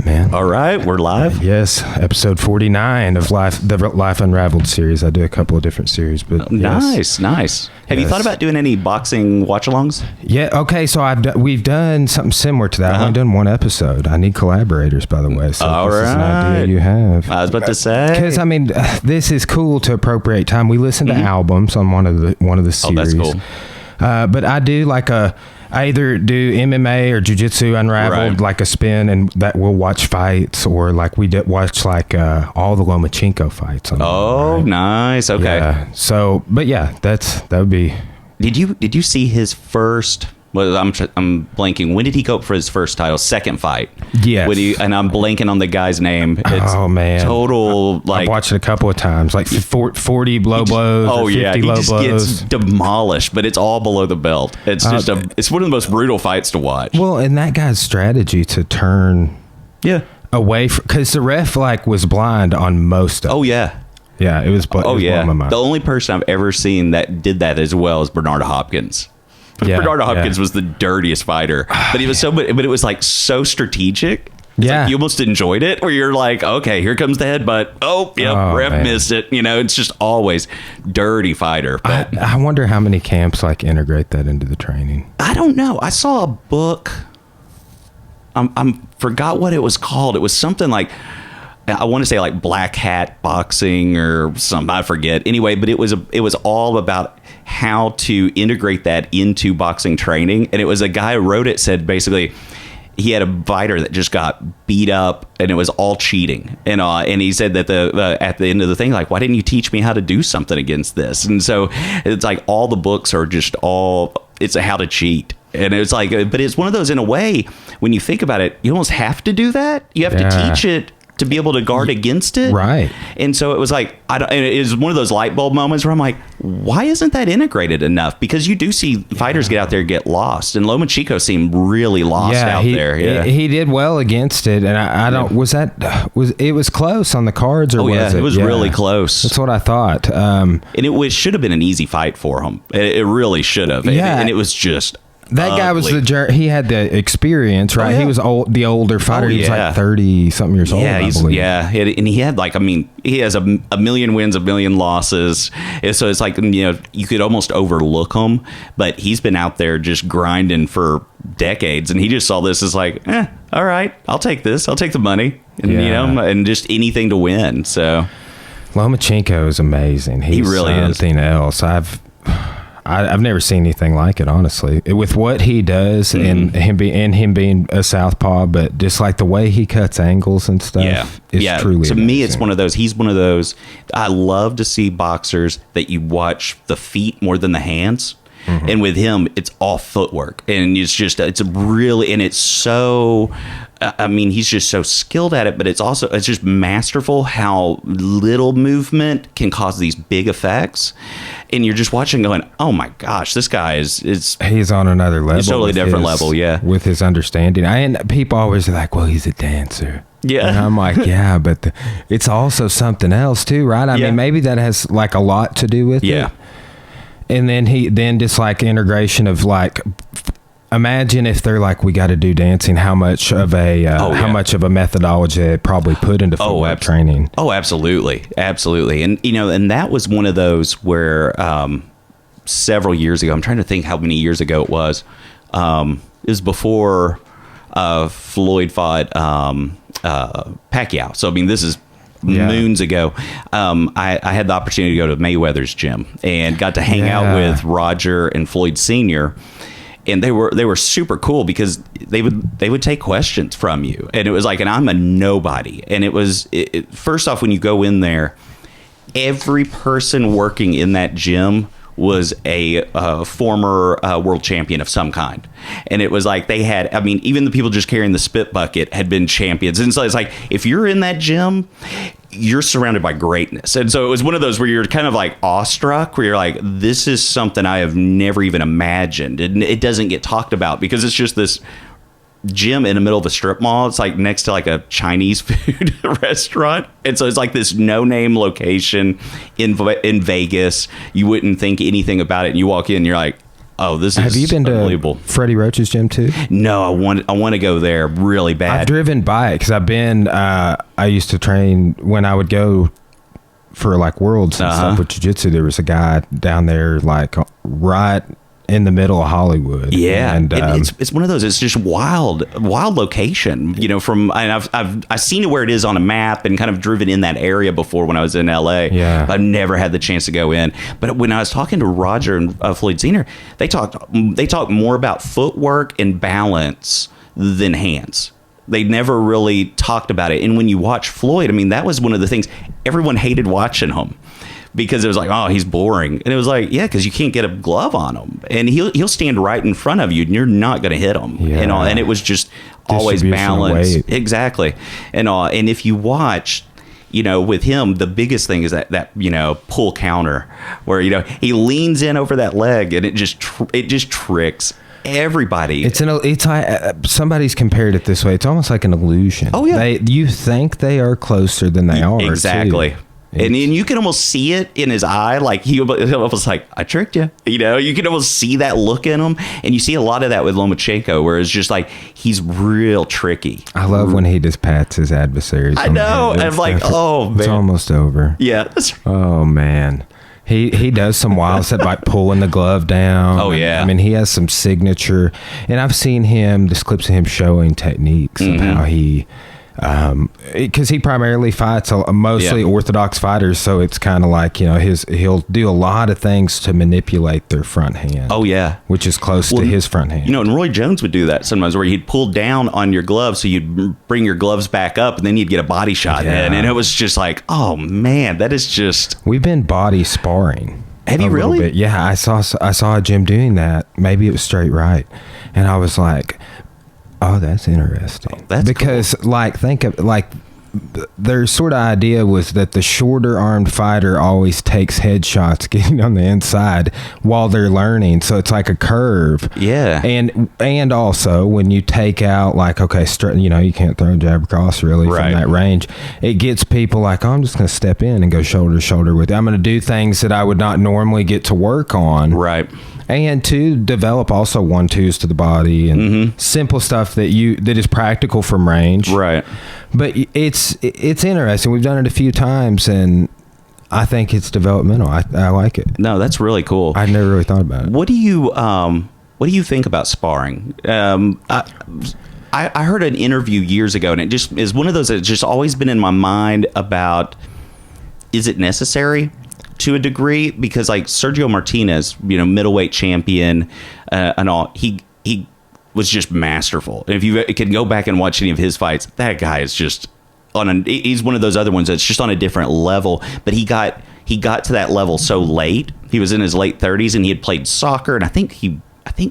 right, man. All right, we're live. Yes, episode 49 of the Life Unraveled series. I do a couple of different series, but Nice. Have you thought about doing any boxing watch-alongs? Yeah. Okay. So we've done something similar to that. I've only done one episode. I need collaborators, by the way. So All this is an right. idea you have. I was about to say, Because I mean, this is cool to appropriate time. We listen to albums on one of the series. Oh, that's cool. But I do I either do MMA or Jiu-Jitsu Unraveled, like a spin, and that we'll watch fights, or like we did watch all the Lomachenko fights. Nice. Okay. Yeah. So, but yeah, that would be. Did you see his first? Well, I'm blanking. When did he go up for his first title? Second fight. Yes. And I'm blanking on the guy's name. It's man. Total I've watched it a couple of times, like 40 low blows. Oh, or 50 yeah. He low just blows. gets demolished, but it's all below the belt. It's just it's one of the most brutal fights to watch. Well, and that guy's strategy to turn away because the ref was blind on most of it. Oh, yeah. Yeah, it was blowing my mind. The only person I've ever seen that did that as well is Bernard Hopkins. Bernard Hopkins was the dirtiest fighter, but he was but it was so strategic. It's you almost enjoyed it, where you're like, okay, here comes the headbutt. Ref missed it. It's just always dirty fighter. But I wonder how many camps integrate that into the training. I don't know. I saw a book. I forgot what it was called. It was something like, I want to say black hat boxing or something. I forget. Anyway, but it was all about how to integrate that into boxing training. And it was a guy who wrote it, said basically he had a fighter that just got beat up and it was all cheating. And he said that at the end of the thing, why didn't you teach me how to do something against this? And so it's all the books are just it's how to cheat. And it's but it's one of those, in a way, when you think about it, you almost have to do that. You have to teach it to be able to guard against it. Right. And so it was and it was one of those light bulb moments where I'm like, why isn't that integrated enough? Because you do see fighters get out there, get lost. And Lomachenko seemed really lost out there. Yeah. He did well against it. And I don't, it was close on the cards, or was it? It was really close. That's what I thought. And it should have been an easy fight for him. It really should have. Yeah. And it was just that guy was he had the experience, right? He was the older fighter. He was 30 something years old. And he had he has a million wins, a million losses. And so it's you could almost overlook him, but he's been out there just grinding for decades, and he just saw this as all right, I'll take this. I'll take the money, and and just anything to win. So Lomachenko is amazing. He really is something else. I've never seen anything like it, honestly, with what he does and him being a southpaw, but just the way he cuts angles and stuff. Is truly to amazing. me, it's one of those. He's one of those. I love to see boxers that you watch the feet more than the hands. Mm-hmm. And with him, it's all footwork, and it's so. He's just so skilled at it, but it's just masterful how little movement can cause these big effects. And you're just watching going, oh my gosh, this guy he's on another level. He's totally different level, with his understanding. And people always are well, he's a dancer. Yeah. And I'm but it's also something else too, right? I mean, maybe that has a lot to do with it. And then just integration of imagine if they're we got to do dancing, how much of a methodology they probably put into footwork training. Oh, absolutely. And and that was one of those where several years ago, I'm trying to think how many years ago it was. It was before Floyd fought Pacquiao. So this is moons ago. I had the opportunity to go to Mayweather's gym and got to hang out with Roger and Floyd Sr., and they were super cool because they would take questions from you, and it was and I'm a nobody, and it was first off, when you go in there, every person working in that gym was a former world champion of some kind. And it was they had, even the people just carrying the spit bucket had been champions. And so it's if you're in that gym, you're surrounded by greatness. And so it was one of those where you're kind of awestruck, where you're this is something I have never even imagined. And it doesn't get talked about because it's just this gym in the middle of a strip mall. It's next to a Chinese food restaurant. And so it's this no-name location in Vegas. You wouldn't think anything about it. And you walk in and you're oh, this is Have you been unbelievable. to Freddie Roach's gym too? No, I want to go there really bad. I've driven by it because I've been. I used to train when I would go for like worlds and stuff with jiu-jitsu. There was a guy down there like right in the middle of Hollywood. Yeah, and it's one of those. It's just wild location. You know, I've seen it where it is on a map and kind of driven in that area before when I was in LA. Yeah, I've never had the chance to go in. But when I was talking to Roger and Floyd Senior, they talked more about footwork and balance than hands. They never really talked about it. And when you watch Floyd, I mean, that was one of the things everyone hated watching him. Because it was like, oh, he's boring. And it was like, yeah, because you can't get a glove on him. And he'll stand right in front of you, and you're not going to hit him. Yeah. And it was just always balanced. Exactly. And if you watch, you know, with him, the biggest thing is that you know, pull counter, where, you know, he leans in over that leg, and it just tricks everybody. It's somebody's compared it this way. It's almost like an illusion. Oh, yeah. You think they are closer than they are. Exactly. Too. And you can almost see it in his eye, like he was like, I tricked you. You know, you can almost see that look in him. And you see a lot of that with Lomachenko, where it's just like, he's real tricky. I love when he just pats his adversaries. I know. I'm like, oh, man. It's almost over. Yeah. Oh, man. He does some wild stuff, like pulling the glove down. Oh, yeah. I mean, he has some signature. And I've seen there's clips of him showing techniques of how he... because he primarily fights mostly orthodox fighters, so it's kind of like, you know, he'll do a lot of things to manipulate their front hand. Oh yeah, which is close to his front hand. You know, and Roy Jones would do that sometimes, where he'd pull down on your gloves, so you'd bring your gloves back up, and then you'd get a body shot in, and it was just like, oh man, that is just. We've been body sparring. Have you really? Bit. Yeah, I saw a gym doing that. Maybe it was straight right, and I was like, oh, that's interesting. Oh, that's because cool. Like, think of like their sort of idea was that the shorter armed fighter always takes headshots getting on the inside while they're learning, so it's like a curve. Yeah. And also when you take out, like, okay, you know, you can't throw a jab across really from that range, it gets people like, oh, I'm just going to step in and go shoulder to shoulder with you. I'm going to do things that I would not normally get to work on. Right. And to develop also 1-2s to the body and simple stuff that is practical from range. Right. But it's interesting. We've done it a few times, and I think it's developmental. I like it. No, that's really cool. I'd never really thought about it. What do you think about sparring? I heard an interview years ago, and it just is one of those that's just always been in my mind about, is it necessary? To a degree, because like Sergio Martinez, you know, middleweight champion, and all, he was just masterful. And if you can go back and watch any of his fights, that guy is just he's one of those other ones that's just on a different level. But he got to that level so late. He was in his late 30s, and he had played soccer, and I think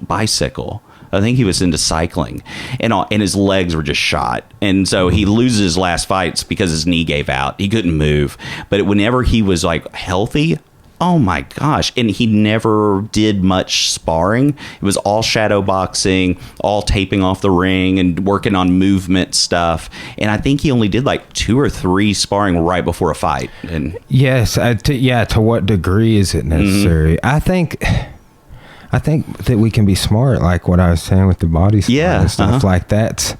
bicycle. I think he was into cycling, and his legs were just shot. And so he loses his last fights because his knee gave out. He couldn't move. But whenever he was like healthy, oh my gosh. And he never did much sparring. It was all shadow boxing, all taping off the ring and working on movement stuff. And I think he only did like 2 or 3 sparring right before a fight. And yes. To what degree is it necessary? I think that we can be smart, like what I was saying with the body and stuff like that.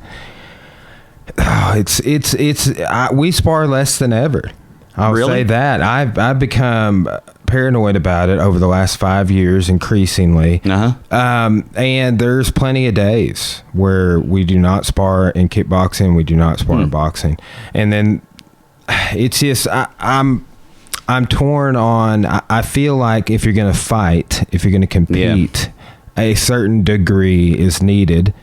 We spar less than ever. I'll say that. I've become paranoid about it over the last 5 years, increasingly. And there's plenty of days where we do not spar in kickboxing, we do not spar in boxing, and then it's just I'm torn on. I feel like if you're going to fight, if you're going to compete, a certain degree is needed.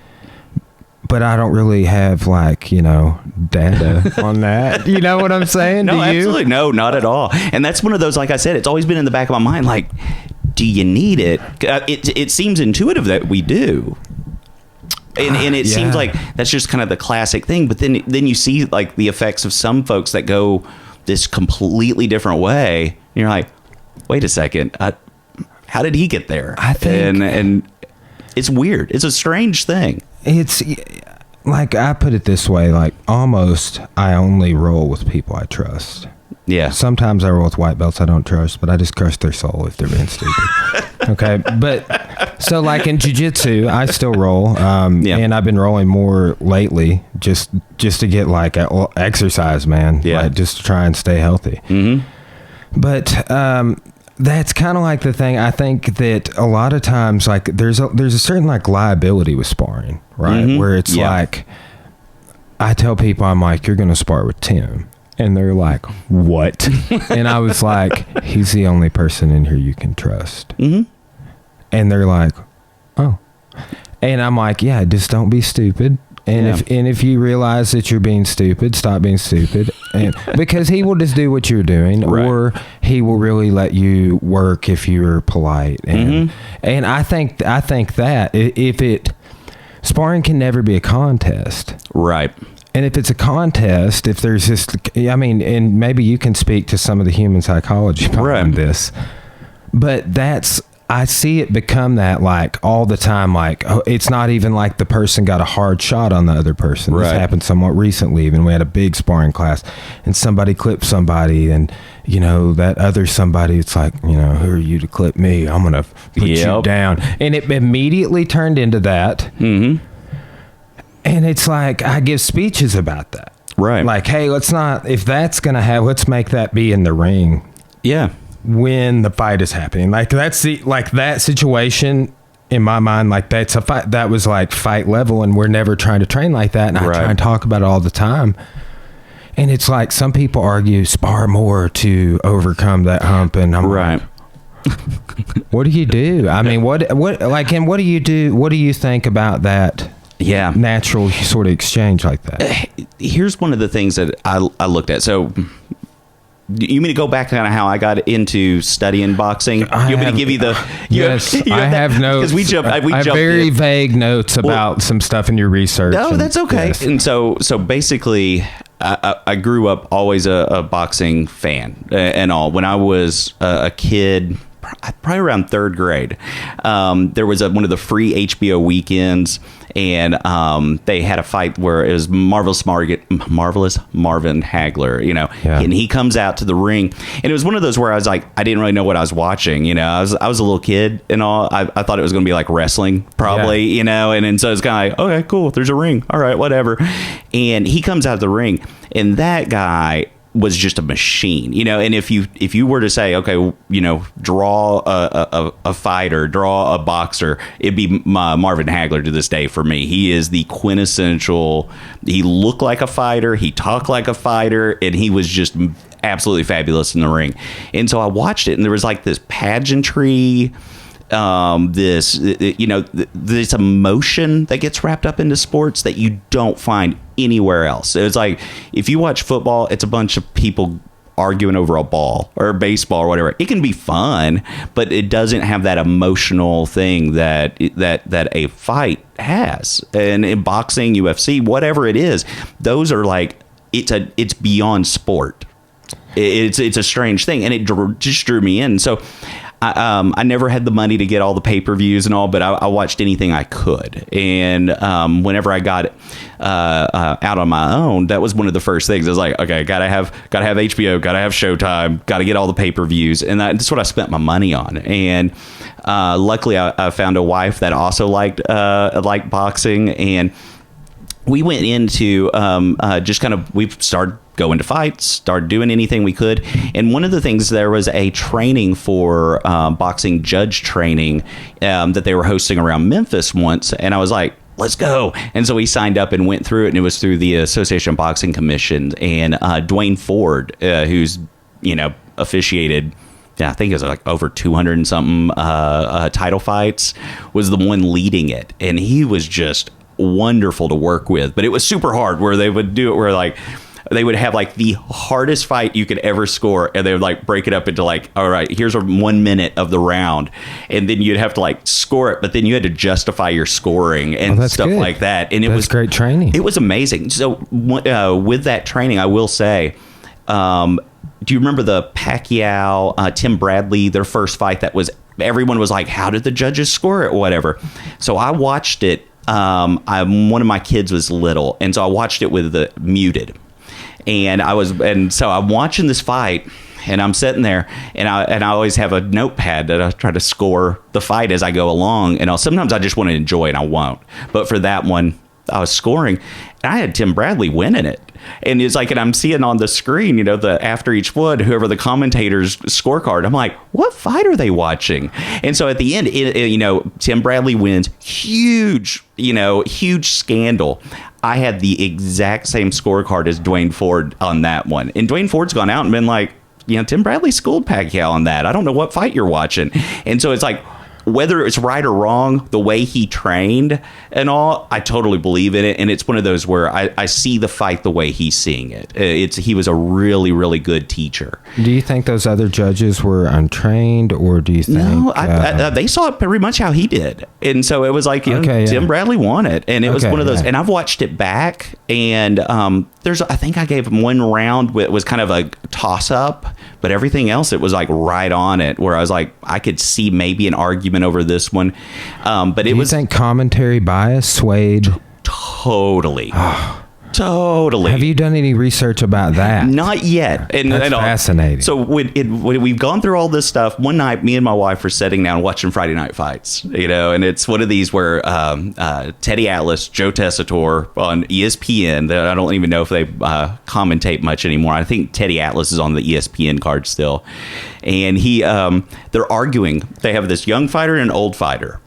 But I don't really have, like, you know, data on that. You know what I'm saying? No, do you? Absolutely. No, not at all. And that's one of those, like I said, it's always been in the back of my mind. Like, do you need it? It seems intuitive that we do. And it seems like that's just kind of the classic thing. But then you see, like, the effects of some folks that go this completely different way. And you're like, wait a second. How did he get there? I think... And it's weird. It's a strange thing. It's like, I put it this way, like, almost I only roll with people I trust. Yeah. Sometimes I roll with white belts I don't trust, but I just crush their soul if they're being stupid. Okay. But So like in jiu-jitsu, I still roll, and I've been rolling more lately just to get like exercise, man. Yeah. Like, just to try and stay healthy. Mm-hmm. But that's kind of like the thing. I think that a lot of times, like there's a certain like liability with sparring, right? Mm-hmm. Where it's like, I tell people, I'm like, you're going to spar with Tim. And they're like, what? And I was like, he's the only person in here you can trust. Mm-hmm. And they're like, oh. And I'm like, yeah, just don't be stupid. And if you realize that you're being stupid, stop being stupid. And because he will just do what you're doing, or he will really let you work if you're polite. And and I think that if sparring can never be a contest. Right. And if it's a contest, if there's just, I mean, and maybe you can speak to some of the human psychology behind this, but I see it become that like all the time, like, oh, it's not even like the person got a hard shot on the other person. This happened somewhat recently. Even we had a big sparring class and somebody clipped somebody, and, you know, that other somebody, it's like, you know, who are you to clip me? I'm going to put you down. And it immediately turned into that. Mm-hmm. And it's like, I give speeches about that. Right. Like, hey, let's make that be in the ring. Yeah. When the fight is happening. Like, that situation in my mind, like, that's a fight. That was like fight level, and we're never trying to train like that. And I try and talk about it all the time. And it's like, some people argue spar more to overcome that hump. And I'm like, what do you do? I mean, what do you do? What do you think about that? Yeah. Natural sort of exchange like that. Here's one of the things that I looked at. So you mean to go back to kind of how I got into studying boxing? You want me to give you the... I have notes. We have very vague notes about some stuff in your research. No, that's okay. Yes. And so basically, I grew up always a boxing fan and all. When I was a kid, probably around third grade, there was one of the free HBO weekends, and they had a fight where it was Marvelous Marvin Hagler, you know, and he comes out to the ring, and it was one of those where I was like, I didn't really know what I was watching, you know. I was a little kid and all. I thought it was going to be like wrestling, probably, you know, and so it's kind of like, okay, cool, there's a ring, all right, whatever. And he comes out of the ring, and that guy was just a machine, you know. And if you were to say, okay, you know, draw a fighter, draw a boxer, it'd be Marvin Hagler to this day for me. He is the quintessential. He looked like a fighter, he talked like a fighter, and he was just absolutely fabulous in the ring. And so I watched it, and there was like this pageantry, this emotion that gets wrapped up into sports that you don't find anywhere else. It's like, if you watch football, it's a bunch of people arguing over a ball or baseball or whatever. It can be fun, but it doesn't have that emotional thing that a fight has. And in boxing, UFC, whatever it is, those are like, it's beyond sport. It's a strange thing, and it just drew me in. So I never had the money to get all the pay-per-views and all, but I watched anything I could. And whenever I got out on my own, that was one of the first things. I was like, okay, gotta have HBO, gotta have Showtime, gotta get all the pay-per-views, and that's what I spent my money on. And luckily, I found a wife that also liked boxing, and we went into we started going to fights, started doing anything we could. And one of the things, there was a training for boxing judge training that they were hosting around Memphis once. And I was like, let's go. And so we signed up and went through it. And it was through the Association of Boxing Commission. And Dwayne Ford, who's, you know, officiated, I think it was like over 200 and something title fights, was the one leading it. And he was just wonderful to work with. But it was super hard, where they would do it where like, they would have like the hardest fight you could ever score, and they would like break it up into like, all right, here's 1 minute of the round, and then you'd have to like score it, but then you had to justify your scoring and stuff good. Like that. And it was great training. It was amazing. So with that training, I will say, do you remember the Pacquiao, Tim Bradley, their first fight? That was, everyone was like, how did the judges score it? Whatever. So I watched it. One of my kids was little, and so I watched it with the muted. And so I'm watching this fight, And I'm sitting there, and I always have a notepad that I try to score the fight as I go along. And sometimes I just want to enjoy it, and I won't. But for that one, I was scoring, and I had Tim Bradley winning it. And it's like, and I'm seeing on the screen, the after each one, whoever the commentator's scorecard. I'm like, what fight are they watching? And so at the end, Tim Bradley wins. Huge scandal. I had the exact same scorecard as Dwayne Ford on that one. And Dwayne Ford's gone out and been like, Tim Bradley schooled Pacquiao on that. I don't know what fight you're watching. And so it's like, whether it's right or wrong, the way he trained and all, I totally believe in it. And it's one of those where I see the fight the way he's seeing it. He was a really, really good teacher. Do you think those other judges were untrained, or do you think... No, they saw it pretty much how he did. And so it was like, Tim Bradley won it. And it was one of those... And I've watched it back, and I think I gave him one round it was kind of a toss-up, but everything else, it was like right on it, where I was like, I could see maybe an argument over this one. But it was... Do you think commentary bias swayed? Totally. Totally. Have you done any research about that? Not yet. And that's fascinating. So when we've gone through all this stuff, one night, me and my wife were sitting down watching Friday Night Fights, and it's one of these where Teddy Atlas, Joe Tessitore on ESPN, that I don't even know if they commentate much anymore. I think Teddy Atlas is on the ESPN card still. And they're arguing. They have this young fighter and an old fighter.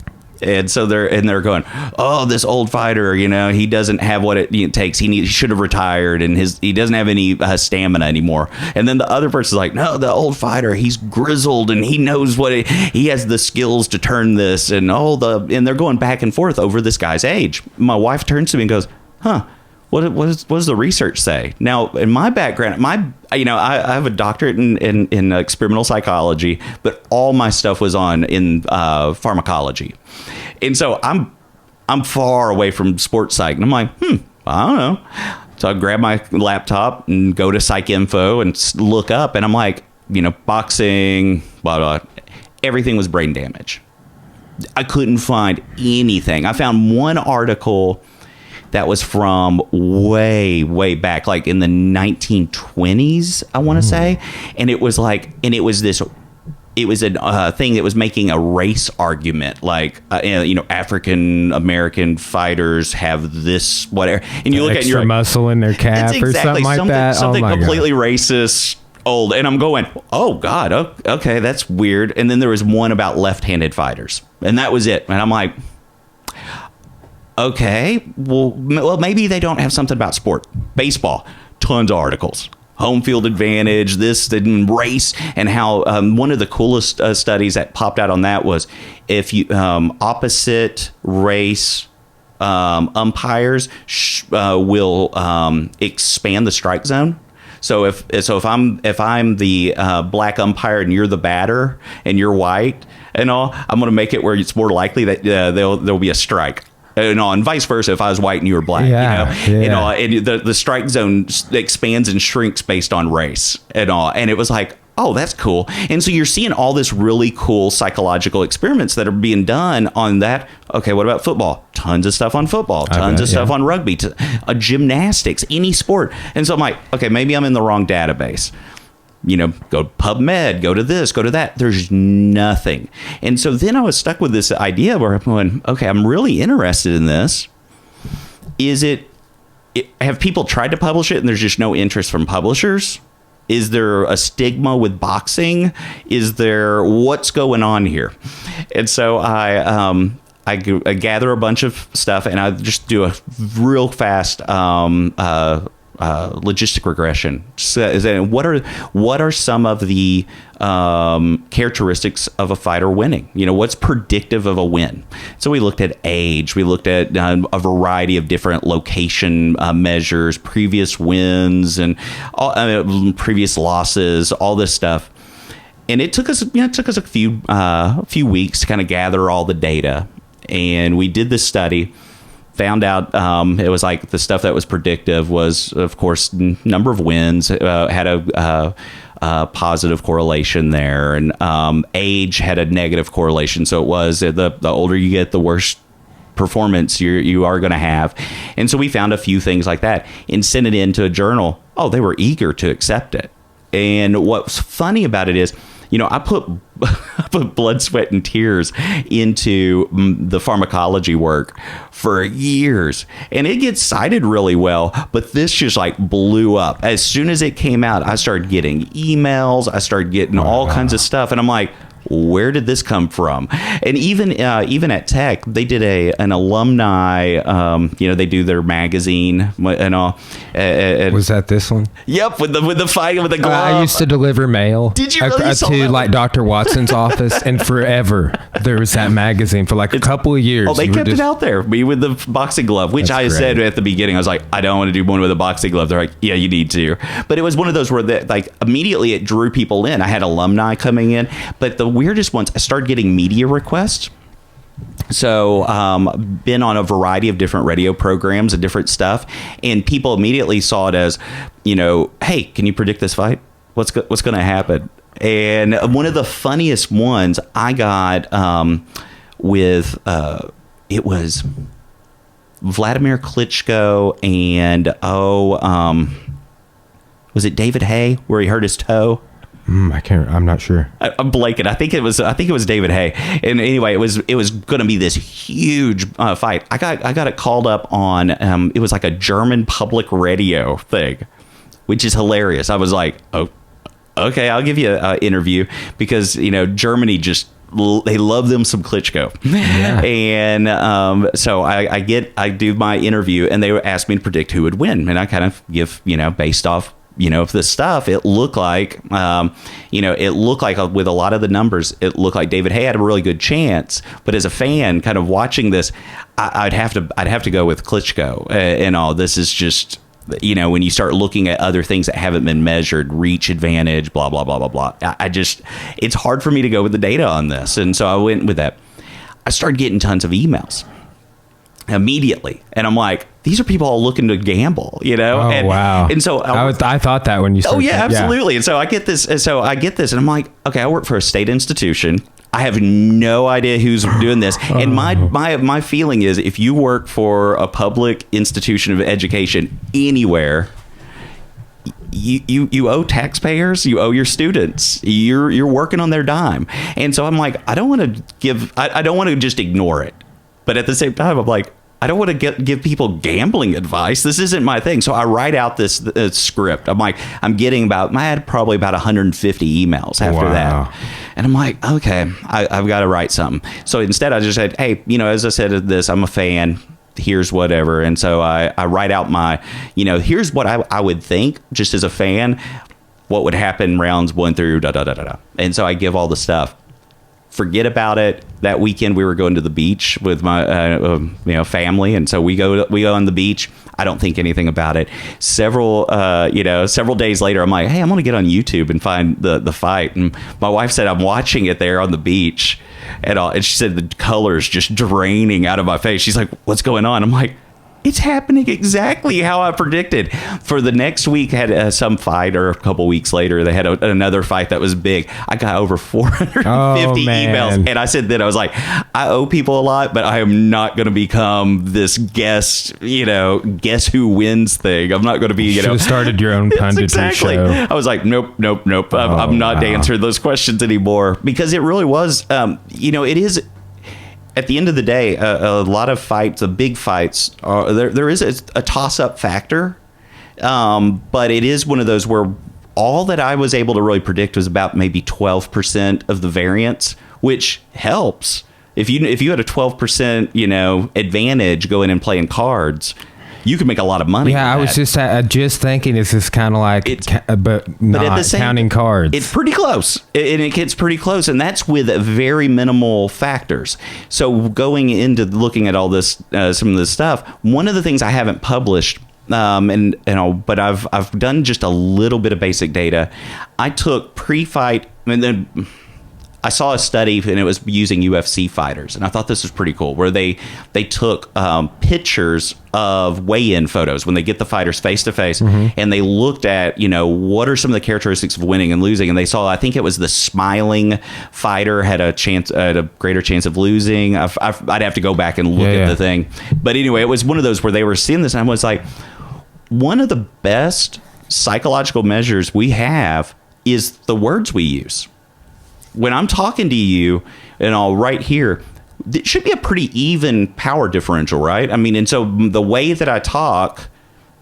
And so they're going, oh, this old fighter, he doesn't have what it takes. He should have retired, and he doesn't have any stamina anymore. And then the other person's like, no, the old fighter, he's grizzled, and he knows he has the skills to turn this, and and they're going back and forth over this guy's age. My wife turns to me and goes, huh. What does the research say? Now, in my background, I have a doctorate in experimental psychology, but all my stuff was in pharmacology, and so I'm far away from sports psych, and I'm like, I don't know. So I grab my laptop and go to Psych Info and look up, and I'm like, boxing, blah blah. Everything was brain damage. I couldn't find anything. I found one article that was from way, way back, like in the 1920s, I want to say. And it was a thing that was making a race argument, like, African American fighters have this, whatever. And you look at your muscle in their calf or something like that. Something completely racist. Old. And I'm going, oh God, okay, that's weird. And then there was one about left-handed fighters, and that was it. And I'm like, okay, well, maybe they don't have something about sport. Baseball, tons of articles. Home field advantage, this, the race, and how one of the coolest studies that popped out on that was if you opposite race umpires will expand the strike zone. So if I'm the black umpire and you're the batter and you're white and all, I'm going to make it where it's more likely that there'll be a strike. And vice versa, if I was white and you were black, and the strike zone expands and shrinks based on race and all. And it was like, oh, that's cool. And so you're seeing all this really cool psychological experiments that are being done on that. Okay, what about football? Tons of stuff on football, tons of stuff on rugby, gymnastics, any sport. And so I'm like, okay, maybe I'm in the wrong database. Go to PubMed, go to this, go to that. There's nothing. And so then I was stuck with this idea where I'm going, okay, I'm really interested in this. Have people tried to publish it and there's just no interest from publishers? Is there a stigma with boxing? What's going on here? And so I gather a bunch of stuff and I just do a real fast logistic regression. So, what are some of the characteristics of a fighter winning? What's predictive of a win? So we looked at age. We looked at a variety of different location measures, previous wins, and previous losses. All this stuff. And it took us a few weeks to kind of gather all the data. And we did this study. Found out it was like the stuff that was predictive was, of course, number of wins, had a positive correlation there, and age had a negative correlation. So it was the older you get, the worse performance you are going to have. And so we found a few things like that and sent it into a journal. Oh, they were eager to accept it. And what's funny about it is, I put blood, sweat, and tears into the pharmacology work for years, and it gets cited really well. But this just like blew up. As soon as it came out, I started getting emails. I started getting all kinds of stuff, and I'm like, where did this come from? And even at Tech, they did an alumni. They do their magazine and all. Was that this one? Yep, with the fight with the glove. I used to deliver mail. Did you really? To like Dr. Watson's office, and forever there was that magazine for like a couple of years. Oh, they kept it out there. Me with the boxing glove, which I said at the beginning, I was like, I don't want to do one with a boxing glove. They're like, yeah, you need to. But it was one of those where immediately it drew people in. I had alumni coming in, but the weirdest ones, I started getting media requests. So been on a variety of different radio programs and different stuff, and people immediately saw it as, hey, can you predict this fight? What's going to happen? And one of the funniest ones I got with it was Vladimir Klitschko and was it David Hay where he hurt his toe? I'm not sure. I'm blanking. I think it was David Hay. And anyway, it was going to be this huge fight. I got it called up on. It was like a German public radio thing, which is hilarious. I was like, oh, okay, I'll give you an interview because Germany they love them some Klitschko. Yeah. And so I do my interview, and they asked me to predict who would win, and I kind of give based off. The stuff, it looked like, with a lot of the numbers, it looked like David Hay had a really good chance. But as a fan, kind of watching this, I'd have to go with Klitschko and all. This is just, when you start looking at other things that haven't been measured, reach advantage, blah blah blah blah blah. It's hard for me to go with the data on this, and so I went with that. I started getting tons of emails immediately, and I'm like, these are people all looking to gamble, Oh, wow. And so I thought that when you said, oh yeah, absolutely. Yeah. And so I get this, and I'm like, okay, I work for a state institution. I have no idea who's doing this. And my feeling is, if you work for a public institution of education anywhere, you owe taxpayers, you owe your students, you're working on their dime. And so I'm like, I don't want to just ignore it. But at the same time, I'm like, I don't want to give people gambling advice. This isn't my thing. So I write out this script. I'm like, I had probably about 150 emails after that. And I'm like, okay, I've got to write something. So instead I just said, hey, as I said this, I'm a fan. Here's whatever. And so I write out my, here's what I would think just as a fan, what would happen rounds 1 through da da da da da. And so I give all the stuff. Forget about it. That weekend we were going to the beach with my family, and so we go on the beach. I don't think anything about it. Several days later, I'm like, hey, I'm going to get on YouTube and find the fight. And my wife said I'm watching it there on the beach, and she said the colors just draining out of my face. She's like, what's going on? I'm like, it's happening exactly how I predicted. For the next week, had some fight, or a couple weeks later, they had another fight that was big. I got over 450 emails, and I said that I was like, I owe people a lot, but I am not going to become this guess who wins thing. I'm not going to be, should have started your own punditry show. I was like, nope. I'm not answering those questions anymore, because it really was, it is. At the end of the day, a lot of fights, the big fights, there is a toss-up factor, but it is one of those where all that I was able to really predict was about maybe 12% of the variance, which helps. If you had a 12%, advantage going and playing cards, you can make a lot of money. Yeah, I was just thinking, is this kind of like, but not at the same, counting cards? It's pretty close, and it gets pretty close, and that's with very minimal factors. So going into looking at all this, some of this stuff, one of the things I haven't published, but I've done just a little bit of basic data. I took pre-fight, and then I saw a study, and it was using UFC fighters, and I thought this was pretty cool, where they took pictures of weigh-in photos when they get the fighters face to face, and they looked at, what are some of the characteristics of winning and losing, and they saw, I think it was the smiling fighter had a greater chance of losing. I'd have to go back and look at the thing, but anyway, it was one of those where they were seeing this, and I was like, one of the best psychological measures we have is the words we use. When I'm talking to you and all right here, it should be a pretty even power differential, right? I mean, and so the way that I talk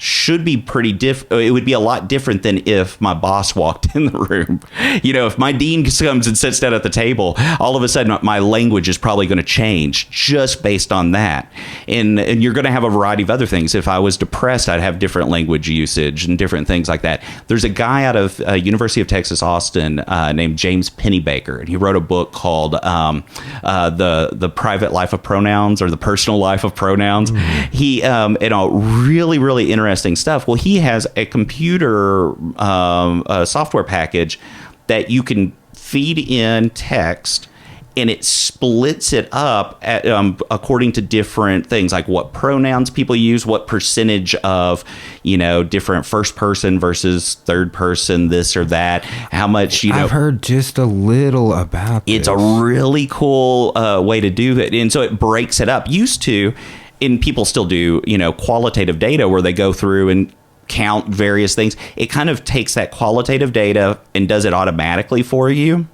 should be pretty it would be a lot different than if my boss walked in the room. You know, if my dean comes and sits down at the table, all of a sudden my language is probably going to change just based on that. And you're going to have a variety of other things. If I was depressed, I'd have different language usage and different things like that. There's a guy out of University of Texas, Austin, named James Pennybaker, and he wrote a book called the Private Life of Pronouns, or the Personal Life of Pronouns. He really, really interesting stuff. Well, he has a computer software package that you can feed in text, and it splits it up according to different things, like what pronouns people use, what percentage of, different first person versus third person, this or that, how much, I've heard just a little about this. It's a really cool way to do it. And so it breaks it up. Used to, and people still do, qualitative data where they go through and count various things. It kind of takes that qualitative data and does it automatically for you.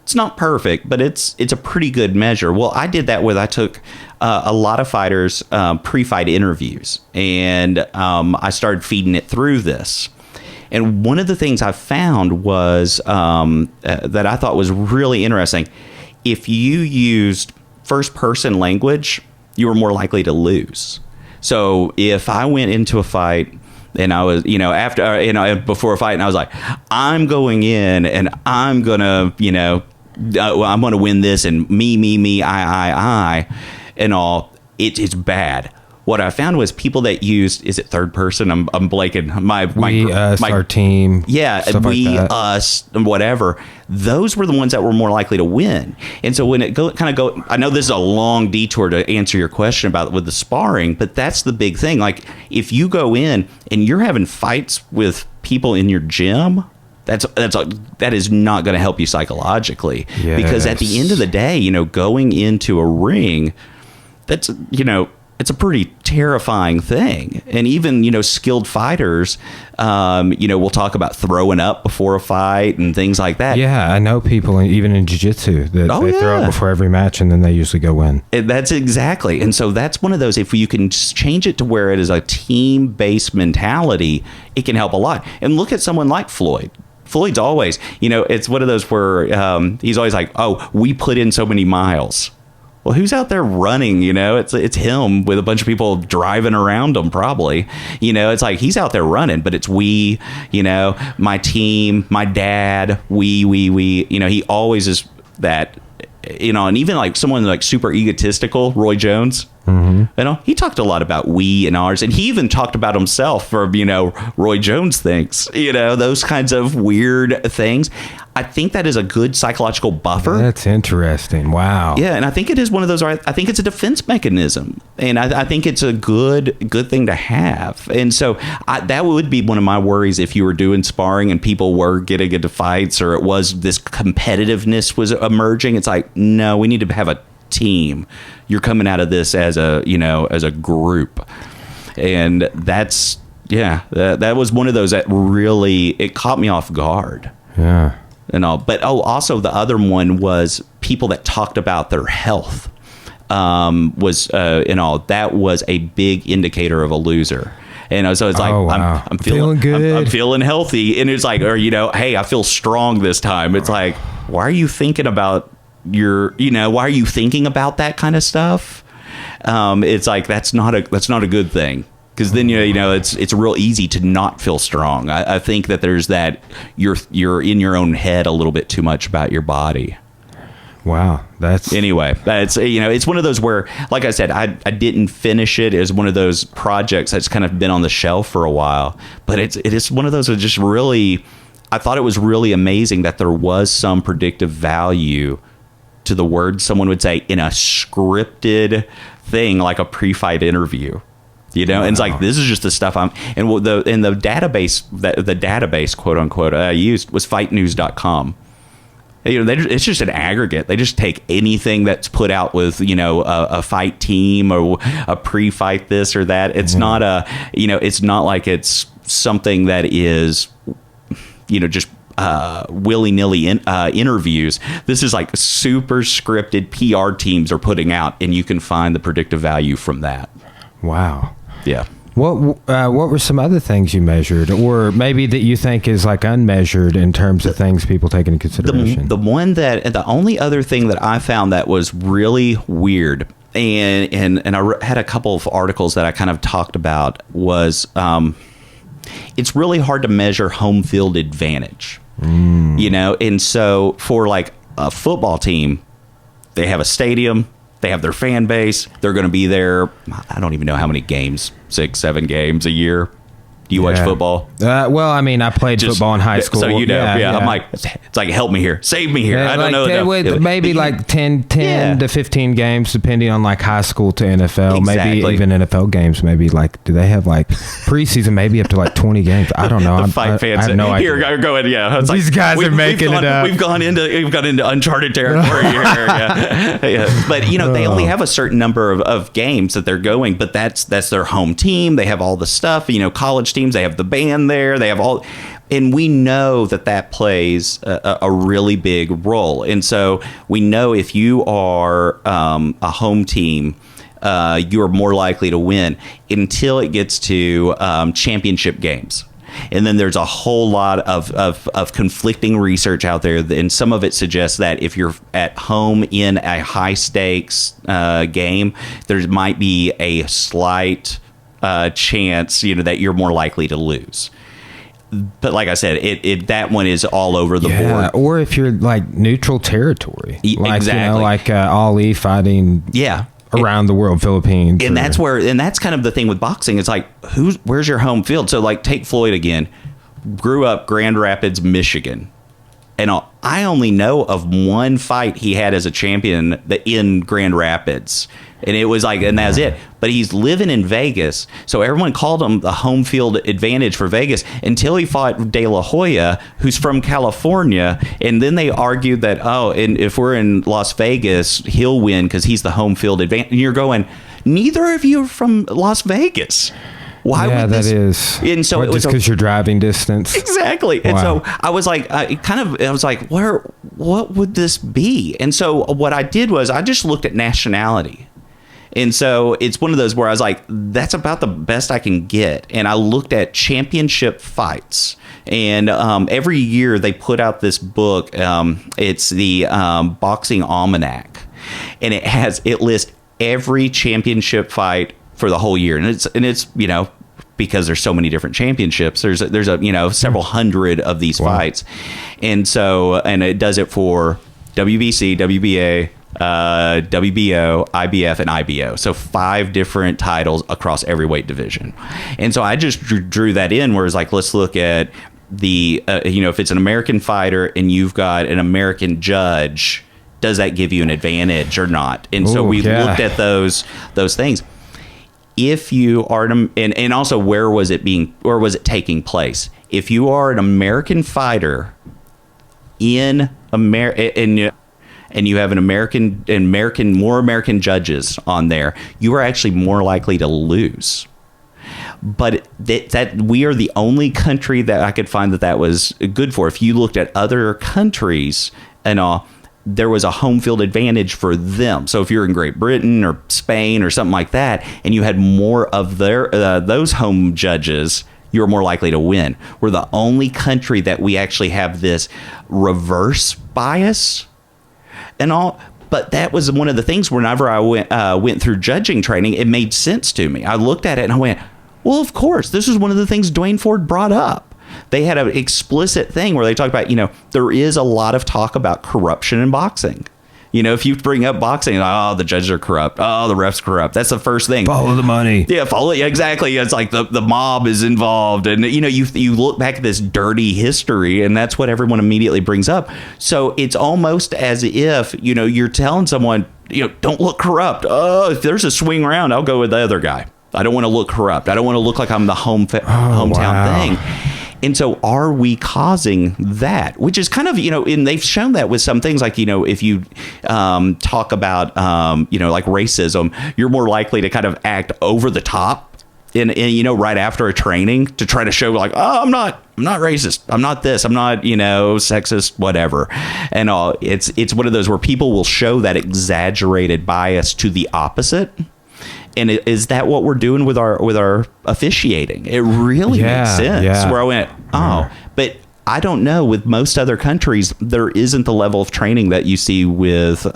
It's not perfect, but it's a pretty good measure. Well, I did that I took a lot of fighters' pre-fight interviews, and I started feeding it through this. And one of the things I found was that I thought was really interesting. If you used first-person language, you were more likely to lose. So if I went into a fight and I was, before a fight, and I was like, I'm going in and I'm gonna, I'm gonna win this, and me, I, and all, it's bad. What I found was people that used, is it third person? I'm blanking. Our team. Yeah, we, like us, and whatever. Those were the ones that were more likely to win. And so when it I know this is a long detour to answer your question about with the sparring, but that's the big thing. Like, if you go in and you're having fights with people in your gym, that is not going to help you psychologically. Yes. Because at the end of the day, going into a ring, that's, it's a pretty terrifying thing. And even, skilled fighters, we'll talk about throwing up before a fight and things like that. Yeah, I know people, even in jiu-jitsu, that they throw up before every match, and then they usually go win. That's exactly. And so that's one of those, if you can change it to where it is a team-based mentality, it can help a lot. And look at someone like Floyd. Floyd's always, it's one of those where he's always like, oh, we put in so many miles. Well, who's out there running? It's him with a bunch of people driving around him, probably. It's like he's out there running, but it's we, my team, my dad, we. He always is that, and even like someone like super egotistical, Roy Jones. Mm-hmm. He talked a lot about we and ours, and he even talked about himself for, Roy Jones thinks, those kinds of weird things. I think that is a good psychological buffer. That's interesting. Wow. Yeah, and I think it is one of those, I think it's a defense mechanism, and I think it's a good thing to have. And so that would be one of my worries if you were doing sparring and people were getting into fights, or it was this competitiveness was emerging. It's like, no, we need to have a team. You're coming out of this as a group. And that's, that was one of those that really, it caught me off guard. Yeah. And all, but also the other one was people that talked about their health. That was a big indicator of a loser. And so it's like, wow. I'm feeling good. I'm feeling healthy. And it's like, or, hey, I feel strong this time. It's like, why are you thinking about why are you thinking about that kind of stuff? It's like, that's not a good thing. Because then it's real easy to not feel strong. I think that there's that you're in your own head a little bit too much about your body. Wow, that's it's one of those where, like I said, I didn't finish it. It was one of those projects that's kind of been on the shelf for a while. But it is one of those that just really, I thought it was really amazing that there was some predictive value to the words someone would say in a scripted thing like a pre-fight interview. Wow. And it's like, this is just the stuff the database, quote unquote, I used was fightnews.com. It's just an aggregate. They just take anything that's put out with, a fight team or a pre-fight this or that. It's not it's not like it's something that is, just willy-nilly interviews. This is like super scripted PR teams are putting out, and you can find the predictive value from that. Wow. Yeah. What were some other things you measured, or maybe that you think is like unmeasured in terms of things people take into consideration? The only other thing that I found that was really weird, and I had a couple of articles that I kind of talked about, was it's really hard to measure home field advantage, and so for like a football team, they have a stadium. They have their fan base. They're going to be there. I don't even know how many games, 6-7 games a year. Do you watch football? Well, I mean, I played football in high school. So you know, I'm like, it's like, help me here. Save me here. I don't know. Maybe like 10 to 15 games, depending on like high school to NFL. Exactly. Maybe even NFL games. Maybe like, do they have like preseason, maybe up to like 20 games? I don't know. I have no idea. Here, go ahead. Yeah. These like, guys are making it up. We've gone into uncharted territory here. Yeah. But, they only have a certain number of games that they're going, but that's their home team. They have all the stuff, college teams, they have the band there, they have all, and we know that plays a really big role. And so we know if you are a home team, you're more likely to win until it gets to championship games. And then there's a whole lot of conflicting research out there, and some of it suggests that if you're at home in a high stakes game, there might be a slight chance, that you're more likely to lose. But like I said, that one is all over the board. Or if you're like neutral territory, like, exactly, like Ali fighting. Yeah. Around the world, Philippines. And that's kind of the thing with boxing. It's like, where's your home field? So like, take Floyd again. Grew up Grand Rapids, Michigan. And I only know of one fight he had as a champion in Grand Rapids. And it was like, and that's it. But he's living in Vegas. So everyone called him the home field advantage for Vegas until he fought De La Hoya, who's from California. And then they argued that, and if we're in Las Vegas, he'll win because he's the home field advantage. And you're going, neither of you are from Las Vegas. Why would this? That is. And so it was just because you're driving distance. Exactly. Wow. And so I was like, I was like, what would this be? And so what I did was I just looked at nationality. And so it's one of those where I was like, that's about the best I can get. And I looked at championship fights. And every year they put out this book. It's the Boxing Almanac. And it lists every championship fight for the whole year. And it's because there's so many different championships, there's several hundred of these fights. And so, and it does it for WBC, WBA, WBO, IBF, and IBO. So 5 different titles across every weight division. And so I just drew that in, where it's like, let's look at the, if it's an American fighter and you've got an American judge, does that give you an advantage or not? And so we looked at those things. If you are, and also where was it taking place? If you are an American fighter in America, and you have more American judges on there, you are actually more likely to lose. But that we are the only country that I could find that was good for. If you looked at other countries and all, there was a home field advantage for them. So if you're in Great Britain or Spain or something like that, and you had more of those home judges, you're more likely to win. We're the only country that we actually have this reverse bias and all. But that was one of the things whenever I went through judging training, it made sense to me. I looked at it and I went, well, of course, this is one of the things Dwayne Ford brought up. They had an explicit thing where they talk about, there is a lot of talk about corruption in boxing. If you bring up boxing, the judges are corrupt. Oh, the refs corrupt. That's the first thing. Follow the money. Yeah, follow it. Yeah, exactly. It's like the mob is involved. And, you look back at this dirty history, and that's what everyone immediately brings up. So it's almost as if, you're telling someone, don't look corrupt. Oh, if there's a swing round, I'll go with the other guy. I don't want to look corrupt. I don't want to look like I'm the hometown thing. And so are we causing that? Which is kind of, and they've shown that with some things like, if you talk about, like racism, you're more likely to kind of act over the top in you know, right after a training to try to show like, oh, I'm not racist, I'm not this, I'm not, you know, sexist, whatever. And it's one of those where people will show that exaggerated bias to the opposite. And is that what we're doing with our officiating? It really makes sense. Yeah. Where I went, but I don't know. With most other countries, there isn't the level of training that you see with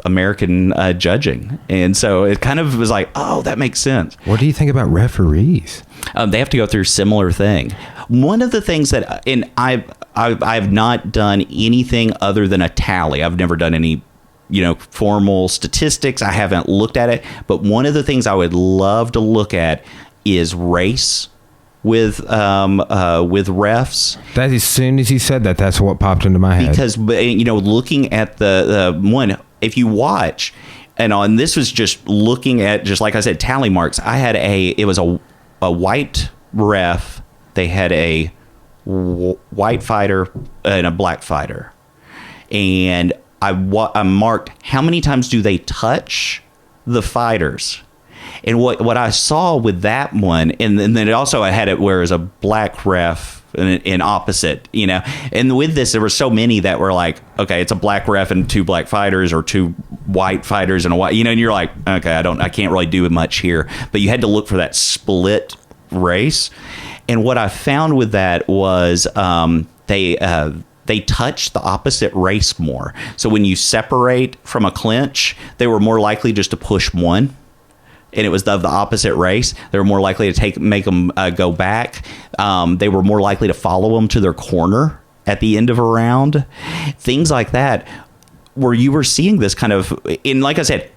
American judging. And so it kind of was like, oh, that makes sense. What do you think about referees? They have to go through a similar thing. One of the things that, and I've not done anything other than a tally. I've never done any, you know, formal statistics. I haven't looked at it. But one of the things I would love to look at is race with refs. That as soon as you said that, that's what popped into my head. Because, you know, looking at the one, if you watch, and this was just looking at, just like I said, tally marks. It was a white ref. They had a white fighter and a black fighter. And I marked how many times do they touch the fighters. And what I saw with that one, and then also I had it where it was a black ref and opposite, you know. And with this, there were so many that were like, okay, it's a black ref and 2 black fighters, or 2 white fighters and a white, you know. And you're like, okay, I can't really do much here. But you had to look for that split race. And what I found with that was they touch the opposite race more. So when you separate from a clinch, they were more likely just to push one. And it was of the opposite race. They were more likely to make them go back. They were more likely to follow them to their corner at the end of a round. Things like that, where you were seeing this kind of, and like I said,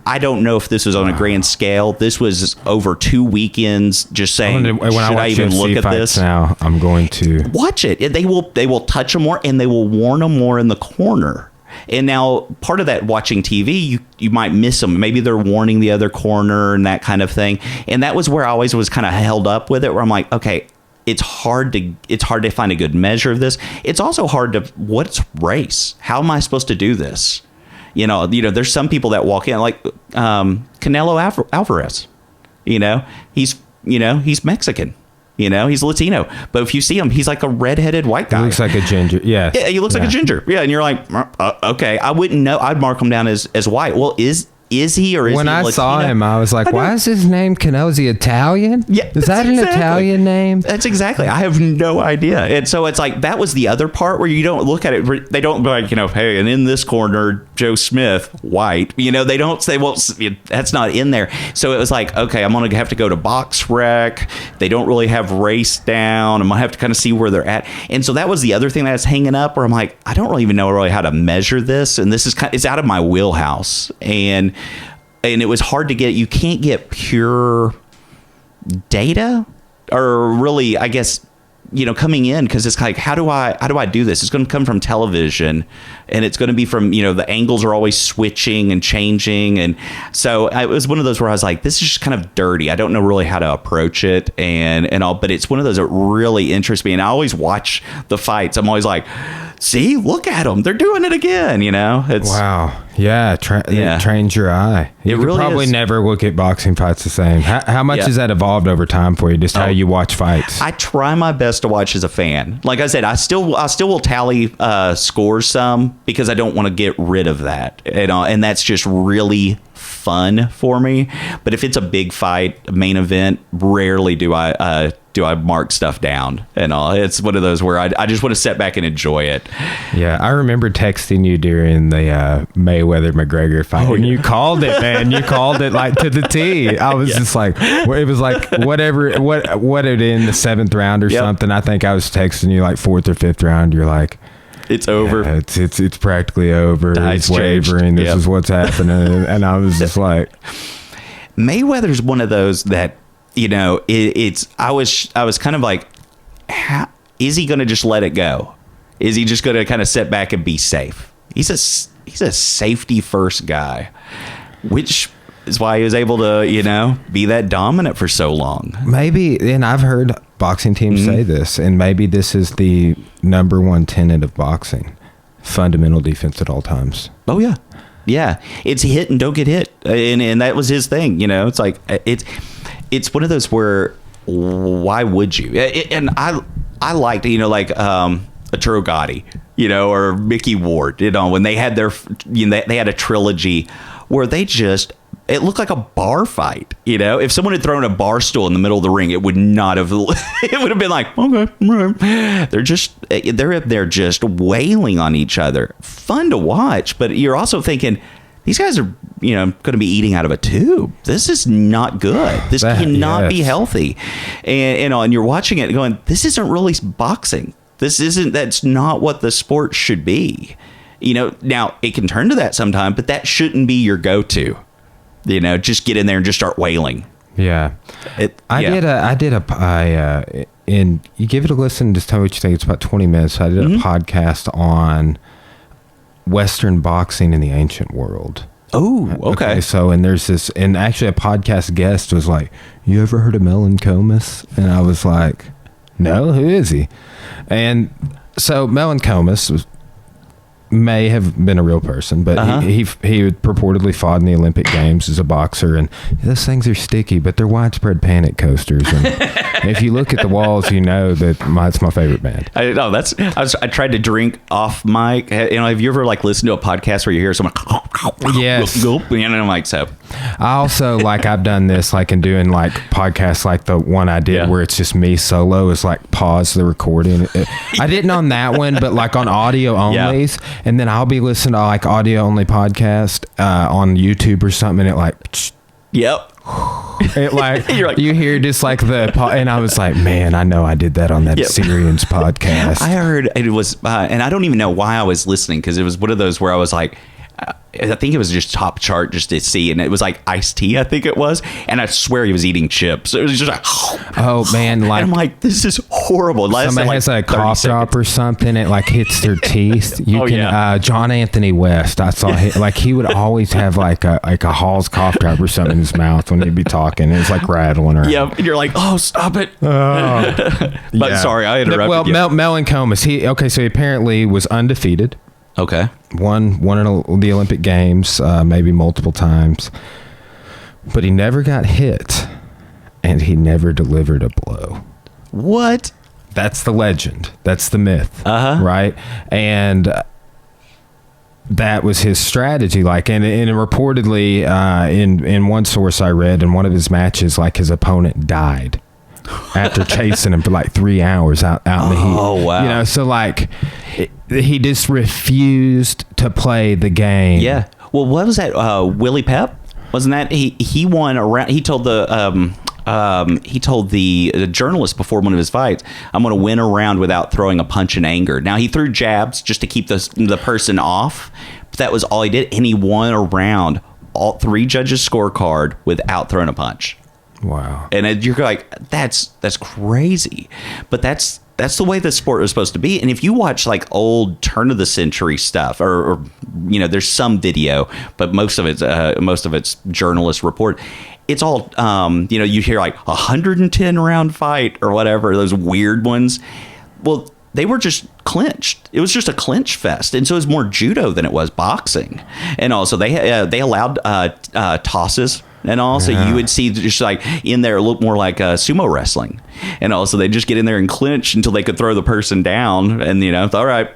I don't know if this was on a grand scale. This was over 2 weekends. Just saying, should I even look at this? Now I'm going to watch it. They will touch them more, and they will warn them more in the corner. And now part of that watching TV, you might miss them. Maybe they're warning the other corner and that kind of thing. And that was where I always was kind of held up with it, where I'm like, okay, it's hard to find a good measure of this. It's also hard to, what's race? How am I supposed to do this? You know, there's some people that walk in like Canelo Alvarez. You know, he's Mexican. You know, he's Latino. But if you see him, he's like a redheaded white guy. He looks like a ginger. Yeah. Yeah, he looks like a ginger. Yeah, and you're like, okay, I wouldn't know. I'd mark him down as white. Well, is he or is when he I Latino? saw him, I was like, why is his name Canelo? Is he Italian? Yeah. Is that an Italian name? That's exactly. I have no idea. And so it's like, that was the other part where you don't look at it. They don't like, you know, hey, and in this corner, Joe Smith, white. You know, they won't, that's not in there. So it was like, okay, I'm going to have to go to Box Rec. They don't really have race down. I'm going to have to kind of see where they're at. And so that was the other thing that's hanging up, where I'm like, I don't really even know really how to measure this. And this is it's out of my wheelhouse. And it was hard to get. You can't get pure data, or really, I guess, you know, coming in, because it's like, how do I do this? It's going to come from television, and it's going to be from, you know, the angles are always switching and changing. And so it was one of those where I was like, this is just kind of dirty. I don't know really how to approach it and all, but it's one of those that really interests me. And I always watch the fights. I'm always like, see, look at them. They're doing it again. You know, it's wow. Yeah. It trains your eye. You really probably is. Never look at boxing fights the same. How much has that evolved over time for you? Just how you watch fights? I try my best to watch as a fan. Like I said, I still will tally scores some, because I don't want to get rid of that. And that's just really fun for me. But if it's a big fight, a main event, rarely do I mark stuff down and all. It's one of those where I just want to sit back and enjoy it. Yeah, I remember texting you during the Mayweather McGregor fight, and you called it, man. You called it like to the T. I was just like, it was like what it in the 7th round or something. I think I was texting you like 4th or 5th round. You're like, it's over. Yeah, it's practically over. It's wavering. This is what's happening. And I was just like, Mayweather's one of those that, you know, I was kind of like, how, is he going to just let it go? Is he just going to kind of sit back and be safe? He's a safety first guy, which is why he was able to, you know, be that dominant for so long. Maybe, and I've heard boxing teams say this, and maybe this is the number one tenet of boxing: fundamental defense at all times. Oh yeah. Yeah. It's hit and don't get hit. And that was his thing, you know. It's like, it's one of those where, why would you? And I liked, you know, like Arturo Gatti, you know, or Mickey Ward, you know, when they had their, you know, they had a trilogy where they just, it looked like a bar fight, you know. If someone had thrown a bar stool in the middle of the ring, it would not have. It would have been like, okay, they're just wailing on each other. Fun to watch, but you're also thinking these guys are, you know, going to be eating out of a tube. This is not good. This cannot be healthy. And you're watching it going, this isn't really boxing. That's not what the sport should be. You know, now it can turn to that sometime, but that shouldn't be your go-to. You know, just get in there and just start wailing. Yeah. And you give it a listen, just tell me what you think. It's about 20 minutes. I did a podcast on Western boxing in the ancient world. Oh, okay. So, and there's this, and actually a podcast guest was like, you ever heard of Melon Comus? And I was like, no, who is he? And so Melon Comus may have been a real person, but he purportedly fought in the Olympic Games as a boxer, and those things are sticky, but they're widespread panic coasters. And if you look at the walls, you know that it's my favorite band. I tried to drink off mic. You know, have you ever like listened to a podcast where you hear someone? Yes. Gulp, you know, I'm like, so. I also I've done this in doing podcasts like the one I did where it's just me solo is pause the recording. I didn't on that one, but on audio onlys. Yeah. And then I'll be listening to audio only podcast on YouTube or something, and it yep. It you hear just and I was like, man, I know I did that on that Syrians podcast. I heard it was, and I don't even know why I was listening, because it was one of those where I was like, I think it was just top chart just to see, and it was like iced tea, I think it was, and I swear he was eating chips. It was just like, oh man, and I'm like, this is horrible. Somebody has a cough drop or something, it hits their teeth. John Anthony West, I saw he would always have a Hall's cough drop or something in his mouth when he'd be talking. It was rattling around. Yeah, and you're like, oh, stop it. But sorry, I interrupted. Well, Melon Comus, so he apparently was undefeated. Okay. Won in the Olympic Games, maybe multiple times, but he never got hit, and he never delivered a blow. What? That's the legend. That's the myth. Right? And that was his strategy. And reportedly, in one source I read, in one of his matches, his opponent died after chasing him for 3 hours out in the heat. Oh, wow. You know, so he just refused to play the game. Yeah. Well, what was that? Willie Pep? Wasn't that he won around? He told the journalist before one of his fights, I'm going to win a round without throwing a punch in anger. Now he threw jabs just to keep the person off, but that was all he did, and he won a round, all 3 judges' scorecard, without throwing a punch. You're like, that's crazy, but that's the way the sport was supposed to be. And if you watch old turn of the century stuff, or you know, there's some video, but most of it's journalist report. It's all you know, you hear 110 round fight or whatever, those weird ones. Well, they were just clinched. It was just a clinch fest, and so it was more judo than it was boxing. And also they allowed tosses. And also you would see just in there look more like sumo wrestling. And also they just get in there and clinch until they could throw the person down. And, you know, all right,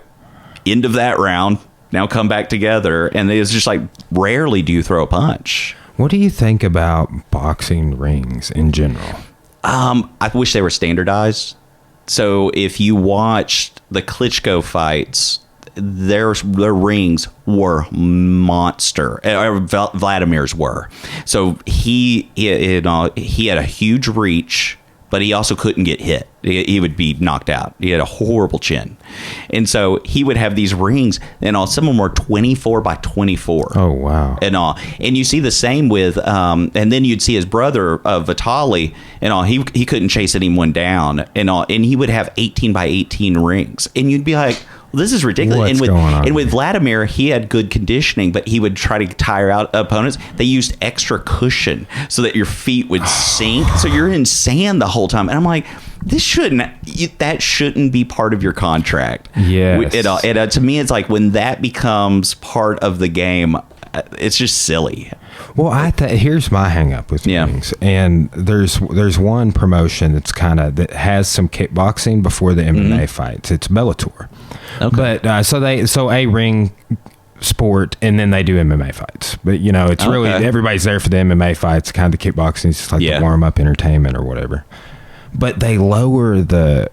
end of that round. Now come back together. And it's just rarely do you throw a punch. What do you think about boxing rings in general? I wish they were standardized. So if you watched the Klitschko fights, their rings were monster. Vladimir's were. So he had a huge reach, but he also couldn't get hit. He would be knocked out. He had a horrible chin. And so he would have these rings, and some of them were 24 by 24. Oh, wow. And you see the same with, and then you'd see his brother, Vitaly, he couldn't chase anyone down, and he would have 18 by 18 rings. And you'd be like, well, this is ridiculous. And with Vladimir, he had good conditioning, but he would try to tire out opponents. They used extra cushion so that your feet would sink. So you're in sand the whole time. And I'm like, that shouldn't be part of your contract. Yes. To me, it's when that becomes part of the game, it's just silly. Well, here's my hang up with rings, and there's one promotion that has some kickboxing before the MMA fights. It's Bellator, but so a ring sport, and then they do MMA fights. But it's really everybody's there for the MMA fights. Kind of the kickboxing is just like the warm up entertainment or whatever. But they lower the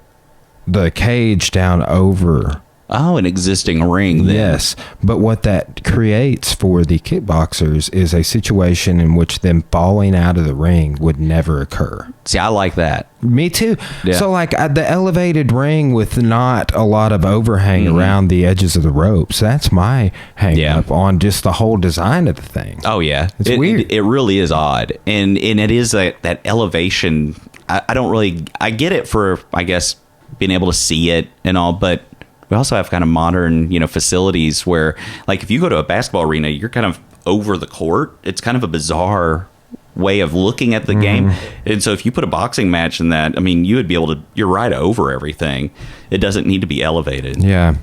cage down over. Oh, an existing ring then. Yes, but what that creates for the kickboxers is a situation in which them falling out of the ring would never occur. See, I like that. Me too. Yeah. So like the elevated ring with not a lot of overhang around the edges of the ropes, that's my hang up on just the whole design of the thing. Oh, yeah. It's weird. It really is odd. And it is that elevation. I get it for, I guess, being able to see it and all, but we also have kind of modern, facilities where, like, if you go to a basketball arena, you're kind of over the court. It's kind of a bizarre way of looking at the game. And so if you put a boxing match in that, I mean, you would be able to, you're right over everything. It doesn't need to be elevated. Yeah.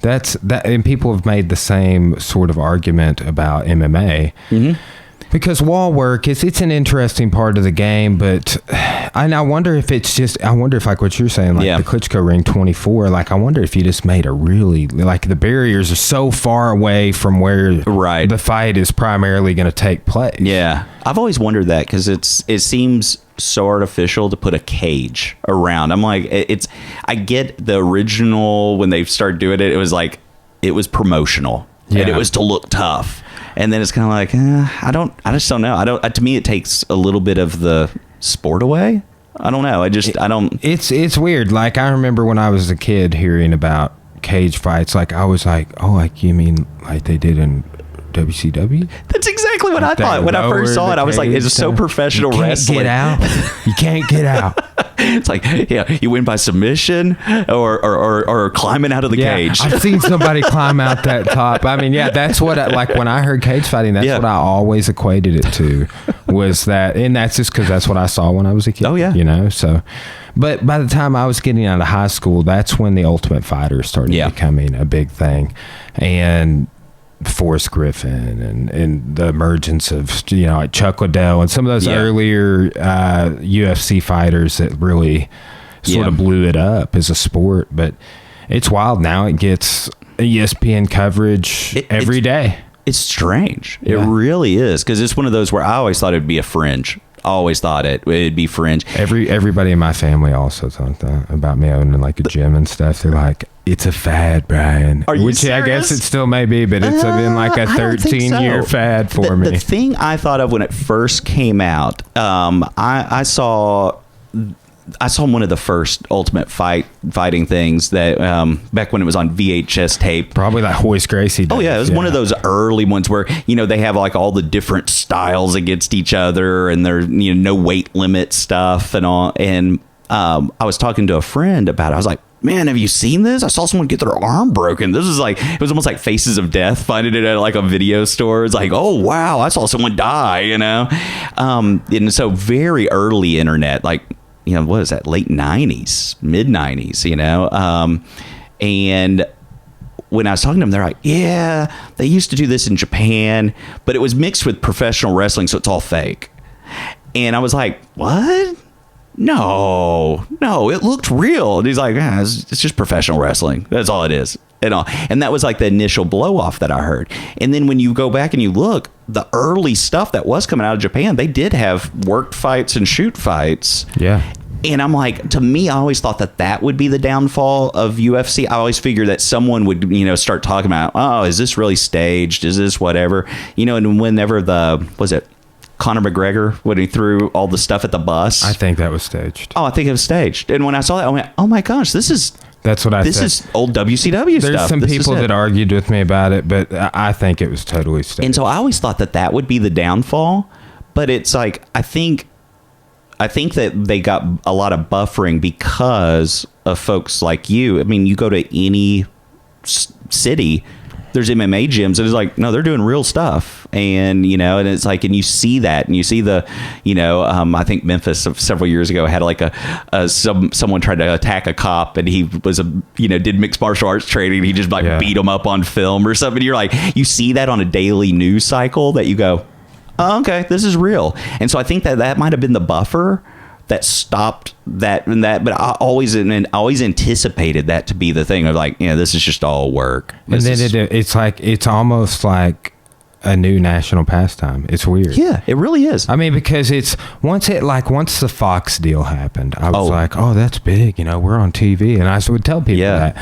That's that. And people have made the same sort of argument about MMA. Because wall work it's an interesting part of the game, but I wonder if like what you're saying, like the Klitschko ring 24, like I wonder if you just made a really, like the barriers are so far away from where the fight is primarily going to take place. Yeah. I've always wondered that because it seems so artificial to put a cage around. I'm like, I get the original when they started doing it, it was promotional and it was to look tough. And then it's kind of like, I just don't know. To me, it takes a little bit of the sport away. I don't know. I don't. It's weird. Like, I remember when I was a kid hearing about cage fights, like, I was like, oh, like, you mean like they did in WCW? That's exactly what I thought when I first saw it. I was like, it's so professional wrestling. You can't get out. You can't get out. It's like, you win by submission or climbing out of the cage. I've seen somebody climb out that top. I mean, that's what like when I heard cage fighting, that's what I always equated it to, was that, and that's just because that's what I saw when I was a kid. Oh yeah, so. But by the time I was getting out of high school, that's when the Ultimate Fighter started becoming a big thing, and Forrest Griffin and the emergence of like Chuck Liddell and some of those earlier UFC fighters that really sort of blew it up as a sport. But it's wild now. It gets ESPN coverage every day. It's strange. It really is, because it's one of those where I always thought it'd be a fringe. I always thought it'd be fringe. Everybody in my family also thought that about me owning like a gym and stuff. They're like, it's a fad, Brian. Are you serious? I guess it still may be, but it's been like a 13-year fad for me. The thing I thought of when it first came out, I saw one of the first Ultimate Fighting things that back when it was on VHS tape. Probably like Hoist Gracie days. Oh yeah, it was one of those early ones where they have like all the different styles against each other, and there's no weight limit stuff and all. And I was talking to a friend about it. I was like, man, have you seen this? I saw someone get their arm broken. This was it was almost like Faces of Death, finding it at like a video store. It's like, oh wow, I saw someone die. And so very early internet, like, what is that, late 90s, mid 90s, and when I was talking to them, they're like, yeah, they used to do this in Japan, but it was mixed with professional wrestling, so it's all fake. And I was like, what? No, it looked real. And he's like, it's just professional wrestling. That's all it is. And that was like the initial blow off that I heard. And then when you go back and you look, the early stuff that was coming out of Japan, they did have worked fights and shoot fights. Yeah. And I'm like, to me, I always thought that would be the downfall of UFC. I always figured that someone would, start talking about, oh, is this really staged? Is this whatever? And whenever was it Conor McGregor, when he threw all the stuff at the bus? I think that was staged. Oh, I think it was staged. And when I saw that, I went, oh my gosh, that's what I said. This is old WCW stuff. There's some people that argued with me about it, but I think it was totally staged. And so I always thought that would be the downfall. But it's like, I think that they got a lot of buffering because of folks like you. I mean, you go to any city, there's MMA gyms and it's like, no, they're doing real stuff. And, you know, and it's like, and you see that, and you see the, you know, I think Memphis several years ago had like someone tried to attack a cop, and he was did mixed martial arts training. And he just like beat him up on film or something. You're like, you see that on a daily news cycle that you go, oh, okay, this is real. And so I think that might have been the buffer that stopped that and that, but I always anticipated that to be the thing of like, this is just all work. And then it's almost like a new national pastime. It's weird. Yeah, it really is. I mean, because once the Fox deal happened, I was like, oh, that's big. We're on TV, and I would tell people that.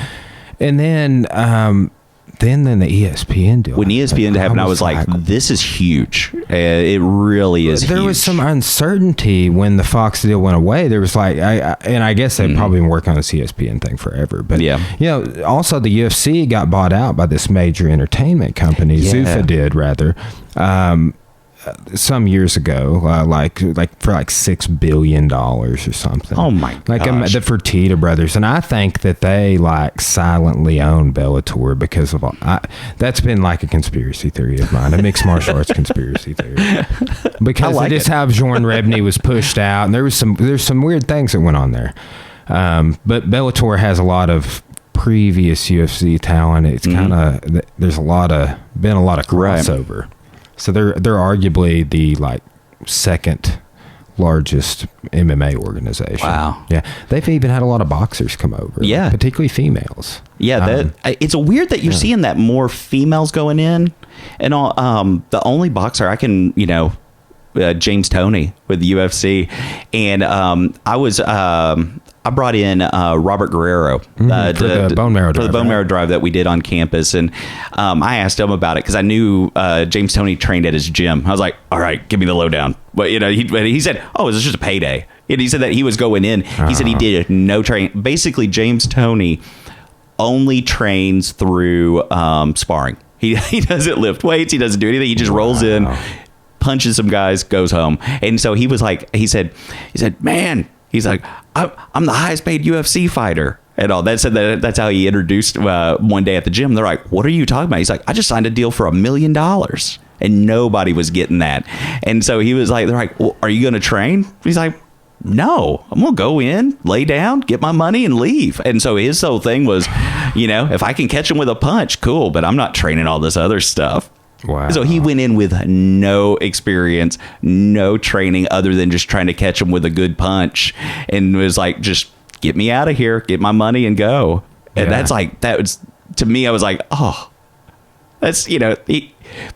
And then the ESPN deal. When ESPN happened, I was like, this is huge. It really is huge. There was some uncertainty when the Fox deal went away. There was like, and I guess they've probably been working on this ESPN thing forever. But, also the UFC got bought out by this major entertainment company. Zuffa did, rather. Some years ago, like for like $6 billion or something. Oh my gosh. Like the Fertitta brothers. And I think that they like silently own Bellator because of that's been like a conspiracy theory of mine, a mixed martial arts conspiracy theory. Because like it is how Bjorn Rebney was pushed out, and there's some weird things that went on there. But Bellator has a lot of previous UFC talent. It's kind of there's been a lot of crossover. Right. So they're arguably the like second largest MMA organization. Wow. Yeah. They've even had a lot of boxers come over. Yeah. Particularly females. Yeah. It's weird that you're seeing that more females going in. And the only boxer I can, James Toney with the UFC. And I brought in Robert Guerrero for the bone marrow drive, drive that we did on campus, and I asked him about it because I knew James Toney trained at his gym. I was like, "All right, give me the lowdown." But he said, "Oh, it's just a payday." And he said that he was going in. He said he did no training. Basically, James Toney only trains through sparring. He doesn't lift weights. He doesn't do anything. He just rolls in, punches some guys, goes home. And so he was like, he said, man. He's like, I'm the highest paid UFC fighter and all. That's how he introduced one day at the gym. They're like, what are you talking about? He's like, I just signed a deal for $1 million, and nobody was getting that. And so he was like, they're like, well, are you going to train? He's like, no, I'm going to go in, lay down, get my money, and leave. And so his whole thing was, if I can catch him with a punch, cool, but I'm not training all this other stuff. Wow. So he went in with no experience, no training other than just trying to catch him with a good punch, and was like, just get me out of here, get my money and go. And that's like, that was, to me, I was like, oh, that's,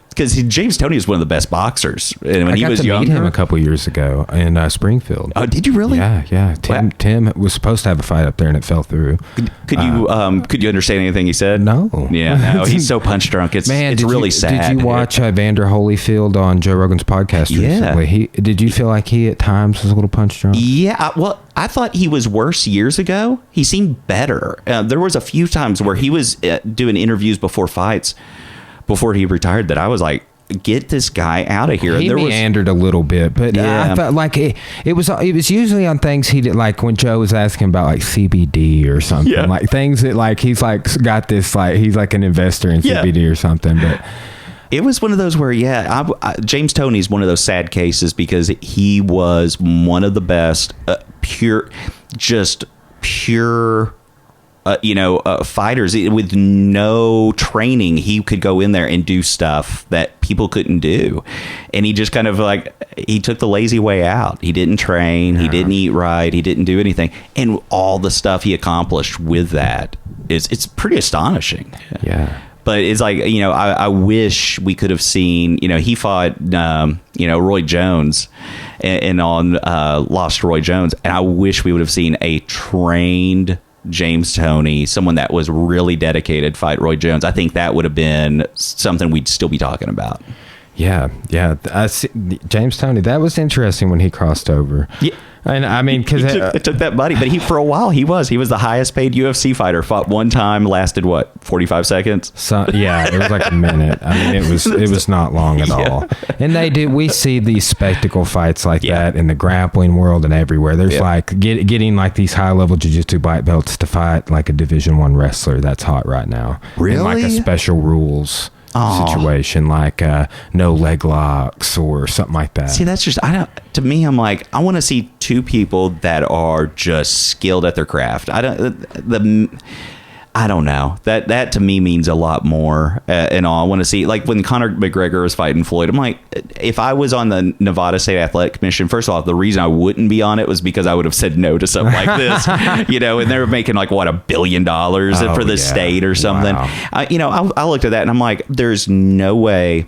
because James Toney is one of the best boxers. And when he was younger, I got to meet him a couple years ago in Springfield. Oh, did you really? Yeah. Tim was supposed to have a fight up there, and it fell through. Could you understand anything he said? No. Yeah, no. He's so punch drunk. It's really sad. Did you watch Evander Holyfield on Joe Rogan's podcast recently? Did you feel like he at times was a little punch drunk? Yeah. Well, I thought he was worse years ago. He seemed better. There was a few times where he was doing interviews before fights, before he retired, that I was like, get this guy out of here. He meandered a little bit, but I felt like it was usually on things he did, like when Joe was asking about like CBD or something, like things that like he's like got this, like he's like an investor in CBD or something. But it was one of those where James Toney's one of those sad cases because he was one of the best pure fighters with no training. He could go in there and do stuff that people couldn't do, and he just kind of like, he took the lazy way out. He didn't train, he didn't eat right, he didn't do anything, and all the stuff he accomplished with that it's pretty astonishing. But it's like, I wish we could have seen, he fought Roy Jones and lost Roy Jones, and I wish we would have seen a trained James Toney, someone that was really dedicated, fight Roy Jones. I think that would have been something we'd still be talking about. Yeah. I see, James Toney, that was interesting when he crossed over. Yeah. And I mean, because it took that money, but for a while he was the highest paid UFC fighter. Fought one time, lasted what, 45 seconds? So, yeah, it was like a minute. I mean, it was not long at all. And we see these spectacle fights like that in the grappling world and everywhere. There's like getting like these high level jiu-jitsu black belts to fight like a Division I wrestler. That's hot right now. Really? In like a special rules situation, like no leg locks or something like that. See, that's just, to me, I'm like, I want to see two people that are just skilled at their craft. I don't know. That to me means a lot more. And all I want to see, like when Conor McGregor was fighting Floyd, I'm like, if I was on the Nevada State Athletic Commission, first of all, the reason I wouldn't be on it was because I would have said no to something like this, and they were making like what, $1 billion for the state or something. Wow. I looked at that and I'm like, there's no way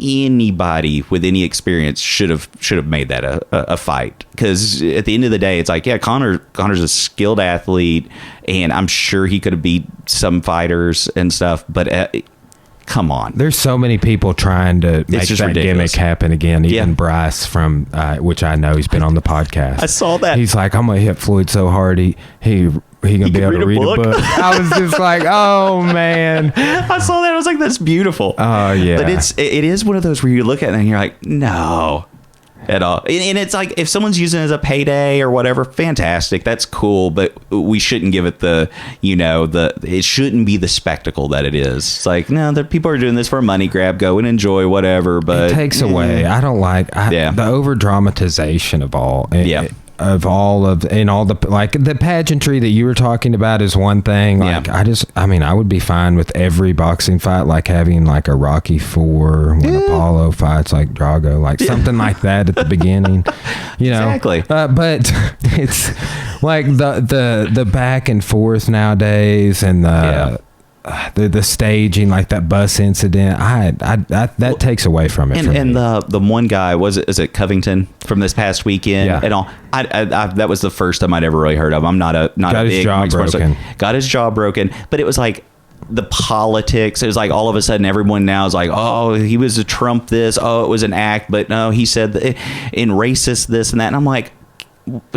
anybody with any experience should have made that a fight, because at the end of the day, it's like, Conor's a skilled athlete, and I'm sure he could have beat some fighters and stuff, but come on, there's so many people trying to make that ridiculous gimmick happen again. Even Bryce from which I know, he's been on the podcast. I saw that. He's like, I'm gonna hit Floyd so hard he gonna be able to read a book. I was just like, oh man. I saw that. I was like, that's beautiful. Oh yeah. But it is one of those where you look at it and you're like, no, at all. And it's like, if someone's using it as a payday or whatever, fantastic. That's cool. But we shouldn't give it it shouldn't be the spectacle that it is. It's like, no, the people are doing this for a money grab. Go and enjoy whatever. But it takes away. I don't like the over dramatization of all. All the like the pageantry that you were talking about is one thing. Like I would be fine with every boxing fight, like having like a Rocky IV when Apollo fights like Drago, like something like that at the beginning, Exactly. But it's like the back and forth nowadays, and the staging, like that bus incident, that takes away from it. And the one guy, is it Covington from this past weekend and all? That was the first time I'd ever really heard of him. I'm not a big got his jaw broken, but it was like the politics. It was like all of a sudden everyone now is like, oh, he was a Trump this, oh, it was an act, but no, he said in racist this and that, and I'm like,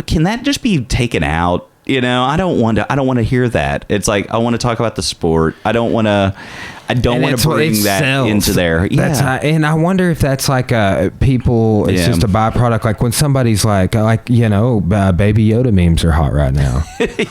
can that just be taken out? I don't want to hear that. It's like, I want to talk about the sport. I don't want to bring that into there. And I wonder if that's like people, it's just a byproduct. Like when somebody's like, Baby Yoda memes are hot right now.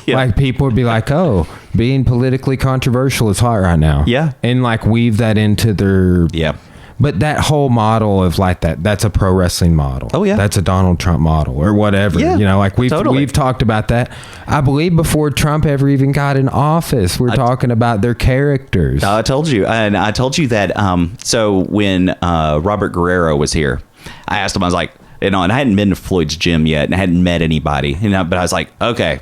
Like people would be like, oh, being politically controversial is hot right now. Yeah. And like weave that into their... Yeah. But that whole model of like that's a pro wrestling model. Oh yeah, that's a Donald Trump model or whatever. Yeah, like we've talked about that. I believe before Trump ever even got in office, we're talking about their characters. I told you, and I told you that. So when Robert Guerrero was here, I asked him. I was like, and I hadn't been to Floyd's gym yet, and I hadn't met anybody. But I was like, okay,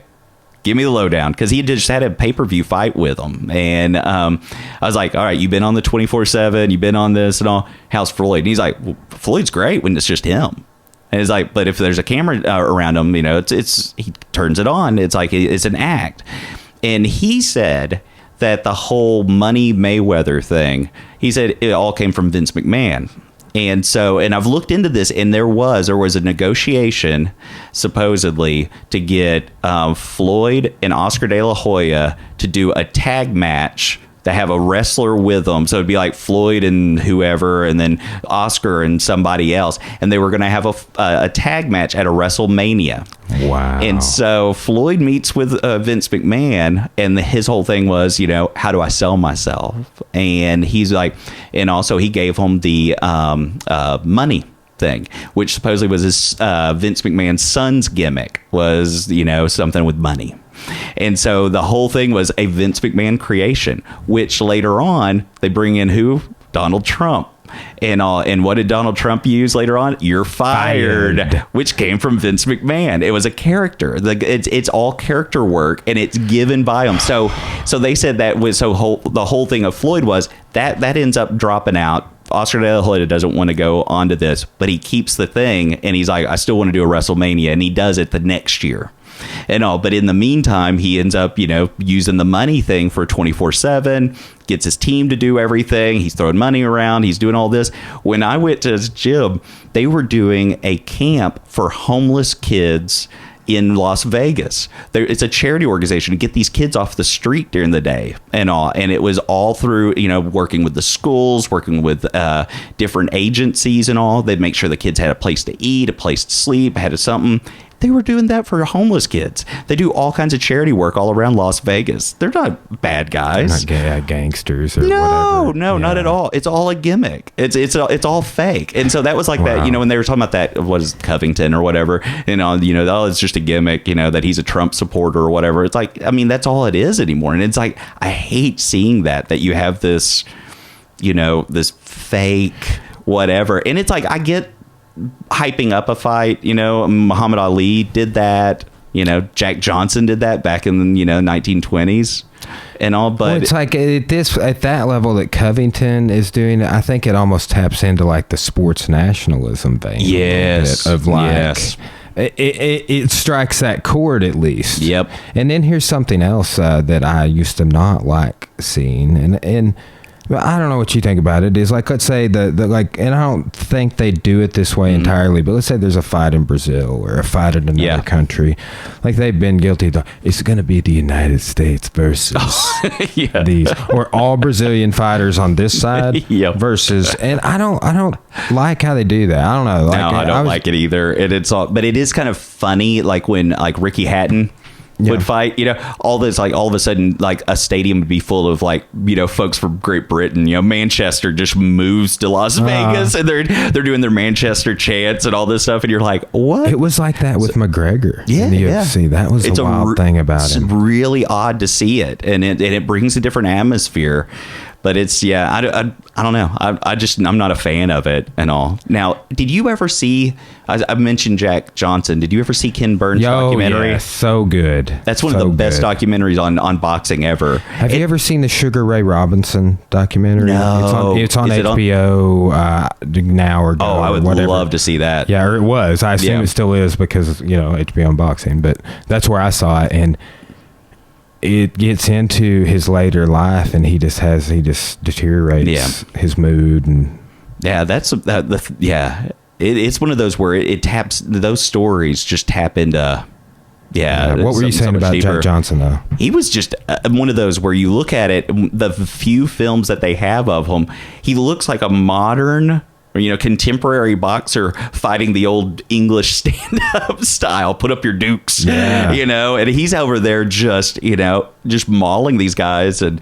give me the lowdown, because he just had a pay-per-view fight with him, and I was like, all right, you've been on the 24/7, you've been on this and all. How's Floyd? And he's like, well, Floyd's great when it's just him. And it's like, but if there's a camera around him, it's he turns it on. It's like it's an act. And he said that the whole Money Mayweather thing, he said it all came from Vince McMahon. And so, and I've looked into this, and there was a negotiation supposedly to get Floyd and Oscar De La Hoya to do a tag match, to have a wrestler with them. So it'd be like Floyd and whoever, and then Oscar and somebody else. And they were going to have a tag match at a WrestleMania. Wow. And so Floyd meets with Vince McMahon, and his whole thing was, how do I sell myself? And he's like, and also he gave him the money thing, which supposedly was his Vince McMahon's son's gimmick, was, something with money. And so the whole thing was a Vince McMahon creation, which later on they bring in who? Donald Trump. And what did Donald Trump use later on? You're fired, which came from Vince McMahon. It was a character. It's all character work, and it's given by him. So they said that was the whole thing of Floyd was that ends up dropping out. Oscar De La Hoya doesn't want to go onto this, but he keeps the thing, and he's like, I still want to do a WrestleMania, and he does it the next year. and all. But in the meantime, he ends up, using the money thing for 24/7, gets his team to do everything. He's throwing money around. He's doing all this. When I went to his gym, they were doing a camp for homeless kids in Las Vegas. It's a charity organization to get these kids off the street during the day and all. And it was all through, working with the schools, working with different agencies and all. They'd make sure the kids had a place to eat, a place to sleep, had something. They were doing that for homeless kids. They do all kinds of charity work all around Las Vegas. They're not bad guys. They're not gangsters or whatever. No, not at all. It's all a gimmick. It's all fake. And so that was like that, when they were talking about that, what is Covington or whatever, it's just a gimmick, that he's a Trump supporter or whatever. It's like, that's all it is anymore. And it's like, I hate seeing that you have this, this fake whatever. And it's like, I get hyping up a fight, Muhammad Ali did that, Jack Johnson did that back in the 1920s and all, but it's like at that level that Covington is doing it, I think it almost taps into like the sports nationalism thing. Yes. Of like, yes. It strikes that chord at least. Yep. And then here's something else that I used to not like seeing, and I don't know what you think about it. Is like, let's say the and I don't think they do it this way entirely, but let's say there's a fight in Brazil or a fight in another country, like they've been guilty of. It's going to be the United States versus these, or all Brazilian fighters on this side versus, and I don't like how they do that. I don't know. I don't like it either. But it is kind of funny, like when like Ricky Hatton would fight, all this, like all of a sudden, like a stadium would be full of like, folks from Great Britain. Manchester just moves to Las Vegas and they're doing their Manchester chants and all this stuff, and you're like, what? It was like that with McGregor in the UFC. That was the wild thing about it. It's really odd to see it, and it brings a different atmosphere. But it's, I don't know. I'm not a fan of it and all. Now, did you ever see, I mentioned Jack Johnson. Did you ever see Ken Burns' documentary? Yeah, so good. That's one of the best documentaries on boxing ever. Have you ever seen the Sugar Ray Robinson documentary? No. It's on HBO now or I would love to see that. Yeah, or it was. I assume it still is because, HBO Unboxing. But that's where I saw it. And it gets into his later life, and he just deteriorates his mood, and it's one of those where it taps, those stories just tap into what were you saying about deeper. Jack Johnson though? He was just one of those where you look at it, the few films that they have of him, he looks like a modern contemporary boxer fighting the old English stand-up style. Put up your dukes, and he's over there just mauling these guys, and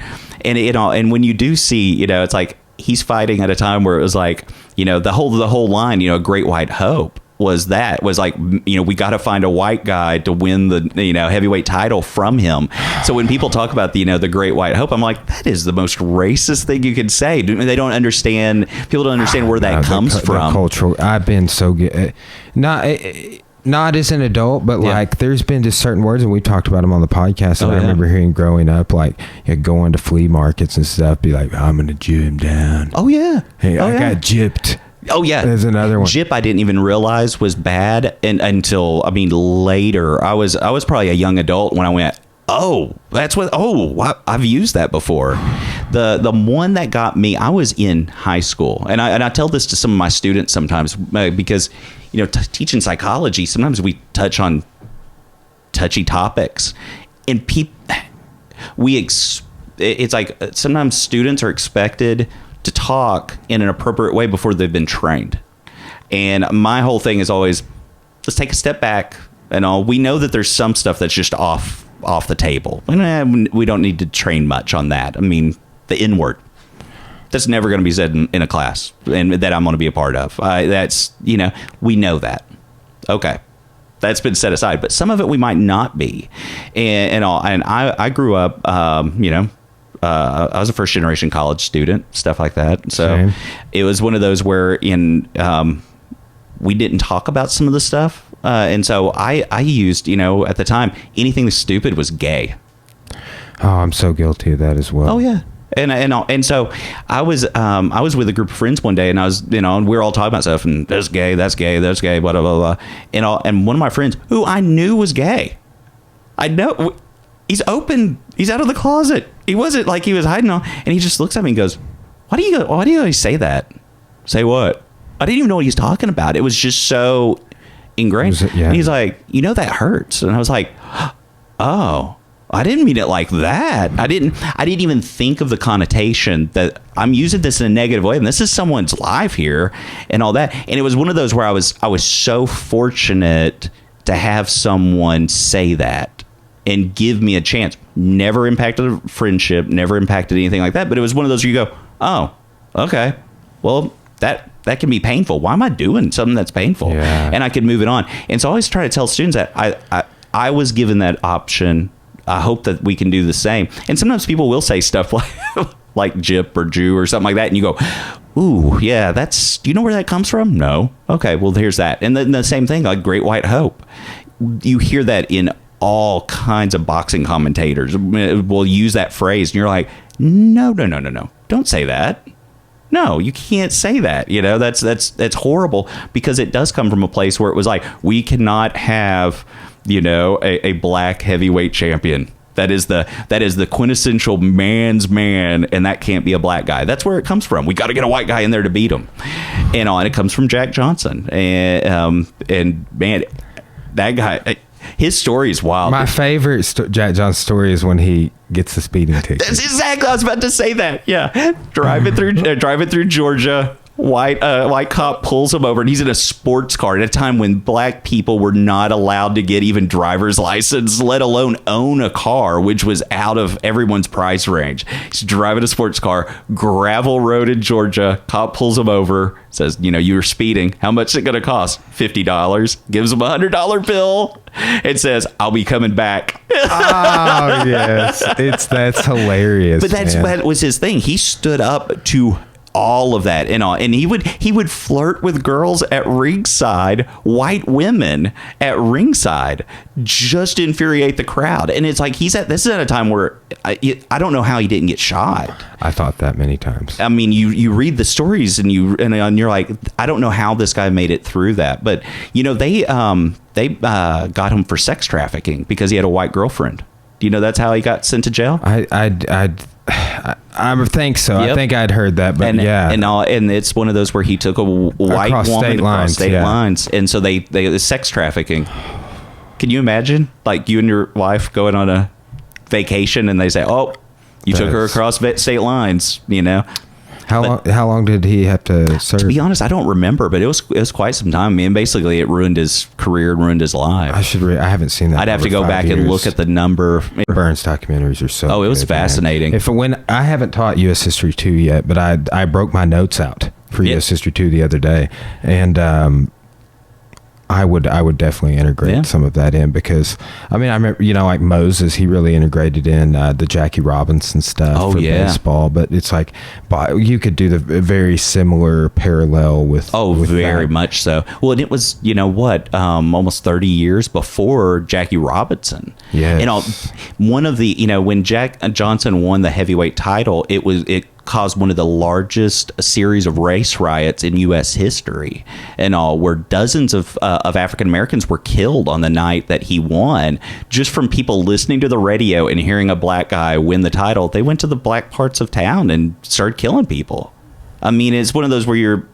when you do see, it's like he's fighting at a time where it was like, the whole line, Great White Hope was like, we got to find a white guy to win the heavyweight title from him. So when people talk about the Great White Hope, I'm like, that is the most racist thing you could say. They don't understand. People don't understand where that comes from. The cultural. I've been so good. Not as an adult, but like there's been just certain words, and we talked about them on the podcast. And I remember hearing growing up, like going to flea markets and stuff, be like, I'm gonna jew him down. Oh yeah. Hey, I got gypped. Oh yeah, there's another one. Gyp I didn't even realize was bad, and until later. I was probably a young adult when I went, oh, that's what. Oh, I've used that before. The one that got me, I was in high school, and I tell this to some of my students sometimes because teaching psychology, sometimes we touch on touchy topics, and it's like sometimes students are expected to talk in an appropriate way before they've been trained. And my whole thing is always, let's take a step back and all. We know that there's some stuff that's just off the table. We don't need to train much on that. I mean, the N word, that's never going to be said in a class, and that I'm going to be a part of. We know that. Okay. That's been set aside, but some of it we might not be. And I grew up, I was a first generation college student, stuff like that. So it was one of those where we didn't talk about some of the stuff. And so I used, at the time, anything stupid was gay. Oh, I'm so guilty of that as well. Oh yeah. And so I was with a group of friends one day, and I was, and we were all talking about stuff, and that's gay, blah, blah, blah. And one of my friends who I knew was gay, I know. He's open. He's out of the closet. He wasn't like he was hiding on. And he just looks at me and goes, why do you always say that? Say what? I didn't even know what he's talking about. It was just so ingrained. And he's like, that hurts. And I was like, oh, I didn't mean it like that. I didn't even think of the connotation that I'm using this in a negative way. And this is someone's life here and all that. And it was one of those where I was so fortunate to have someone say that and give me a chance. Never impacted a friendship, never impacted anything like that. But it was one of those where you go, oh, okay, well, that can be painful. Why am I doing something that's painful? Yeah. And I could move it on. And so I always try to tell students that I was given that option. I hope that we can do the same. And sometimes people will say stuff like Gyp or Jew or something like that. And you go, ooh, yeah, do you know where that comes from? No. Okay, well, here's that. And then the same thing, like Great White Hope. You hear that in all kinds of boxing commentators will use that phrase. And you're like, no. Don't say that. No, you can't say that. That's horrible, because it does come from a place where it was like, we cannot have, a black heavyweight champion. That is the quintessential man's man, and that can't be a black guy. That's where it comes from. We got to get a white guy in there to beat him. And it comes from Jack Johnson. And man, that guy, his story is wild. My favorite Jack Johnson story is when he gets the speeding ticket. That's exactly. I was about to say that. Yeah, driving through Georgia. White cop pulls him over, and he's in a sports car at a time when black people were not allowed to get even driver's license, let alone own a car, which was out of everyone's price range. He's driving a sports car, gravel road in Georgia. Cop pulls him over, says, you were speeding. How much is it going to cost? $50. Gives him $100 bill and says, I'll be coming back. Oh, yes. That's hilarious. But that was his thing. He stood up to all of that and he would flirt with girls at ringside, white women at ringside, just to infuriate the crowd. And it's like this is at a time where I don't know how he didn't get shot. I thought that many times. I mean, you read the stories and you're like, I don't know how this guy made it through that. But they got him for sex trafficking because he had a white girlfriend. Do you know that's how he got sent to jail? I think so. Yep. I think I'd heard that, but and it's one of those where he took a white woman across state lines, and so they sex trafficking. Can you imagine, like, you and your wife going on a vacation, and they say, "Oh, you took her across state lines," How long did he have to serve? To be honest, I don't remember, but it was quite some time. I mean, basically, it ruined his career and ruined his life. I haven't seen that. I'd have to go back and look at the number. Burns documentaries are so. Oh, it was fascinating. Man. When I haven't taught U.S. History 2 yet, but I broke my notes out for U.S. History 2 the other day, and I would definitely integrate some of that in, because I mean, I remember, like Moses, he really integrated in the Jackie Robinson stuff for baseball, but it's like, you could do the very similar parallel with very that. much so. Well, and it was, almost 30 years before Jackie Robinson. Yeah. One of the, when Jack Johnson won the heavyweight title, it caused one of the largest series of race riots in U.S. history, and where dozens of African Americans were killed on the night that he won, just from people listening to the radio and hearing a black guy win the title. They went to the black parts of town and started killing people. I mean, it's one of those where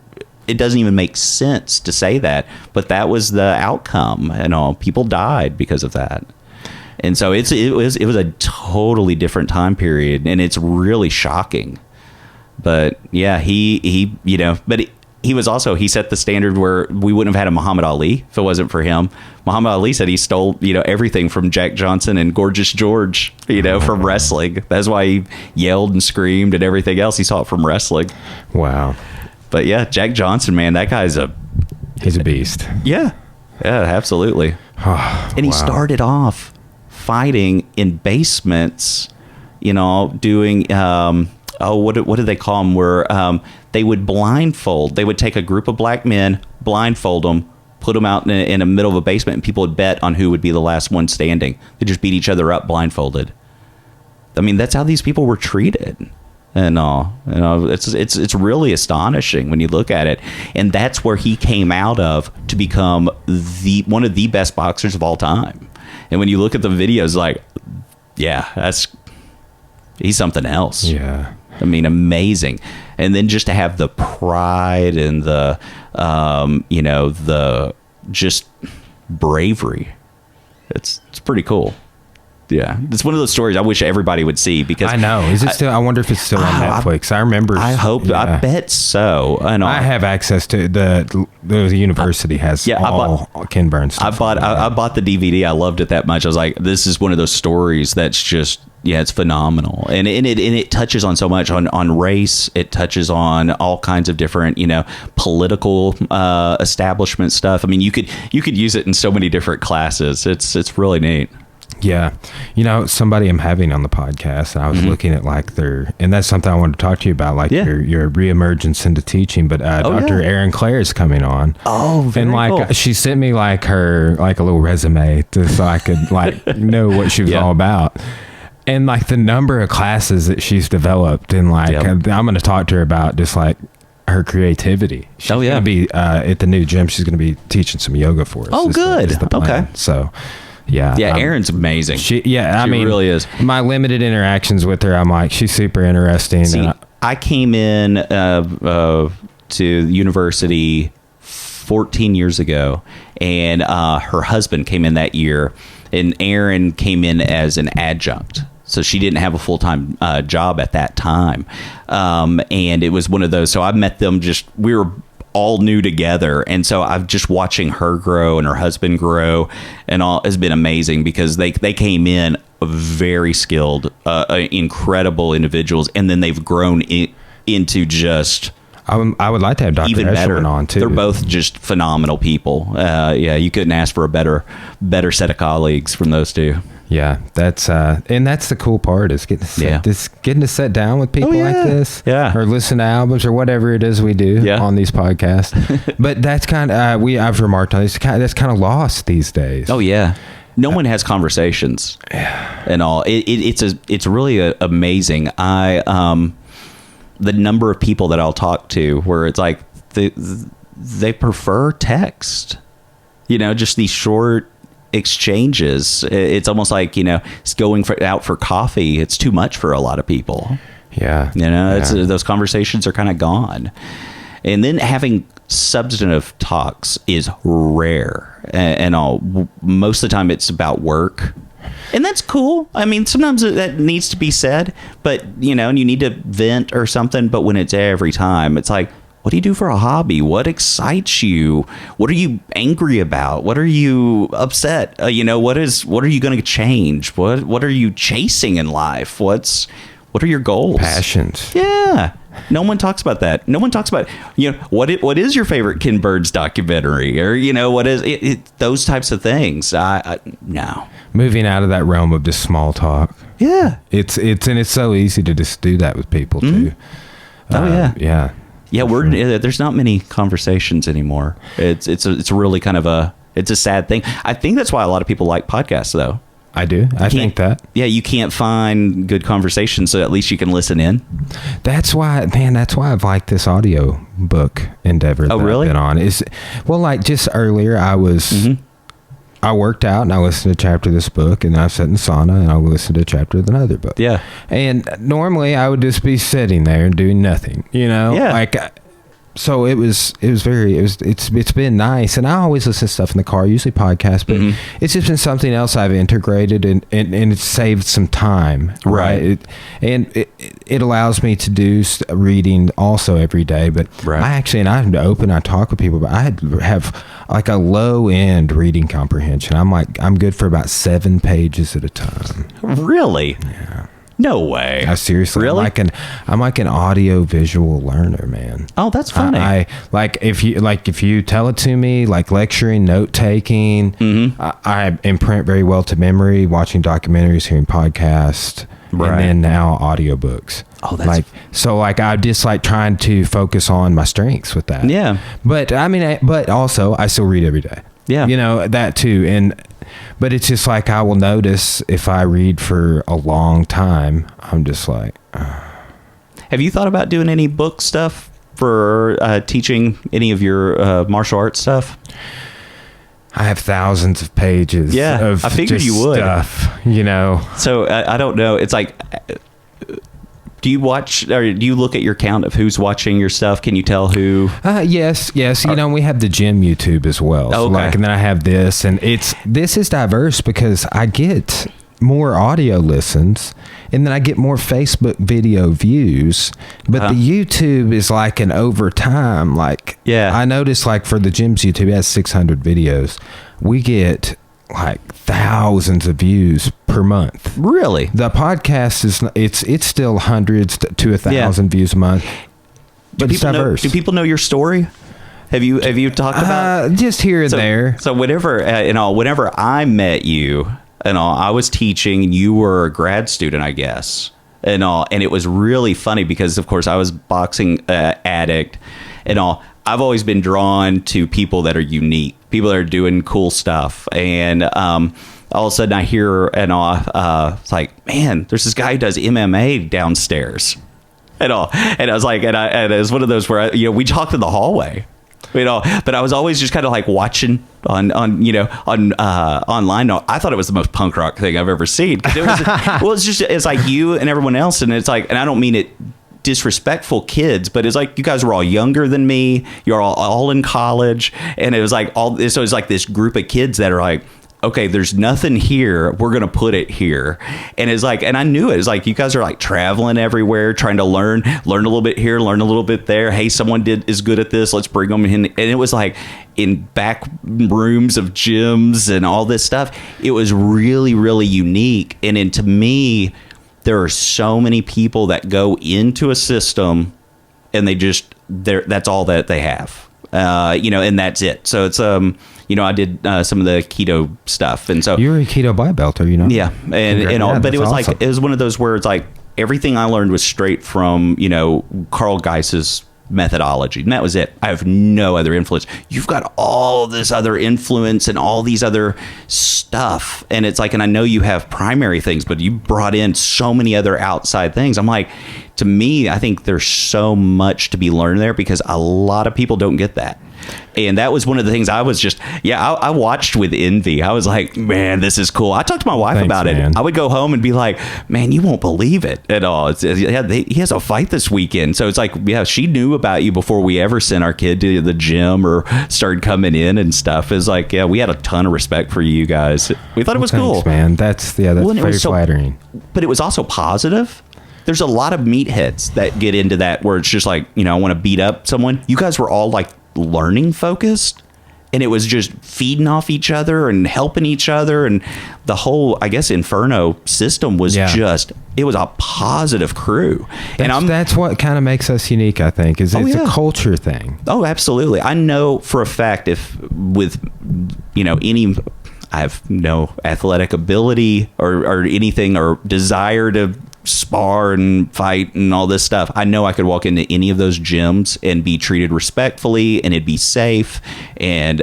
it doesn't even make sense to say that, but that was the outcome, and people died because of that. And so it was a totally different time period, and it's really shocking. But yeah, he was also, he set the standard where we wouldn't have had a Muhammad Ali if it wasn't for him. Muhammad Ali said he stole, everything from Jack Johnson and Gorgeous George, from wrestling. That's why he yelled and screamed and everything else. He saw it from wrestling. Wow. But yeah, Jack Johnson, man, that guy's he's a beast. Yeah. Yeah, absolutely. And he started off fighting in basements, doing, what did they call them? Where they would blindfold. They would take a group of black men, blindfold them, put them out in the middle of a basement, and people would bet on who would be the last one standing. They just beat each other up blindfolded. I mean, that's how these people were treated. And it's really astonishing when you look at it. And that's where he came out of to become one of the best boxers of all time. And when you look at the videos, like, yeah, he's something else. Yeah. I mean, amazing. And then just to have the pride and the, the just bravery. It's pretty cool. Yeah, it's one of those stories I wish everybody would see, because I know. Is it still? I wonder if it's still on Netflix. I remember. I hope. Yeah. I bet so. I have access to the university has all Ken Burns stuff. I bought the DVD. I loved it that much. I was like, this is one of those stories that's just, it's phenomenal, and it touches on so much on race. It touches on all kinds of different political establishment stuff. I mean, you could use it in so many different classes. It's really neat. Yeah. Somebody I'm having on the podcast, and I was looking at and that's something I wanted to talk to you about, your reemergence into teaching, but Dr. Erin Clare is coming on. Oh, very cool. She sent me her a little resume so I could know what she was all about. And the number of classes that she's developed, and I'm going to talk to her about just her creativity. She's going to be at the new gym. She's going to be teaching some yoga for us. Oh, good. Okay. So yeah, Erin's amazing. She really is. My limited interactions with her, I'm like, she's super interesting. See, I came in to university 14 years ago, and her husband came in that year, and Erin came in as an adjunct. So she didn't have a full-time job at that time. And it was one of those, so I met them we were all new together, and so I've just watching her grow and her husband grow and all has been amazing, because they came in very skilled, incredible individuals, and then they've grown into just I would like to have Dr. even better on too. They're both just phenomenal people. You couldn't ask for a better set of colleagues from those two. Yeah, that's the cool part, is getting to sit down with people like this, or listen to albums or whatever it is we do on these podcasts. But that's kind of I've remarked on this. That's kind of lost these days. Oh yeah, no one has conversations and all. It's really amazing. The number of people that I'll talk to where it's like they prefer text. Just these short exchanges. It's almost like it's going out for coffee. It's too much for a lot of people. Those conversations are kind of gone, and then having substantive talks is rare, and all. Most of the time it's about work, and that's cool. I mean, sometimes that needs to be said, but and you need to vent or something. But when it's every time, it's like, what do you do for a hobby? What excites you? What are you angry about? What are you upset? What are you going to change? What are you chasing in life? What are your goals? Passions. Yeah. No one talks about that. No one talks about, what is your favorite Ken Burns documentary? Or, what is it, those types of things. No. Moving out of that realm of just small talk. Yeah. It's so easy to just do that with people too. Yeah. Yeah, there's not many conversations anymore. It's really kind of it's a sad thing. I think that's why a lot of people like podcasts, though. I do. I think that. Yeah, you can't find good conversations, so at least you can listen in. That's why I've liked this audio book endeavor that I've been on. Just earlier, I worked out and I listened to a chapter of this book, and I sat in the sauna and I listened to a chapter of another book. Yeah. And normally I would just be sitting there and doing nothing, Yeah. So it's been nice, and I always listen to stuff in the car, usually podcasts, but it's just been something else I've integrated, and it's saved some time, right? It allows me to do reading also every day, but I talk with people, but I have like a low end reading comprehension. I'm good for about 7 pages at a time. Really? Yeah. No way. I seriously, really? I'm like an audio visual learner, man. Oh, that's funny. I if you tell it to me, like lecturing, note taking, I imprint very well to memory, watching documentaries, hearing podcasts, and then now audiobooks. Oh, that's I just trying to focus on my strengths with that. Yeah. But but also I still read every day. Yeah. That too. But it's just I will notice if I read for a long time, I'm just like. Have you thought about doing any book stuff for teaching any of your martial arts stuff? I have thousands of pages. Yeah, of I figured you would. Stuff, So I don't know. It's like, do you watch or do you look at your count of who's watching your stuff? Can you tell who? Yes. We have the gym YouTube as well. So okay. and then I have this, and this is diverse because I get more audio listens, and then I get more Facebook video views. But the YouTube is like an over time. I noticed for the gym's YouTube, it has 600 videos. We get thousands of views per month. Really? The podcast it's still hundreds to 1,000 views a month. But it's diverse. Do people know your story? Have you talked about just here and there? So whenever whenever I met you I was teaching, and you were a grad student, I guess, and it was really funny because of course I was boxing addict and all. I've always been drawn to people that are unique, people that are doing cool stuff. And all of a sudden I hear it's like, man, there's this guy who does MMA downstairs and all. And I was like, and it was one of those where, we talked in the hallway, but I was always just kind of watching on online. I thought it was the most punk rock thing I've ever seen. 'Cause it was, it's like you and everyone else. And it's like, and I don't mean it disrespectful kids, but it's like you guys were all younger than me. You're all in college, and it was like so it's like this group of kids that are like, okay, there's nothing here, we're gonna put it here. And it's like, and I knew it. It's like you guys are traveling everywhere, trying to learn a little bit here, learn a little bit there. Hey, someone is good at this, let's bring them in. And it was like in back rooms of gyms and all this stuff. It was really, really unique. And to me, there are so many people that go into a system and that's all that they have, and that's it. So it's, I did some of the keto stuff. And so you're a keto black belt, are you not? Yeah. And all, but it was awesome. It was one of those where it's like everything I learned was straight from, Carl Geiss's methodology, and that was it. I have no other influence. You've got all this other influence and all these other stuff, and it's like, and I know you have primary things, but you brought in so many other outside things. I'm like, to me, I think there's so much to be learned there because a lot of people don't get that. And that was one of the things I was just, I watched with envy. I was like, man, this is cool. I talked to my wife about it. I would go home and be like, man, you won't believe it at all. He has a fight this weekend. So it's like, she knew about you before we ever sent our kid to the gym or started coming in and stuff. It's like, we had a ton of respect for you guys. We thought it was cool. Man. That's very flattering. But it was also positive. There's a lot of meatheads that get into that where it's just like, I want to beat up someone. You guys were all learning focused, and it was just feeding off each other and helping each other, and the whole, I guess, Inferno system was it was a positive crew. That's what kind of makes us unique, I think, is it's a culture thing. Oh, absolutely. I know for a fact if with I have no athletic ability or anything or desire to spar and fight and all this stuff. I know I could walk into any of those gyms and be treated respectfully, and it'd be safe. And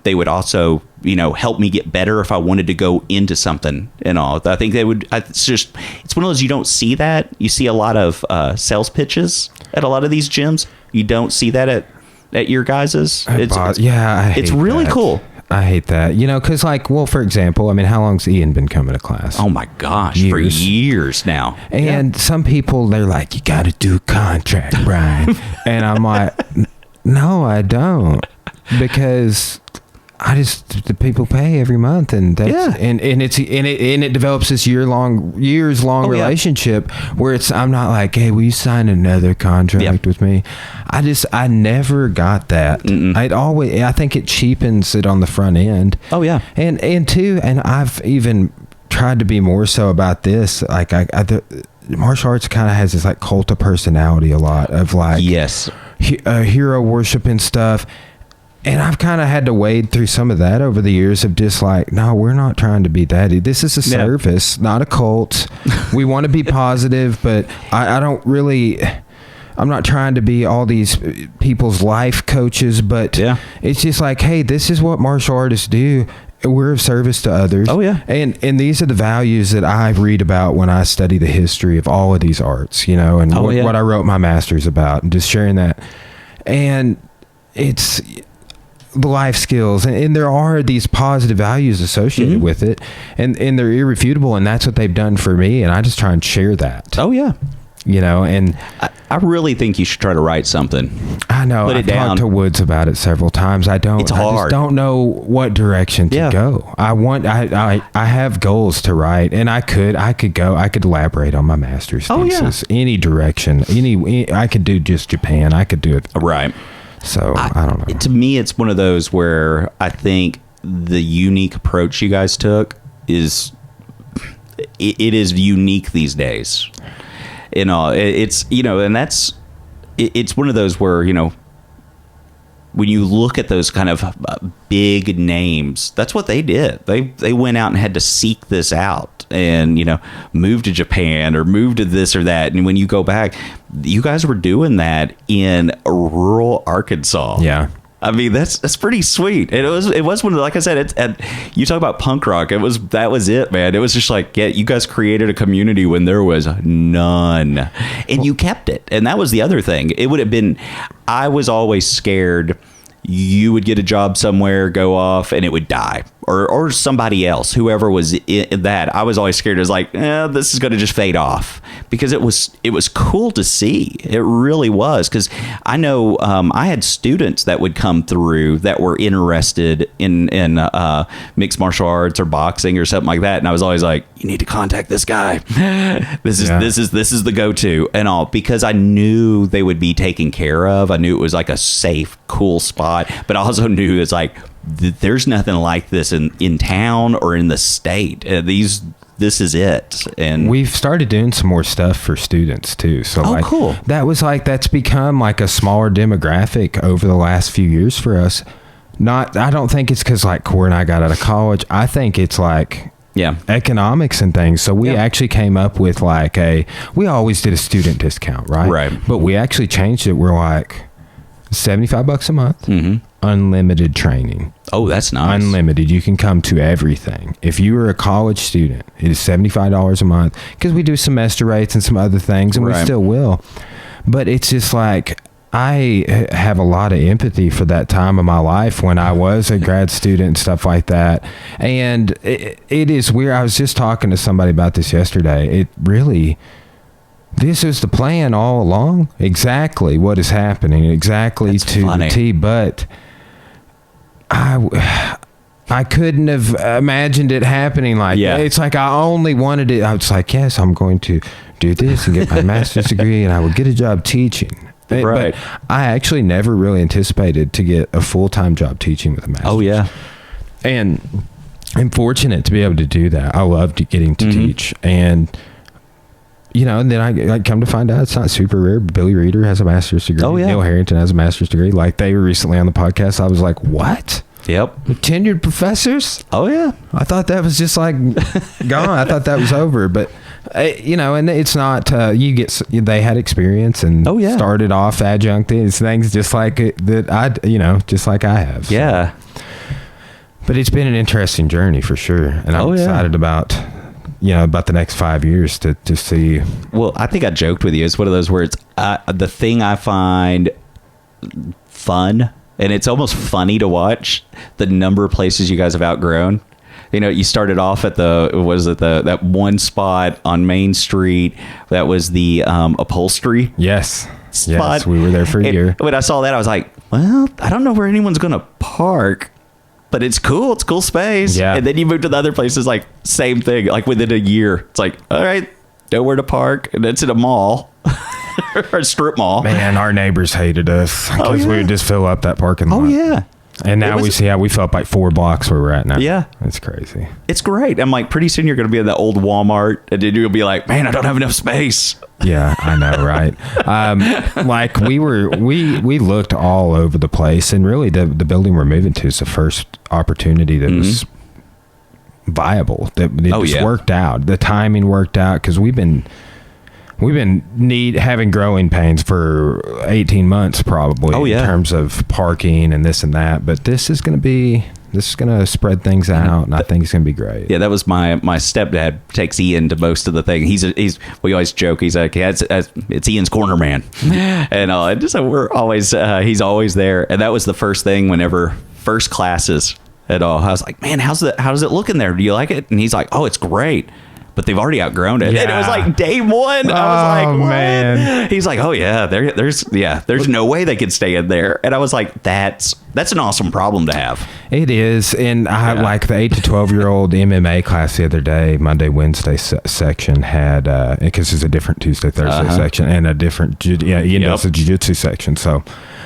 they would also, help me get better if I wanted to go into something and all. I think they would. It's one of those, you don't see that. You see a lot of sales pitches at a lot of these gyms. You don't see that at your guys's. It's really cool. I hate that, because for example, how long's Ian been coming to class? Oh my gosh, for years now. And some people, they're like, you got to do a contract, Brian. And I'm like, no, I don't, because the people pay every month, and that's, and it develops this years long relationship where I'm not like, hey, will you sign another contract with me? I never got that. I think it cheapens it on the front end. Oh yeah. And I've even tried to be more so about this. The martial arts kind of has this cult of personality a lot of hero worship and stuff. And I've kind of had to wade through some of that over the years of just no, we're not trying to be that. This is a service, not a cult. We want to be positive, but I don't really, I'm not trying to be all these people's life coaches, but it's just hey, this is what martial artists do. We're of service to others. Oh, yeah. And these are the values that I read about when I study the history of all of these arts, and what I wrote my master's about, and just sharing that. And the life skills, and there are these positive values associated with it, and they're irrefutable, and that's what they've done for me, and I just try and share that. Oh yeah. And I really think you should try to write something. I know. I've talked to Woods about it several times. It's hard. I just don't know what direction to go. I have goals to write, and I could elaborate on my master's thesis. Any direction. I could do just Japan. I could do it. Right. So I don't know. To me, it's one of those where I think the unique approach you guys took is unique these days. It's and that's it's one of those where when you look at those kind of big names, that's what they did. They went out and had to seek this out and move to Japan or move to this or that. And when you go back, you guys were doing that in rural Arkansas. Yeah. I mean, that's pretty sweet. It was one of the, like I said, you talk about punk rock. That was it, man. It was just like, you guys created a community when there was none, and you kept it. And that was the other thing. It would have been, I was always scared you would get a job somewhere, go off, and it would die. Or somebody else, whoever was in that. I was always scared. It was like, this is going to just fade off, because it was cool to see. It really was, because I know I had students that would come through that were interested in mixed martial arts or boxing or something like that, and I was always like, you need to contact this guy. This is the go-to and all, because I knew they would be taken care of. I knew it was like a safe, cool spot, but I also knew it's like, there's nothing like this in town or in the state. This is it. And we've started doing some more stuff for students too. So cool. That's become like a smaller demographic over the last few years for us. I don't think it's because like Corey and I got out of college. I think it's like economics and things. So we actually came up with we always did a student discount, right? Right. But we actually changed it. We're like $75 a month. Unlimited training. Oh, that's nice. Unlimited. You can come to everything. If you were a college student, it is $75 a month, because we do semester rates and some other things, and we still will. But it's just like, I have a lot of empathy for that time of my life when I was a grad student and stuff like that. And it is weird. I was just talking to somebody about this yesterday. This is the plan all along. Exactly what is happening. Exactly. That's to funny. The T. But I couldn't have imagined it happening like that. It's like I only wanted it. I was like, yes, I'm going to do this and get my master's degree, and I would get a job teaching. Right. But I actually never really anticipated to get a full-time job teaching with a master's. Oh, yeah. And I'm fortunate to be able to do that. I loved getting to teach. And and then I come to find out it's not super rare. Billy Reeder has a master's degree. Oh, yeah. Neil Harrington has a master's degree. Like, they were recently on the podcast. I was like, what? Yep. Tenured professors? Oh, yeah. I thought that was just like gone. I thought that was over. But, and it's not, they had experience and started off adjuncting things just like just like I have. So. Yeah. But it's been an interesting journey for sure. And I'm excited about the next 5 years to see. Well, I think I joked with you. It's one of those where it's the thing I find fun, and it's almost funny to watch the number of places you guys have outgrown. You started off at that one spot on Main Street that was the upholstery. Yes. Spot. Yes, we were there for a year. When I saw that, I was like, well, I don't know where anyone's going to park. But it's cool. It's cool space. Yeah. And then you move to the other places, like same thing. Like within a year, it's like, all right, nowhere to park, and it's in a mall or a strip mall. Man, our neighbors hated us because we would just fill up that parking lot. Oh yeah. And now we see how we fill up like 4 blocks where we're at now. Yeah. It's crazy. It's great. I'm like, pretty soon you're going to be in that old Walmart, and then you'll be like, man, I don't have enough space. Yeah, I know, right? Like we looked all over the place, and really the building we're moving to is the first opportunity that was viable. That it worked out. The timing worked out, because we've been having growing pains for 18 months probably in terms of parking and this and that. But this is going to spread things out, and I think it's going to be great. Yeah, that was my stepdad takes Ian to most of the thing. We always joke. He's like, it's Ian's corner man, and just we're always he's always there. And that was the first thing whenever first classes at all. I was like, man, how does it look in there? Do you like it? And he's like, oh, it's great. But they've already outgrown it. Yeah. And it was like day one. I was like, what? Man. He's like, oh yeah, there's no way they could stay in there. And I was like, that's an awesome problem to have. It is. And I like the 8 to 12-year-old MMA class the other day, Monday, Wednesday section had, because there's a different Tuesday, Thursday section and a different, it's a jiu-jitsu section. So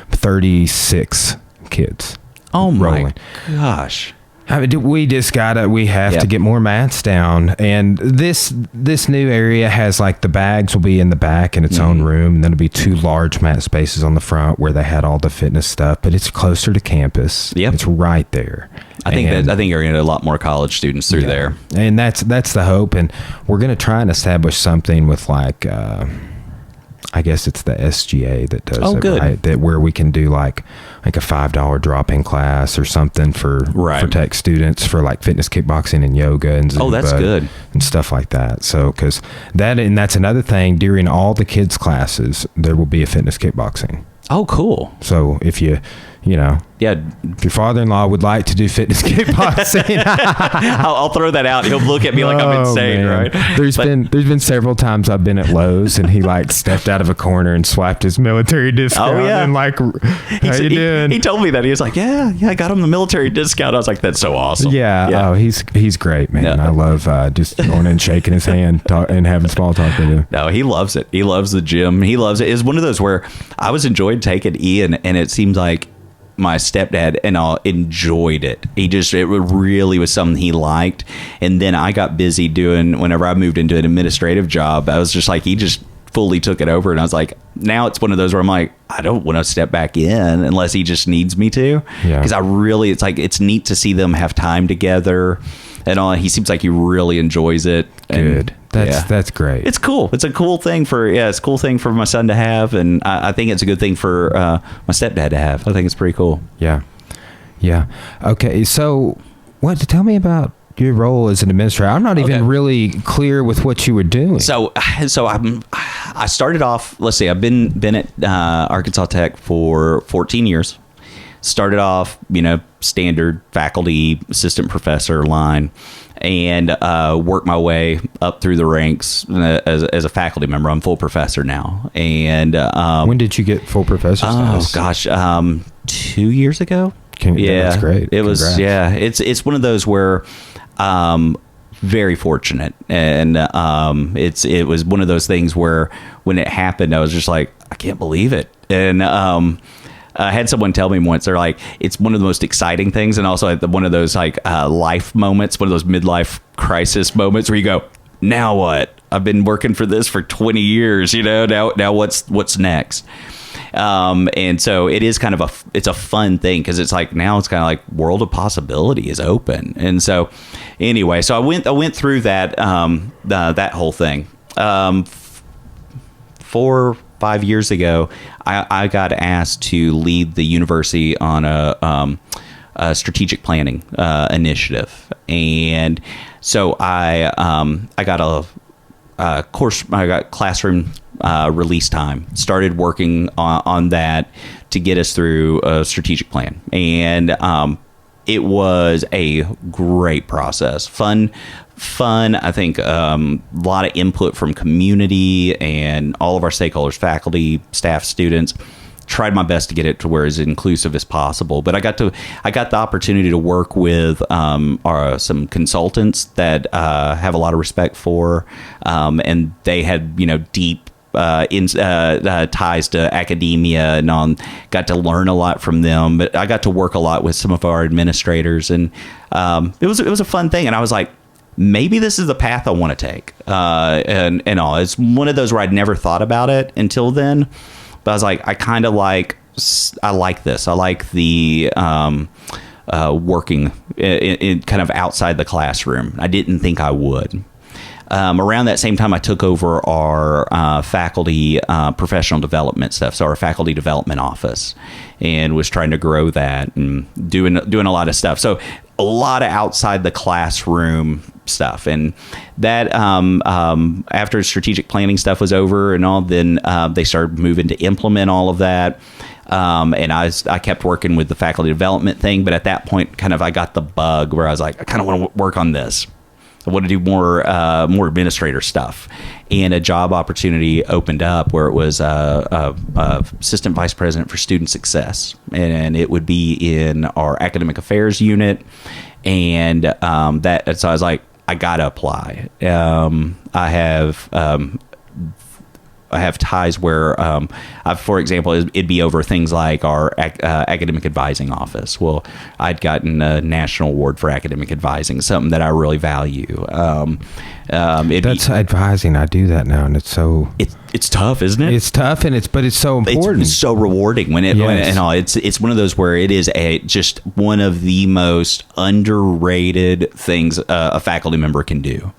36 kids. Oh my gosh. I mean, we have to get more mats down, and this new area has like the bags will be in the back in its own room, and then there'll be 2 large mat spaces on the front where they had all the fitness stuff, but it's closer to campus. Yep. It's right there. I think you're going to get a lot more college students through there, and that's the hope, and we're going to try and establish something with like. I guess it's the SGA that does it, good. Right? That where we can do like a $5 drop-in class or something for tech students for like fitness, kickboxing, and yoga and Zumba, that's good, and stuff like that. So because that's another thing, during all the kids' classes there will be a fitness kickboxing. Oh, cool. So if if your father-in-law would like to do fitness kickboxing, I'll throw that out. He'll look at me like I'm insane, man. right? There's been several times I've been at Lowe's and he like stepped out of a corner and swiped his military discount. Oh yeah, and like, how you doing? He told me that. He was like, yeah, I got him the military discount. I was like, that's so awesome. Yeah. Oh, he's great, man. Yeah. I love just going and shaking his hand and having small talk with him. No, he loves it. He loves the gym. He loves it. It's one of those where I was enjoying taking Ian, and it seems like my stepdad and all enjoyed it. It really was something he liked. And then I got busy whenever I moved into an administrative job, I was just like, he just fully took it over. And I was like, now it's one of those where I'm like, I don't want to step back in unless he just needs me to. Yeah. Because it's neat to see them have time together and all. He seems like he really enjoys it. Good. That's great. It's cool. It's a cool thing it's a cool thing for my son to have, and I think it's a good thing for my stepdad to have. I think it's pretty cool. Yeah. Okay, so tell me about your role as an administrator. I'm not even really clear with what you were doing. So I started off. Let's see. I've been at Arkansas Tech for 14 years. Started off, standard faculty, assistant professor line, and worked my way up through the ranks as a faculty member. I'm full professor now. And when did you get full professor status? Oh gosh, 2 years ago. That's great. It was. Yeah, it's one of those where. Very fortunate, and it was one of those things where when it happened, I was just like, I can't believe it. And I had someone tell me once, they're like, it's one of the most exciting things, and also one of those like life moments, one of those midlife crisis moments where you go, now what? I've been working for this for 20 years, now what's next? And so it is kind of it's a fun thing, because it's like, now it's kind of like world of possibility is open. And so anyway, so I went through that, that whole thing. 4 or 5 years ago, I got asked to lead the university on a strategic planning initiative. And so I got a course, I got classroom release time, started working on that to get us through a strategic plan. And it was a great process. Fun. I think a lot of input from community and all of our stakeholders, faculty, staff, students. Tried my best to get it to where as inclusive as possible. But I got the opportunity to work with some consultants that have a lot of respect for, and they had deep ties to academia, and got to learn a lot from them. But I got to work a lot with some of our administrators, and it was a fun thing. And I was like, maybe this is the path I want to take. And all. It's one of those where I'd never thought about it until then. But I was like, I like this. I like the working in kind of outside the classroom. I didn't think I would. Around that same time, I took over our faculty professional development stuff, so our faculty development office, and was trying to grow that and doing a lot of stuff. So a lot of outside the classroom stuff. And that after strategic planning stuff was over and all, then they started moving to implement all of that. And I kept working with the faculty development thing, but at that point, kind of, I got the bug where I was like, I kind of want to work on this. I want to do more administrator stuff, and a job opportunity opened up where it was assistant vice president for student success, and it would be in our academic affairs unit, and so I was like, I gotta apply. I have ties where, for example, it'd be over things like our academic advising office. Well, I'd gotten a national award for academic advising, something that I really value. That's advising. I do that now, and it's so it's tough, isn't it? It's tough, but it's so important. It's so rewarding it's one of those where it is just one of the most underrated things a faculty member can do.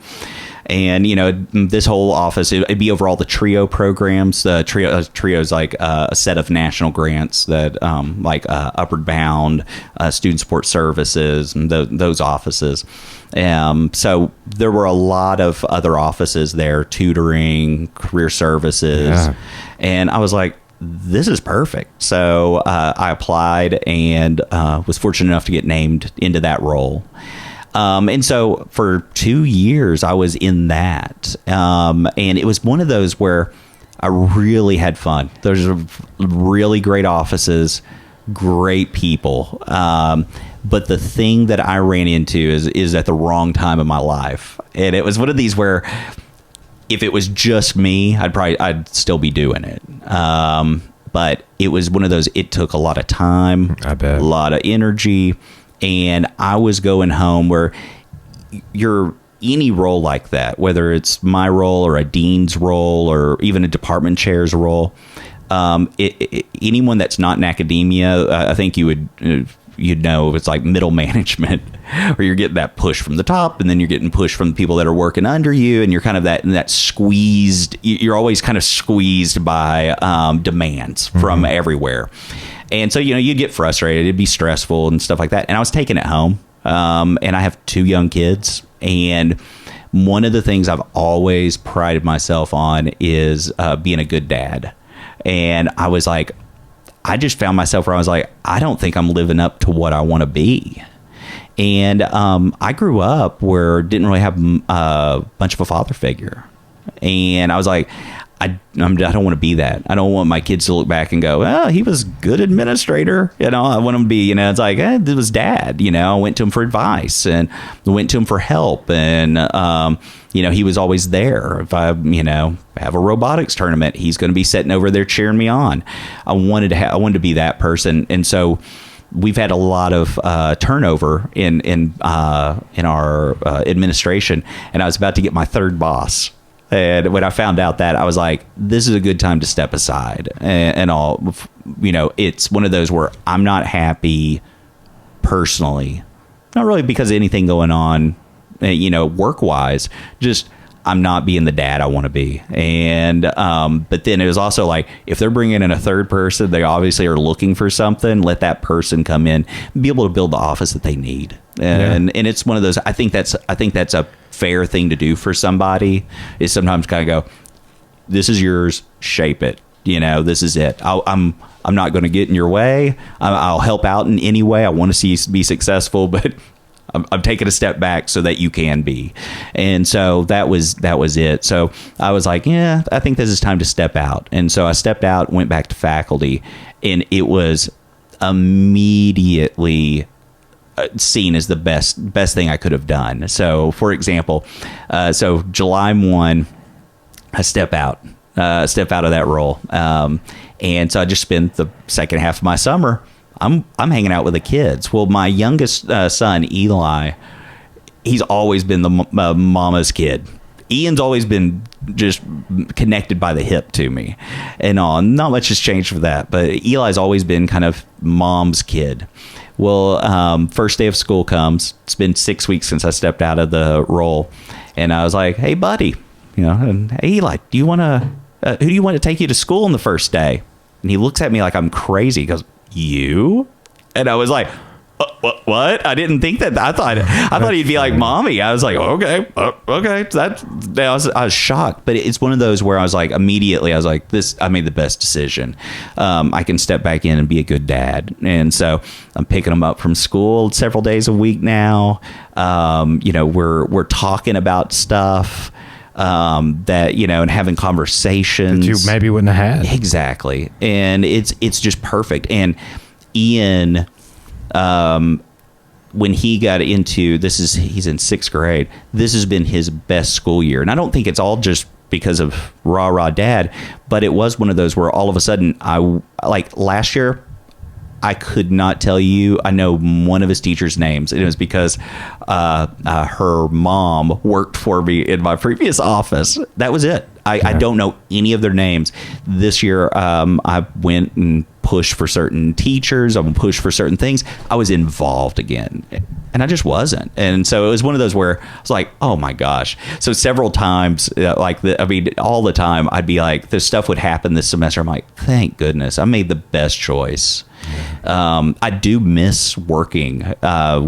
And, this whole office, it'd be over all the TRIO programs. TRIO is like a set of national grants that like Upward Bound, Student Support Services, and those offices. So there were a lot of other offices there, tutoring, career services. Yeah. And I was like, this is perfect. So I applied and was fortunate enough to get named into that role. And so for 2 years I was in that. And it was one of those where I really had fun. There's really great offices, great people. But the thing that I ran into is at the wrong time in my life. And it was one of these where if it was just me, I'd still be doing it. But it was one of those, it took a lot of time, I bet, a lot of energy. And I was going home where any role like that, whether it's my role or a dean's role or even a department chair's role, anyone that's not in academia, I think you'd know it's like middle management, where you're getting that push from the top, and then you're getting pushed from the people that are working under you, and you're kind of that squeezed. You're always kind of squeezed by demands from everywhere. And so, you'd get frustrated. It'd be stressful and stuff like that. And I was taking it home. And I have 2 young kids. And one of the things I've always prided myself on is being a good dad. And I was like, I just found myself where I was like, I don't think I'm living up to what I want to be. And I grew up where I didn't really have a bunch of a father figure. And I was like, I don't want to be that. I don't want my kids to look back and go, oh, he was a good administrator. I want him to be, it's like, it was dad. I went to him for advice and went to him for help. And, he was always there. If I, have a robotics tournament, he's going to be sitting over there cheering me on. I wanted to be that person. And so we've had a lot of turnover in our administration. And I was about to get my third boss. And when I found out that, I was like, this is a good time to step aside and all. It's one of those where I'm not happy personally, not really because of anything going on, work wise, just I'm not being the dad I want to be. And but then it was also like, if they're bringing in a third person, they obviously are looking for something. Let that person come in and be able to build the office that they need. And it's one of those. I think that's a fair thing to do for somebody, is sometimes kind of go, this is yours, shape it. This is it. I'm not going to get in your way. I'll help out in any way. I want to see you be successful, but I'm taking a step back so that you can be. And so that was it. So I was like, yeah, I think this is time to step out. And so I stepped out, went back to faculty, and it was immediately seen as the best thing I could have done. So, for example, July 1, I step out of that role, and so I just spent the second half of my summer. I'm hanging out with the kids. Well, my youngest son, Eli, he's always been the mama's kid. Ian's always been just connected by the hip to me, and not much has changed for that. But Eli's always been kind of mom's kid. Well, first day of school comes. It's been 6 weeks since I stepped out of the role, and I was like, "Hey, buddy, hey, Eli, do you want to? Who do you want to take you to school on the first day?" And he looks at me like I'm crazy. He goes, "You?" And I was like, what? I didn't think that. I thought he'd be like, mommy. I was like, okay. I was shocked, but it's one of those where I was like, immediately, I was like, I made the best decision. I can step back in and be a good dad. And so I'm picking him up from school several days a week now. We're talking about stuff that, and having conversations that you maybe wouldn't have had. Exactly. And it's just perfect. And Ian, when he got into he's in 6th grade, this has been his best school year. And I don't think it's all just because of rah dad, but it was one of those where all of a sudden last year, I could not tell you. I know one of his teachers' names. And it was because her mom worked for me in my previous office. That was it. I don't know any of their names. This year, I went and pushed for certain teachers. I pushed for certain things. I was involved again, and I just wasn't. And so it was one of those where I was like, oh my gosh. So several times, all the time, I'd be like, this stuff would happen this semester. I'm like, thank goodness, I made the best choice. I do miss working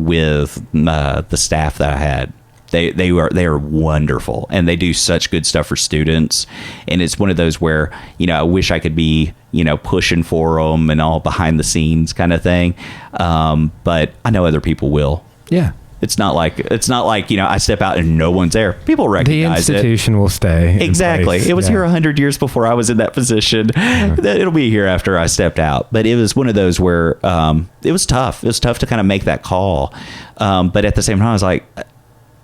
with the staff that I had. They are wonderful, and they do such good stuff for students. And it's one of those where, I wish I could be, pushing for them and all behind the scenes kind of thing. But I know other people will. Yeah. It's not like, I step out and no one's there. People recognize the institution will stay. Exactly. It was here 100 years before I was in that position. It'll be here after I stepped out. But it was one of those where it was tough. It was tough to kind of make that call. But at the same time, I was like,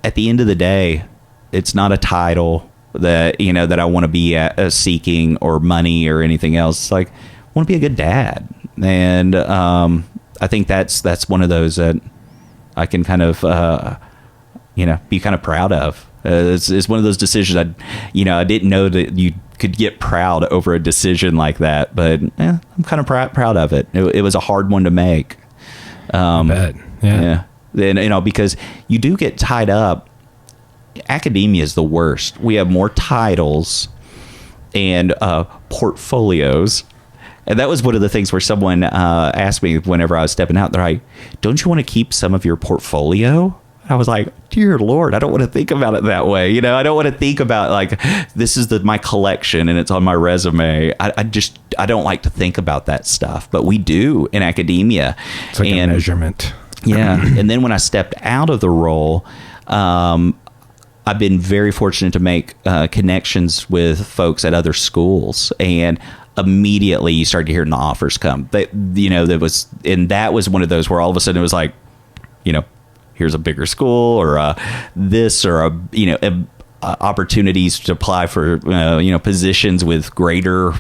at the end of the day, it's not a title that, that I want to be seeking, or money or anything else. It's like, I want to be a good dad. And I think that's one of those that I can kind of, be kind of proud of. It's one of those decisions I didn't know that you could get proud over a decision like that, but I'm kind of proud of it. It was a hard one to make. I bet. Yeah. Then, because you do get tied up. Academia is the worst. We have more titles and portfolios. And that was one of the things where someone asked me whenever I was stepping out. They're like, don't you want to keep some of your portfolio? I was like, dear Lord, I don't want to think about it that way. I don't want to think about like, this is my collection and it's on my resume. I don't like to think about that stuff, but we do in academia. It's like a measurement. Yeah. And then when I stepped out of the role, I've been very fortunate to make connections with folks at other schools, and immediately you start to hear the offers come. That was one of those where all of a sudden it was like, here's a bigger school, or this, or opportunities to apply for positions with greater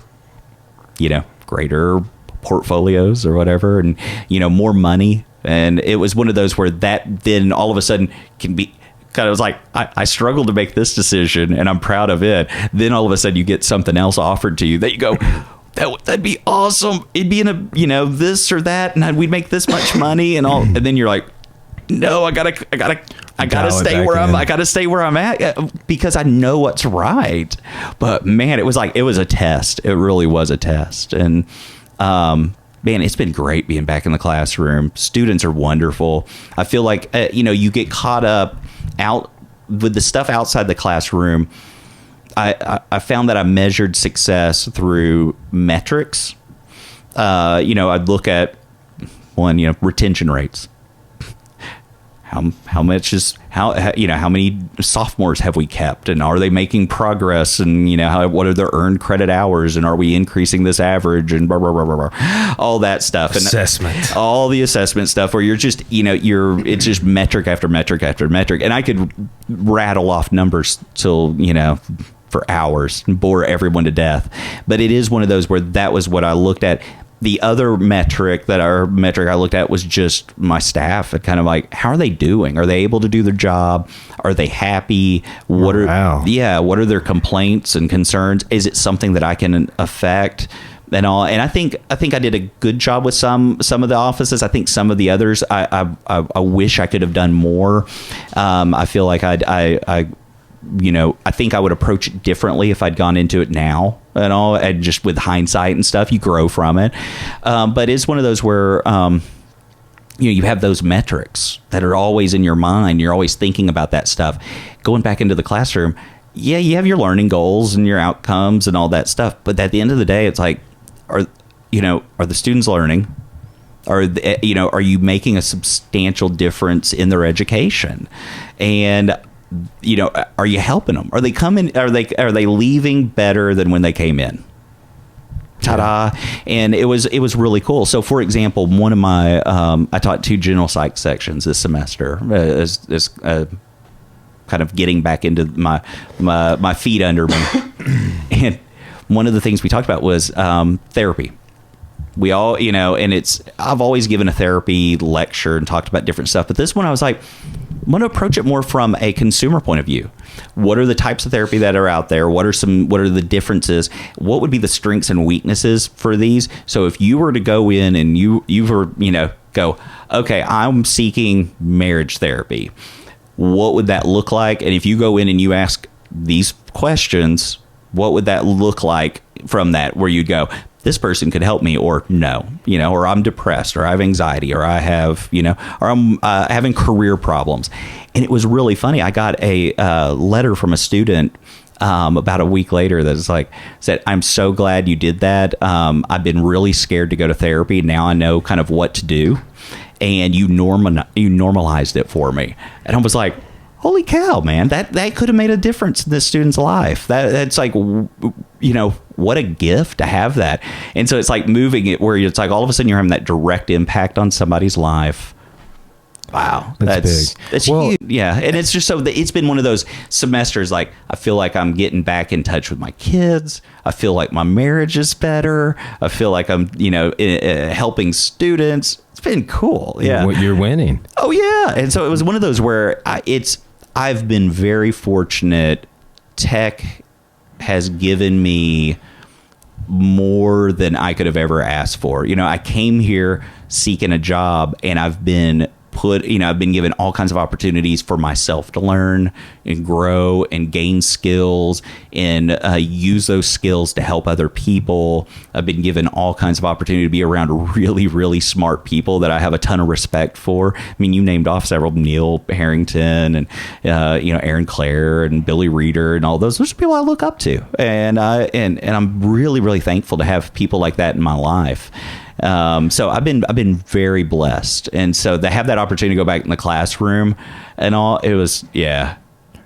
portfolios or whatever, and more money. And it was one of those where that then all of a sudden can be kind of was like, I struggled to make this decision and I'm proud of it. Then all of a sudden you get something else offered to you that you go, that'd be awesome. It'd be in a, this or that, and we'd make this much money and all. And then you're like, no, I gotta stay where I gotta stay where I'm at, because I know what's right. But man, it was a test. It really was a test. And, man, it's been great being back in the classroom. Students are wonderful. I feel like, you get caught up out with the stuff outside the classroom. I found that I measured success through metrics. I'd look at retention rates. How much is how many sophomores have we kept, and are they making progress, and what are their earned credit hours, and are we increasing this average, and blah, blah, blah, blah, blah. All that stuff. Assessment. And all the assessment stuff where you're just it's just metric after metric after metric, and I could rattle off numbers till for hours and bore everyone to death. But it is one of those where that was what I looked at. The other metric I looked at was just my staff, and kind of like, how are they doing? Are they able to do their job? Are they happy? What are their complaints and concerns? Is it something that I can affect and all? And I think I did a good job with some of the offices. I think some of the others, I wish I could have done more. I feel like I think I would approach it differently if I'd gone into it now and all, and just with hindsight and stuff, you grow from it. But it's one of those where, you have those metrics that are always in your mind. You're always thinking about that stuff. Going back into the classroom, yeah, you have your learning goals and your outcomes and all that stuff. But at the end of the day, it's like, are the students learning? Are you making a substantial difference in their education? And are you helping them? Are they coming? Are they leaving better than when they came in? Ta-da. And it was really cool. So, for example, one of my I taught 2 general psych sections this semester as kind of getting back into my feet under me. And one of the things we talked about was therapy. We all, and I've always given a therapy lecture and talked about different stuff, but this one I was like, I'm going to approach it more from a consumer point of view. What are the types of therapy that are out there? What are the differences? What would be the strengths and weaknesses for these? So if you were to go in and you were, go, okay, I'm seeking marriage therapy. What would that look like? And if you go in and you ask these questions, what would that look like from that, where you'd go, this person could help me, or no, or I'm depressed, or I have anxiety, or I have, or I'm having career problems. And it was really funny. I got a letter from a student about a week later that said, I'm so glad you did that. I've been really scared to go to therapy. Now I know kind of what to do. And you normalized it for me. And I was like, holy cow, man, that could have made a difference in this student's life. That's like, what a gift to have that. And so it's like moving it where it's like all of a sudden you're having that direct impact on somebody's life. Wow. That's big. That's huge. Yeah. And it's just it's been one of those semesters. Like, I feel like I'm getting back in touch with my kids. I feel like my marriage is better. I feel like I'm, helping students. It's been cool. Yeah. You're winning. Oh yeah. And so it was one of those where I've been very fortunate. Tech has given me more than I could have ever asked for. I came here seeking a job, and I've been given all kinds of opportunities for myself to learn and grow and gain skills and use those skills to help other people. I've been given all kinds of opportunity to be around really, really smart people that I have a ton of respect for. I mean, you named off several, Neil Harrington and, Aaron Clare and Billy Reeder and all those. Those are people I look up to. And I'm really, really thankful to have people like that in my life. So I've been very blessed. And so to have that opportunity to go back in the classroom and all, it was,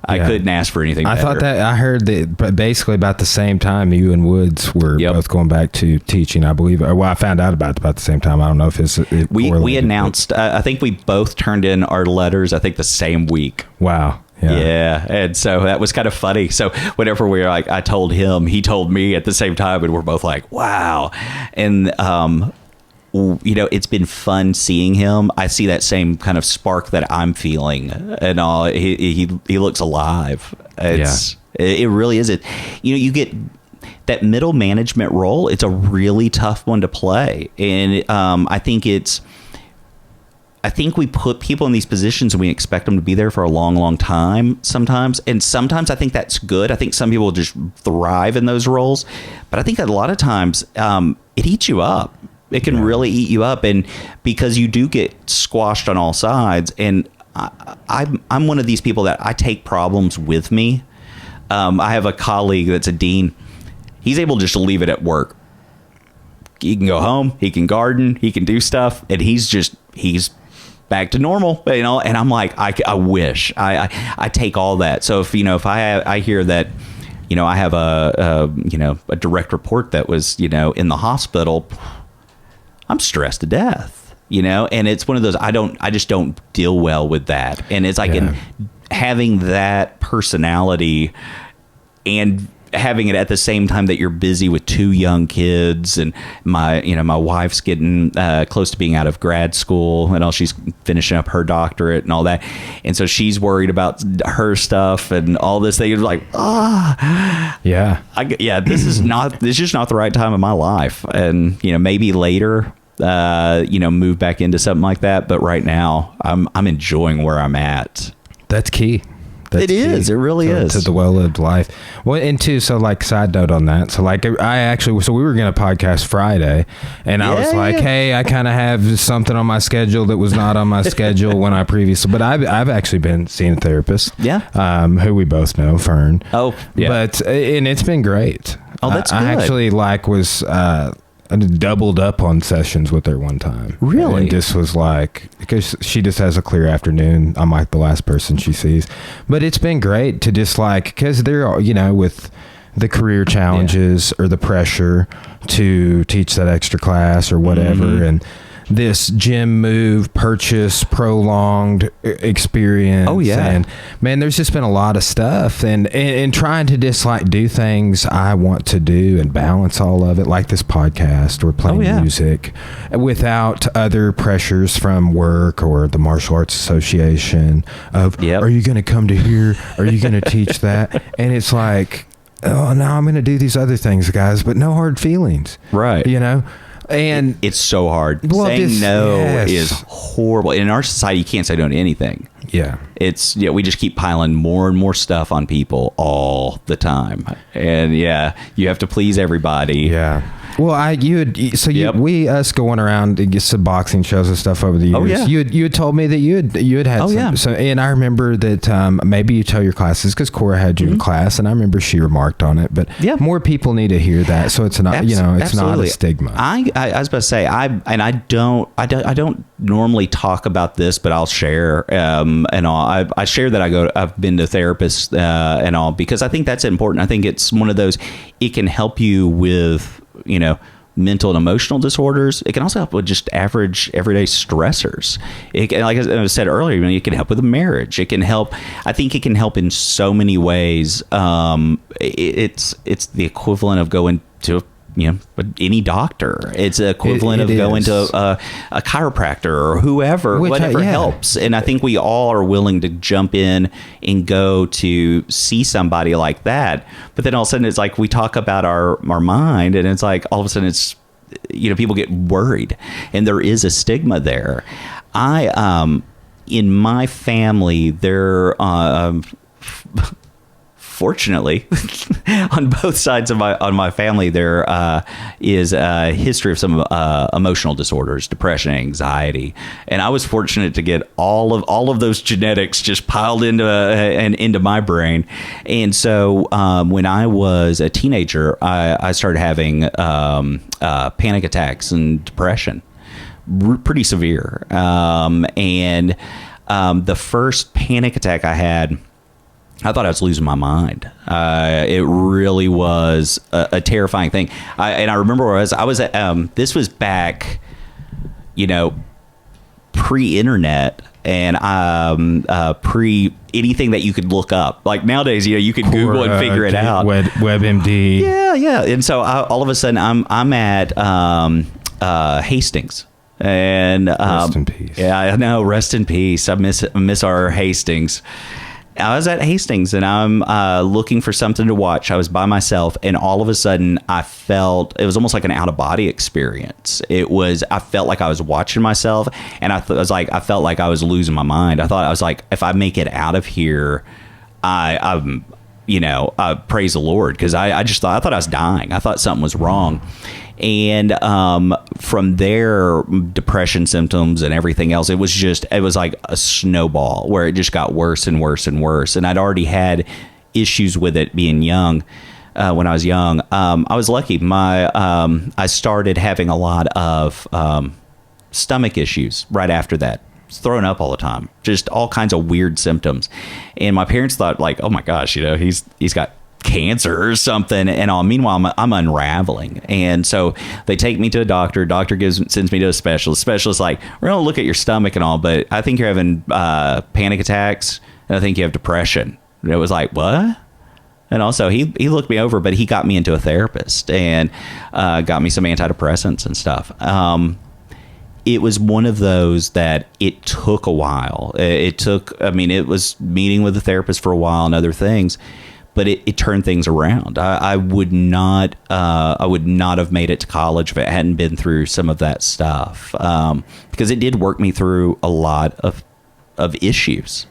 I couldn't ask for anything better. I heard that basically about the same time you and Woods were both going back to teaching, I believe. Well, I found out about the same time. I don't know if we announced, I think we both turned in our letters, I think the same week. Wow. Yeah. And so that was kind of funny. So whenever we were like, I told him, he told me at the same time, and we're both like, wow. And, it's been fun seeing him. I see that same kind of spark that I'm feeling and all. He looks alive. It really is. You get that middle management role. It's a really tough one to play. And, I think we put people in these positions and we expect them to be there for a long, long time sometimes. And sometimes I think that's good. I think some people just thrive in those roles. But I think a lot of times it eats you up. It can really eat you up. And because you do get squashed on all sides. And I'm one of these people that I take problems with me. I have a colleague that's a dean. He's able just to leave it at work. He can go home. He can garden. He can do stuff. And he's back to normal, and I'm like, I wish I take all that. So if I hear that, I have a direct report that was, in the hospital, I'm stressed to death, and it's one of those, I just don't deal well with that. And it's like having that personality and having it at the same time that you're busy with 2 young kids, and my wife's getting close to being out of grad school, and she's finishing up her doctorate and all that, and so she's worried about her stuff and all this thing. It's like, this is just not the right time in my life, and maybe later move back into something like that, but right now I'm enjoying where I'm at. That's key. It is. It really is. To the well-lived life. Well, and too, so like side note on that. So like we were going to podcast Friday, and I was like, hey, I kind of have something on my schedule that was not on my schedule when I previously, but I've actually been seeing a therapist. Yeah. Who we both know, Fern. Oh, yeah. And it's been great. Oh, that's good. I actually was I doubled up on sessions with her one time. Really? And just was like, because she just has a clear afternoon. I'm like the last person she sees. But it's been great to just like, because they're, with the career challenges or the pressure to teach that extra class or whatever. And this gym move, purchase, prolonged experience. Oh, yeah. And man, there's just been a lot of stuff and trying to just like do things I want to do and balance all of it, like this podcast or playing music without other pressures from work or the Martial Arts Association of, are you going to come to here? Are you going to teach that? And it's like, oh, no, I'm going to do these other things, guys, but no hard feelings. Right. And it's so hard. Saying no is horrible. In our society, you can't say no to anything. Yeah. We just keep piling more and more stuff on people all the time. And you have to please everybody. Yeah. Well, we going around to get some boxing shows and stuff over the years. Oh, yeah. You had told me that you had had some, and I remember that maybe you tell your classes because Cora had you in class, and I remember she remarked on it. But more people need to hear that, so it's not it's not a stigma. I was about to say I don't normally talk about this, but I'll share and all. I share that I've been to therapists and all because I think that's important. I think it's one of those. It can help you with mental and emotional disorders. It can also help with just average everyday stressors. It can, like I said earlier, it can help with a marriage. It can help. I think it can help in so many ways. It's the equivalent of going to any doctor. It's the equivalent of going to a chiropractor or whatever helps. And I think we all are willing to jump in and go to see somebody like that. But then all of a sudden it's like we talk about our mind and it's like all of a sudden it's, people get worried and there is a stigma there. In my family, fortunately, on both sides of my family, there is a history of some emotional disorders, depression, anxiety, and I was fortunate to get all of those genetics just piled into my brain. And so when I was a teenager, I started having panic attacks and depression, pretty severe. And the first panic attack I had, I thought I was losing my mind. It really was a terrifying thing. I remember where I was at, this was back, pre-internet and pre anything that you could look up. Like nowadays, you could Google and figure it out. WebMD. Yeah. And so all of a sudden I'm at Hastings. And rest in peace. Yeah, I know. Rest in peace. I miss our Hastings. I was at Hastings and I'm looking for something to watch. I was by myself and all of a sudden I felt, it was almost like an out of body experience. I felt like I was watching myself and I felt like I was losing my mind. I was like, if I make it out of here, I'm praise the Lord. Cause I thought I was dying. I thought something was wrong. And from there, depression symptoms and everything else, it was like a snowball where it just got worse and worse and worse. And I'd already had issues with it being young. When I was young, I was lucky. I started having a lot of stomach issues right after that. Throwing up all the time, just all kinds of weird symptoms. And my parents thought like, oh my gosh, he's got cancer or something and all. Meanwhile, I'm unraveling, and so they take me to a doctor. Sends me to a specialist like, we're gonna look at your stomach and all, but I think you're having panic attacks and I think you have depression. And it was like, what? And also he looked me over, but he got me into a therapist and got me some antidepressants and stuff. It was one of those that it took a while. It was meeting with the therapist for a while and other things, but it turned things around. I would not have made it to college if it hadn't been through some of that stuff, because it did work me through a lot of issues.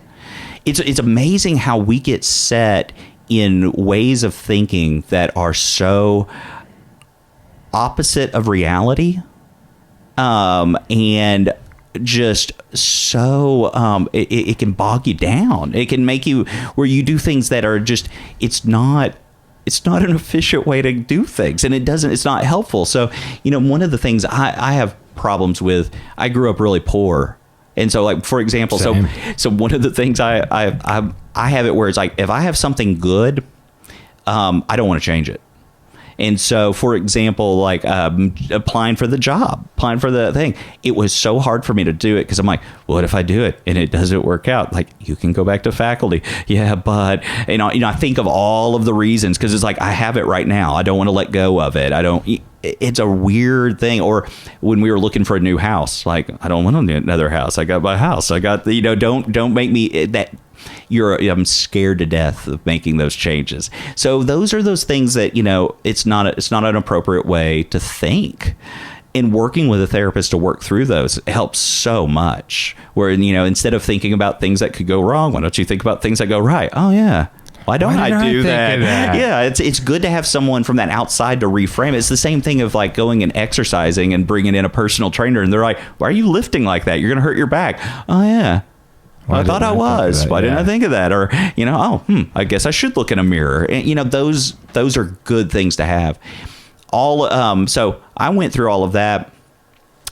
it's amazing how we get set in ways of thinking that are so opposite of reality, and just so it can bog you down. It can make you where you do things that are just it's not an efficient way to do things, and it's not helpful. So one of the things I have problems with, I grew up really poor, and so like for example, Same. so one of the things I have it where it's like if I have something good, I don't want to change it. And so, for example, like applying for the thing, it was so hard for me to do it because I'm like, what if I do it and it doesn't work out? Like, you can go back to faculty. Yeah, but, I think of all of the reasons because it's like, I have it right now. I don't want to let go of it. It's a weird thing. Or when we were looking for a new house, like, I don't want another house. I got my house. I got, don't make me that. I'm scared to death of making those changes. So those are those things that, it's not an appropriate way to think. And working with a therapist to work through those helps so much. Where, instead of thinking about things that could go wrong, why don't you think about things that go right? Oh, yeah. Why don't I do that? Yeah, it's good to have someone from that outside to reframe it. It's the same thing of like going and exercising and bringing in a personal trainer. And they're like, why are you lifting like that? You're going to hurt your back. Oh, yeah. I thought I was. Why didn't I think of that? Or, I guess I should look in a mirror. And, those are good things to have. So I went through all of that,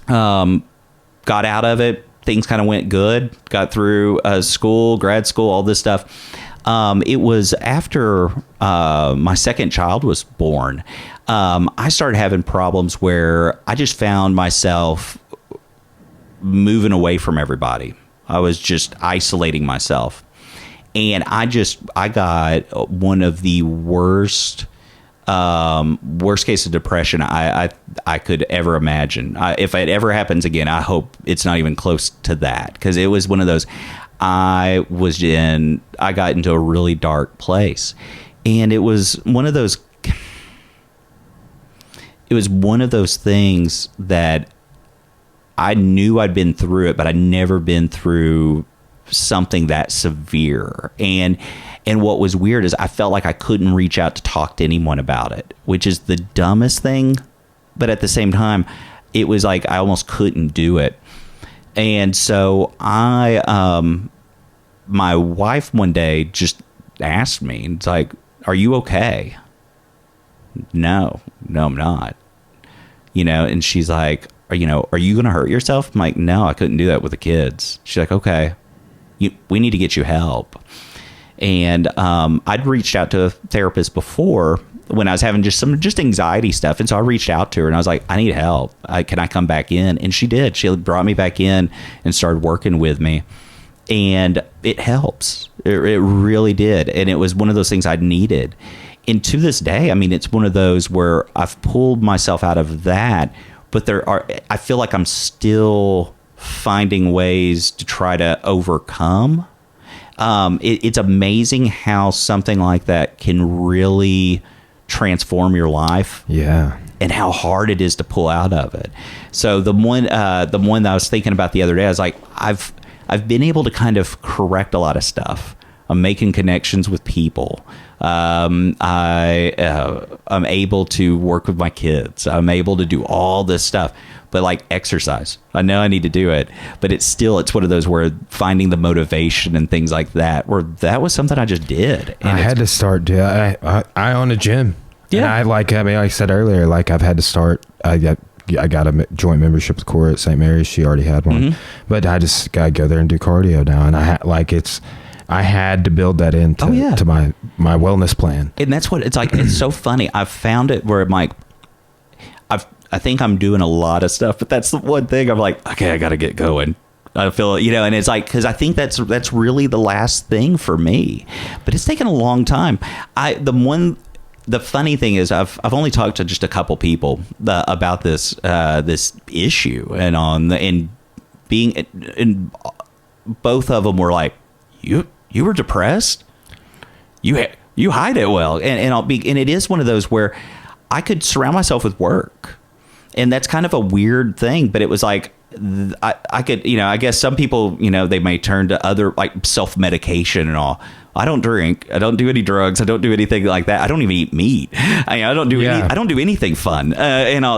got out of it. Things kind of went good. Got through grad school, all this stuff. It was after my second child was born. I started having problems where I just found myself moving away from everybody. I was just isolating myself, and I got one of the worst case of depression I could ever imagine. If it ever happens again, I hope it's not even close to that, because it was one of those. I got into a really dark place, and it was one of those. It was one of those things that I knew I'd been through it, but I'd never been through something that severe. And what was weird is I felt like I couldn't reach out to talk to anyone about it, which is the dumbest thing. But at the same time, it was like I almost couldn't do it. And so my wife one day just asked me, it's like, are you okay? No, I'm not. And she's like, are you going to hurt yourself? I'm like, no, I couldn't do that with the kids. She's like, okay, we need to get you help. And I'd reached out to a therapist before when I was having just anxiety stuff. And so I reached out to her and I was like, I need help. Can I come back in? And she did. She brought me back in and started working with me. And it helps. It really did. And it was one of those things I needed. And to this day, it's one of those where I've pulled myself out of that. But I feel like I'm still finding ways to try to overcome. It's amazing how something like that can really transform your life. Yeah. And how hard it is to pull out of it. So the one that I was thinking about the other day, I was like, I've been able to kind of correct a lot of stuff. I'm making connections with people. I'm able to work with my kids. I'm able to do all this stuff, but like exercise, I know I need to do it, but it's one of those where finding the motivation and things like that, where that was something I just did. And I had to start. I own a gym. Yeah. And like I said earlier, like I've had to start, I got a joint membership with Cora at St. Mary's. She already had one, but I just got to go there and do cardio now. And I had to build that into to my wellness plan. And that's what it's like. It's so funny. I've found it where I'm like, I think I'm doing a lot of stuff, but that's the one thing I'm like, okay, I got to get going. I feel, and it's like, because I think that's really the last thing for me, but it's taken a long time. The funny thing is I've only talked to just a couple people about this issue, and both of them were like, you were depressed, you hide it well, and it is one of those where I could surround myself with work, and that's kind of a weird thing, but it was like I could, I guess some people, they may turn to other like self-medication and all. I don't drink. I don't do any drugs. I don't do anything like that. I don't even eat meat. I don't do I don't do anything fun.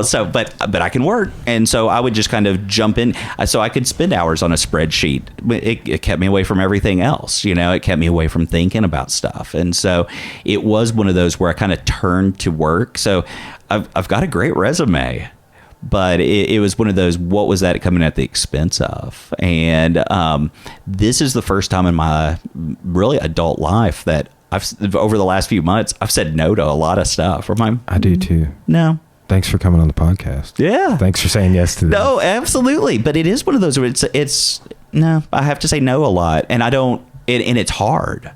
So, but I can work. And so I would just kind of jump in. So I could spend hours on a spreadsheet. It kept me away from everything else. It kept me away from thinking about stuff. And so it was one of those where I kind of turned to work. So I've got a great resume. But it was one of those, what was that coming at the expense of? And this is the first time in my really adult life that over the last few months, I've said no to a lot of stuff. I do too. No. Thanks for coming on the podcast. Yeah. Thanks for saying yes to this. No, absolutely. But it is one of those where I have to say no a lot. And and it's hard.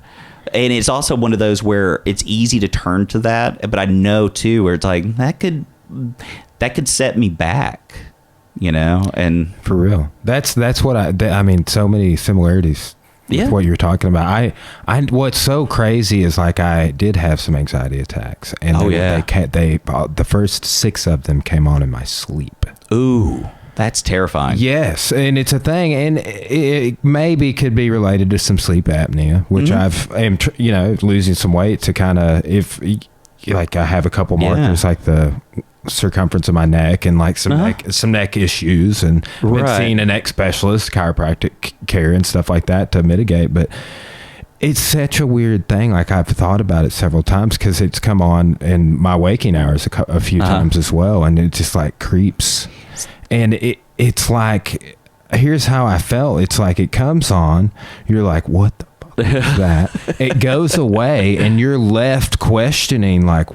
And it's also one of those where it's easy to turn to that. But I know too, where it's like, that could set me back, and for real, that's what I mean, so many similarities with what you're talking about. What's so crazy is like, I did have some anxiety attacks, and the first 6 of them came on in my sleep. Ooh, that's terrifying. Yes. And it's a thing, and it maybe could be related to some sleep apnea, which I'm losing some weight to kind of, I have a couple markers, like the circumference of my neck and like some neck issues, and been seeing a neck specialist, chiropractic care and stuff like that to mitigate. But it's such a weird thing. Like, I've thought about it several times because it's come on in my waking hours a few times as well, and it just like creeps. And it's like, here's how I felt. It's like it comes on, you're like, what the fuck is that? It goes away, and you're left questioning, like,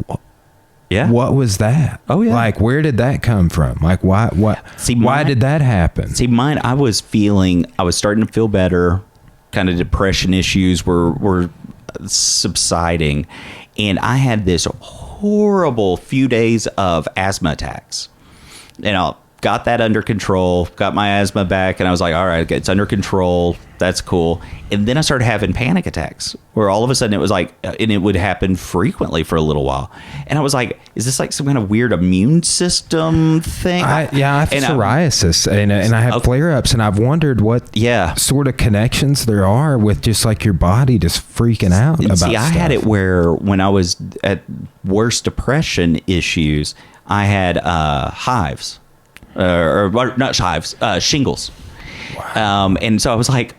what was that? Oh yeah. Like, where did that come from? Like, why did that happen? See, mine, I was starting to feel better. Kind of depression issues were subsiding. And I had this horrible few days of asthma attacks. And I got that under control, got my asthma back, and I was like, all right, it's under control. That's cool. And then I started having panic attacks where all of a sudden it was like, and it would happen frequently for a little while. And I was like, is this like some kind of weird immune system thing? I have psoriasis and I have flare-ups, and I've wondered what sort of connections there are with just like your body just freaking out about stuff. I had it where when I was at worst depression issues, I had hives. Or not hives, shingles. Wow. And so I was like,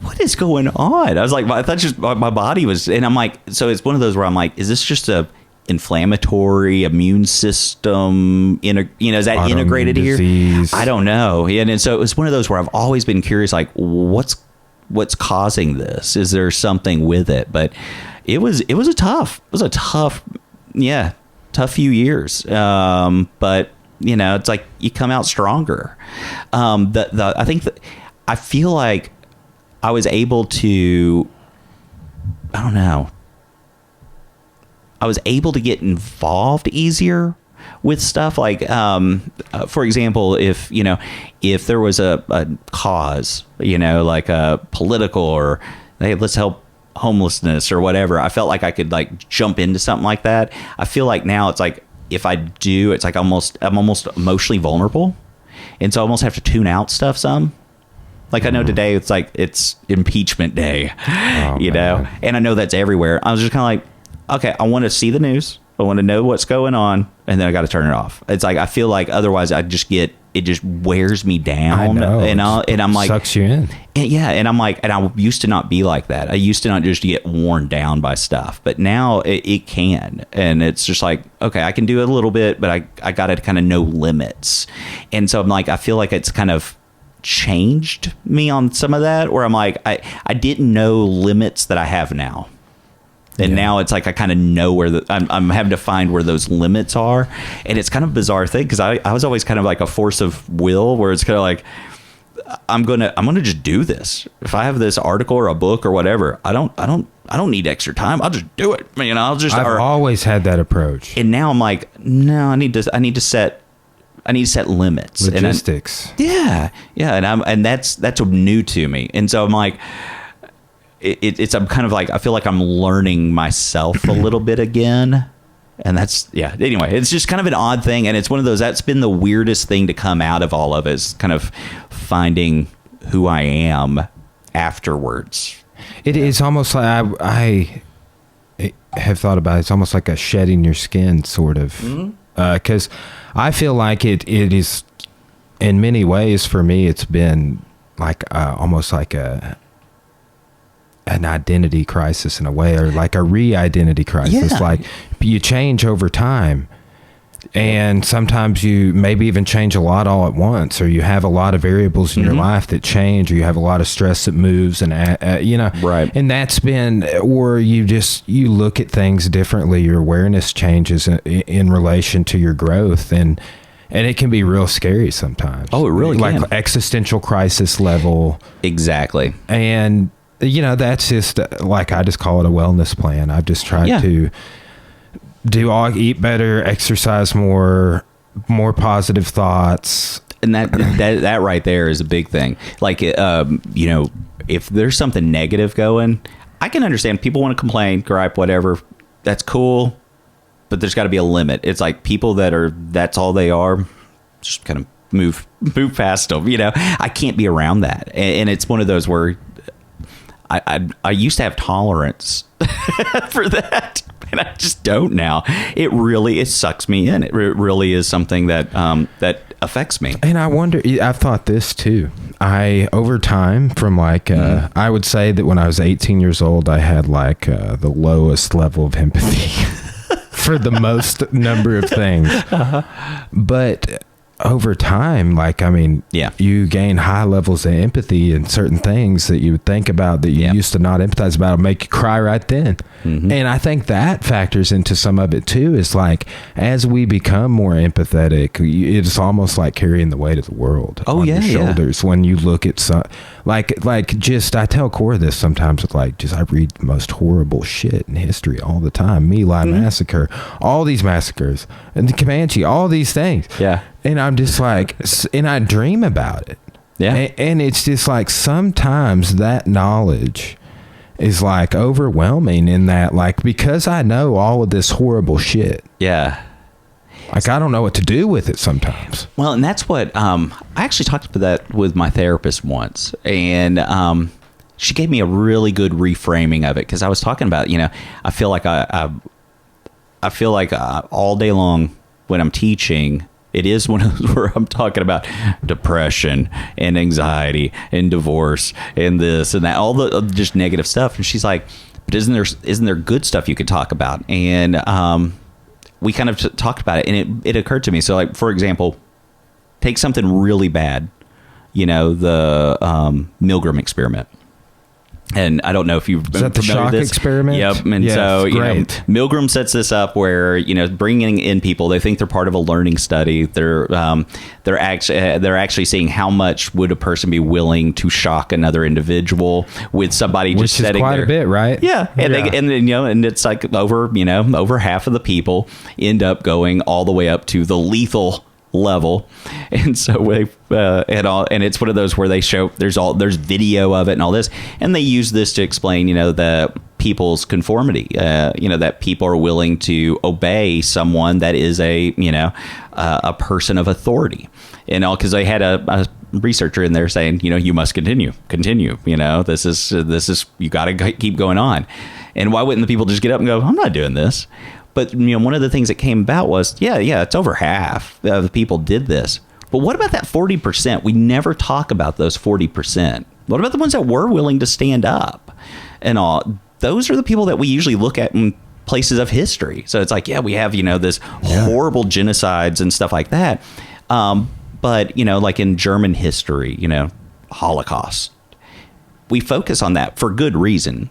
what is going on? I was like, I thought just my body was, and I'm like, so it's one of those where I'm like, is this just a inflammatory immune system? Is that integrated disease here? I don't know. And so it was one of those where I've always been curious, like, what's causing this? Is there something with it? But it was a tough few years. But it's like you come out stronger. I feel like I was able to, I was able to get involved easier with stuff. Like, for example, if there was a cause, like a political or, hey, let's help homelessness or whatever, I felt like I could like jump into something like that. I feel like now it's like, if I do, it's like I'm almost emotionally vulnerable. And so I almost have to tune out stuff some. Like, I know today it's like it's impeachment day, know, and I know that's everywhere. I was just kind of like, okay, I want to see the news. I want to know what's going on, and then I got to turn it off. It's like, I feel like otherwise it just wears me down. I know. And I'm like, sucks you in. And I'm like, and I used to not be like that. I used to not just get worn down by stuff, but now it can. And it's just like, okay, I can do it a little bit, but I got to kind of know limits. And so I'm like, I feel like it's kind of changed me on some of that, where I'm like, I didn't know limits that I have now. And now it's like I kind of know where I'm having to find where those limits are. And it's kind of a bizarre thing, because I was always kind of like a force of will, where it's kind of like, I'm gonna just do this. If I have this article or a book or whatever, I don't need extra time. I'll just do it. I've always had that approach. And now I'm like, no, I need to set limits. Logistics. And that's new to me. And so I'm like, I'm kind of like, I feel like I'm learning myself a little bit again. And anyway, it's just kind of an odd thing. And it's one of those, that's been the weirdest thing to come out of all of it, is kind of finding who I am afterwards. It is almost like I have thought about it. It's almost like a shedding your skin sort of, because I feel like it is in many ways for me. It's been like almost like an identity crisis in a way, or like a re-identity crisis. Yeah. Like you change over time. And sometimes you maybe even change a lot all at once, or you have a lot of variables in your life that change, or you have a lot of stress that moves, and right. And that's been where you look at things differently. Your awareness changes in relation to your growth, and it can be real scary sometimes. Oh, it really like can. Existential crisis level. Exactly. And that's just like, I just call it a wellness plan. I've just tried to eat better, exercise more positive thoughts. And that right there is a big thing. Like, if there's something negative going, I can understand people want to complain, gripe, whatever. That's cool. But there's got to be a limit. It's like people that's all they are, just kind of move past them. I can't be around that. And it's one of those where I used to have tolerance for that. And I just don't now. It sucks me in. It really is something that affects me. And I wonder, I've thought this too. Over time, from like, I would say that when I was 18 years old, I had like the lowest level of empathy for the most number of things. But over time, you gain high levels of empathy in certain things that you would think about that you used to not empathize about, make you cry right then. And I think that factors into some of it too, is like, as we become more empathetic, it's almost like carrying the weight of the world on your shoulders. When you look at some, I tell Cora this sometimes with I read the most horrible shit in history all the time. My Lai massacre, all these massacres, and the Comanche, all these things. Yeah. And I'm just like, and I dream about it. Yeah. And it's just like, sometimes that knowledge is like overwhelming in that, like, because I know all of this horrible shit. Yeah. Like, I don't know what to do with it sometimes. Well, and that's what, I actually talked about that with my therapist once, and she gave me a really good reframing of it, because I was talking about, I feel like I feel like all day long when I'm teaching, it is one of those where I'm talking about depression and anxiety and divorce and this and that, all the just negative stuff. And she's like, but isn't there good stuff you could talk about? And we kind of talked about it, and it occurred to me. So, like, for example, take something really bad, the Milgram experiment. And I don't know if you've been familiar with this. Is that the shock experiment? Yep. And so, Milgram sets this up where, bringing in people, they think they're part of a learning study. They're actually seeing how much would a person be willing to shock another individual with somebody just setting quite a bit, right? Yeah. And and it's like over half of the people end up going all the way up to the lethal level. And so and it's one of those where they show there's video of it and all this, and they use this to explain the people's conformity, that people are willing to obey someone that is a person of authority, and all, because they had a researcher in there saying, you must continue, this is you got to keep going on. And why wouldn't the people just get up and go, I'm not doing this? But, one of the things that came about was, it's over half of the people did this. But what about that 40%? We never talk about those 40%. What about the ones that were willing to stand up and all? Those are the people that we usually look at in places of history. So it's like, we have, this horrible genocides and stuff like that. But, like in German history, Holocaust, we focus on that for good reason.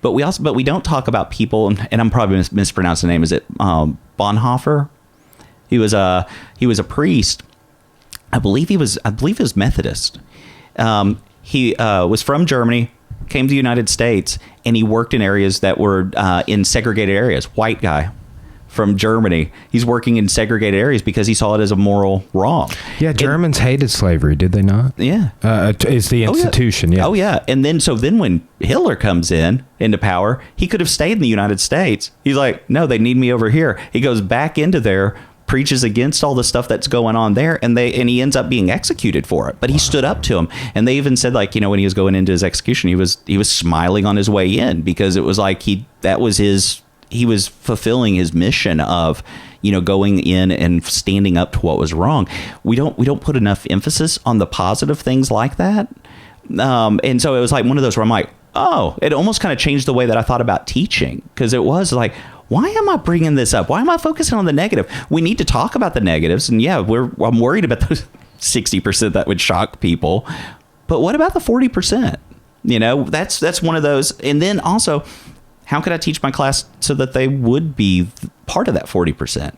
But we don't talk about people, and I'm probably mispronouncing the name. Is it Bonhoeffer? He was a priest. I believe he was Methodist. He was from Germany, came to the United States, and he worked in areas that were in segregated areas. White guy from Germany. He's working in segregated areas because he saw it as a moral wrong. Yeah, Germans hated slavery, did they not? Yeah. It's the institution, Oh, yeah. And then when Hitler comes into power, he could have stayed in the United States. He's like, no, they need me over here. He goes back into there, preaches against all the stuff that's going on there, and he ends up being executed for it. But he stood up to him, and they even said, like, you know, when he was going into his execution, he was smiling on his way in, because it was like he was fulfilling his mission of, you know, going in and standing up to what was wrong. We don't put enough emphasis on the positive things like that. And so it was like one of those where I'm like, oh, it almost kind of changed the way that I thought about teaching, because it was like, why am I bringing this up? Why am I focusing on the negative? We need to talk about the negatives. And yeah, I'm worried about those 60% that would shock people. But what about the 40%? You know, that's one of those. And then also, how could I teach my class so that they would be part of that 40%?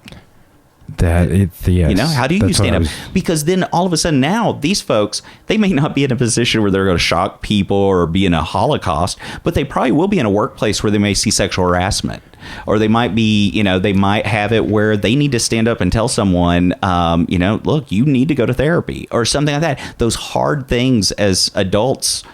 Yes, you know, how do you stand up? Because then all of a sudden now these folks, they may not be in a position where they're going to shock people or be in a Holocaust, but they probably will be in a workplace where they may see sexual harassment, or they might be, you know, they might have it where they need to stand up and tell someone, you know, look, you need to go to therapy or something like that. Those hard things as adults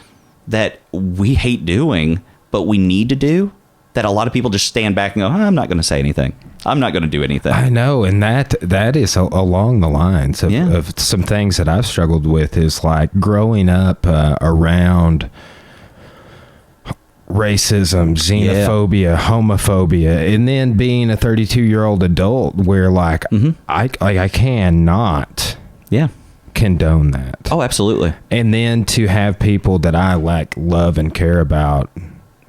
that we hate doing, but we need to do, that a lot of people just stand back and go, I'm not going to say anything. I'm not going to do anything. I know. And that is along the lines of some things that I've struggled with, is like growing up around racism, xenophobia, homophobia, and then being a 32-year-old adult where like I cannot condone that. Oh, absolutely. And then to have people that I like love and care about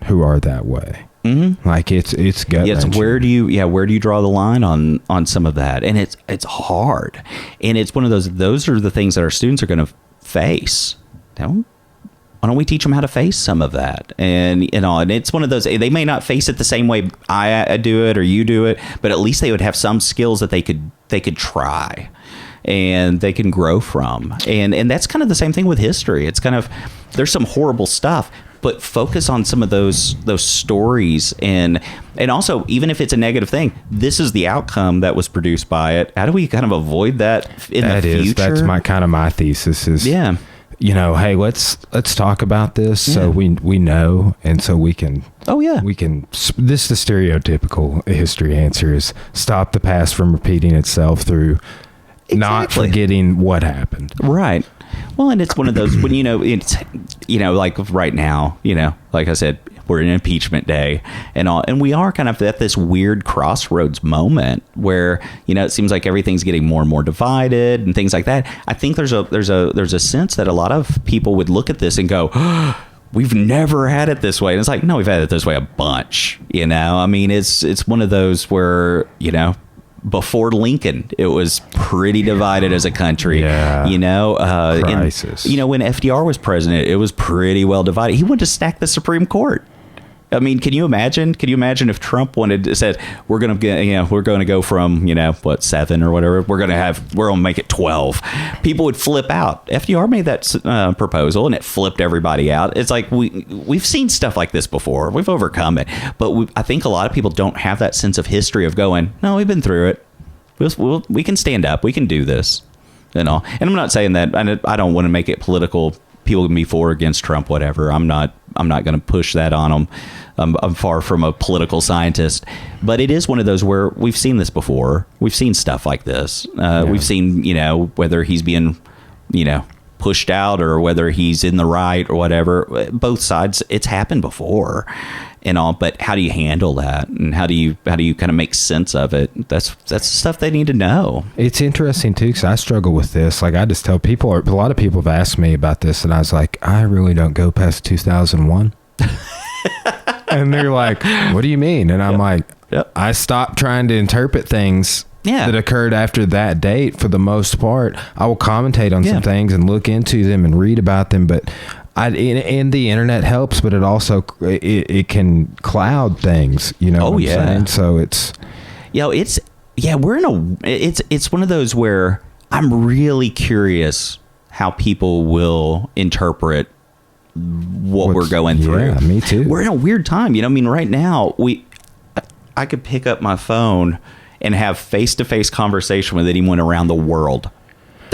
who are that way. Mm-hmm. Like it's gut wrenching. Where do you draw the line on some of that? And it's hard, and it's one of those are the things that our students are going to face. Why don't we teach them how to face some of that? And you know, and it's one of those, they may not face it the same way I do it or you do it, but at least they would have some skills that they could try and they can grow from. And that's kind of the same thing with history. It's kind of, there's some horrible stuff, but focus on some of those stories, and also, even if it's a negative thing, this is the outcome that was produced by it. How do we kind of avoid that in the future? That's my thesis is, you know, hey, let's talk about this so we know, and so we can. Oh yeah, we can. This is the stereotypical history answer: is stop the past from repeating itself through not forgetting what happened. Right. Well, and it's one of those when, you know, it's, you know, like right now, you know, like I said, we're in impeachment day and all, and we are kind of at this weird crossroads moment where, you know, it seems like everything's getting more and more divided and things like that. I think there's a sense that a lot of people would look at this and go, oh, we've never had it this way. And it's like, no, we've had it this way a bunch, you know. I mean, it's one of those where, you know, before Lincoln, it was pretty divided as a country, you know. Crisis. And, you know, when FDR was president, it was pretty well divided. He wanted to stack the Supreme Court. I mean, can you imagine? Can you imagine if Trump said, we're going to go from, you know, 7 or whatever, we're going to make it 12. People would flip out. FDR made that proposal and it flipped everybody out. It's like we've seen stuff like this before. We've overcome it. But I think a lot of people don't have that sense of history of going, no, we've been through it. We can stand up. We can do this and all. And I'm not saying that I don't want to make it political. People can be for or against Trump, whatever. I'm not going to push that on them. I'm far from a political scientist, but it is one of those where we've seen this before. We've seen stuff like this. We've seen, you know, whether he's being, you know, pushed out or whether he's in the right or whatever. Both sides, it's happened before and all. But how do you handle that, and how do you kind of make sense of it? That's stuff they need to know. It's interesting too, because I struggle with this. Like, I just tell people, a lot of people have asked me about this, and I was like, I really don't go past 2001. And they're like, what do you mean? And I'm like, I stopped trying to interpret things that occurred after that date. For the most part, I will commentate on some things and look into them and read about them, but and the internet helps, but it also it can cloud things, you know. I'm saying? So it's, you know, it's one of those where I'm really curious how people will interpret what we're going through. Yeah, me too. We're in a weird time, you know. I mean, right now I could pick up my phone and have face-to-face conversation with anyone around the world.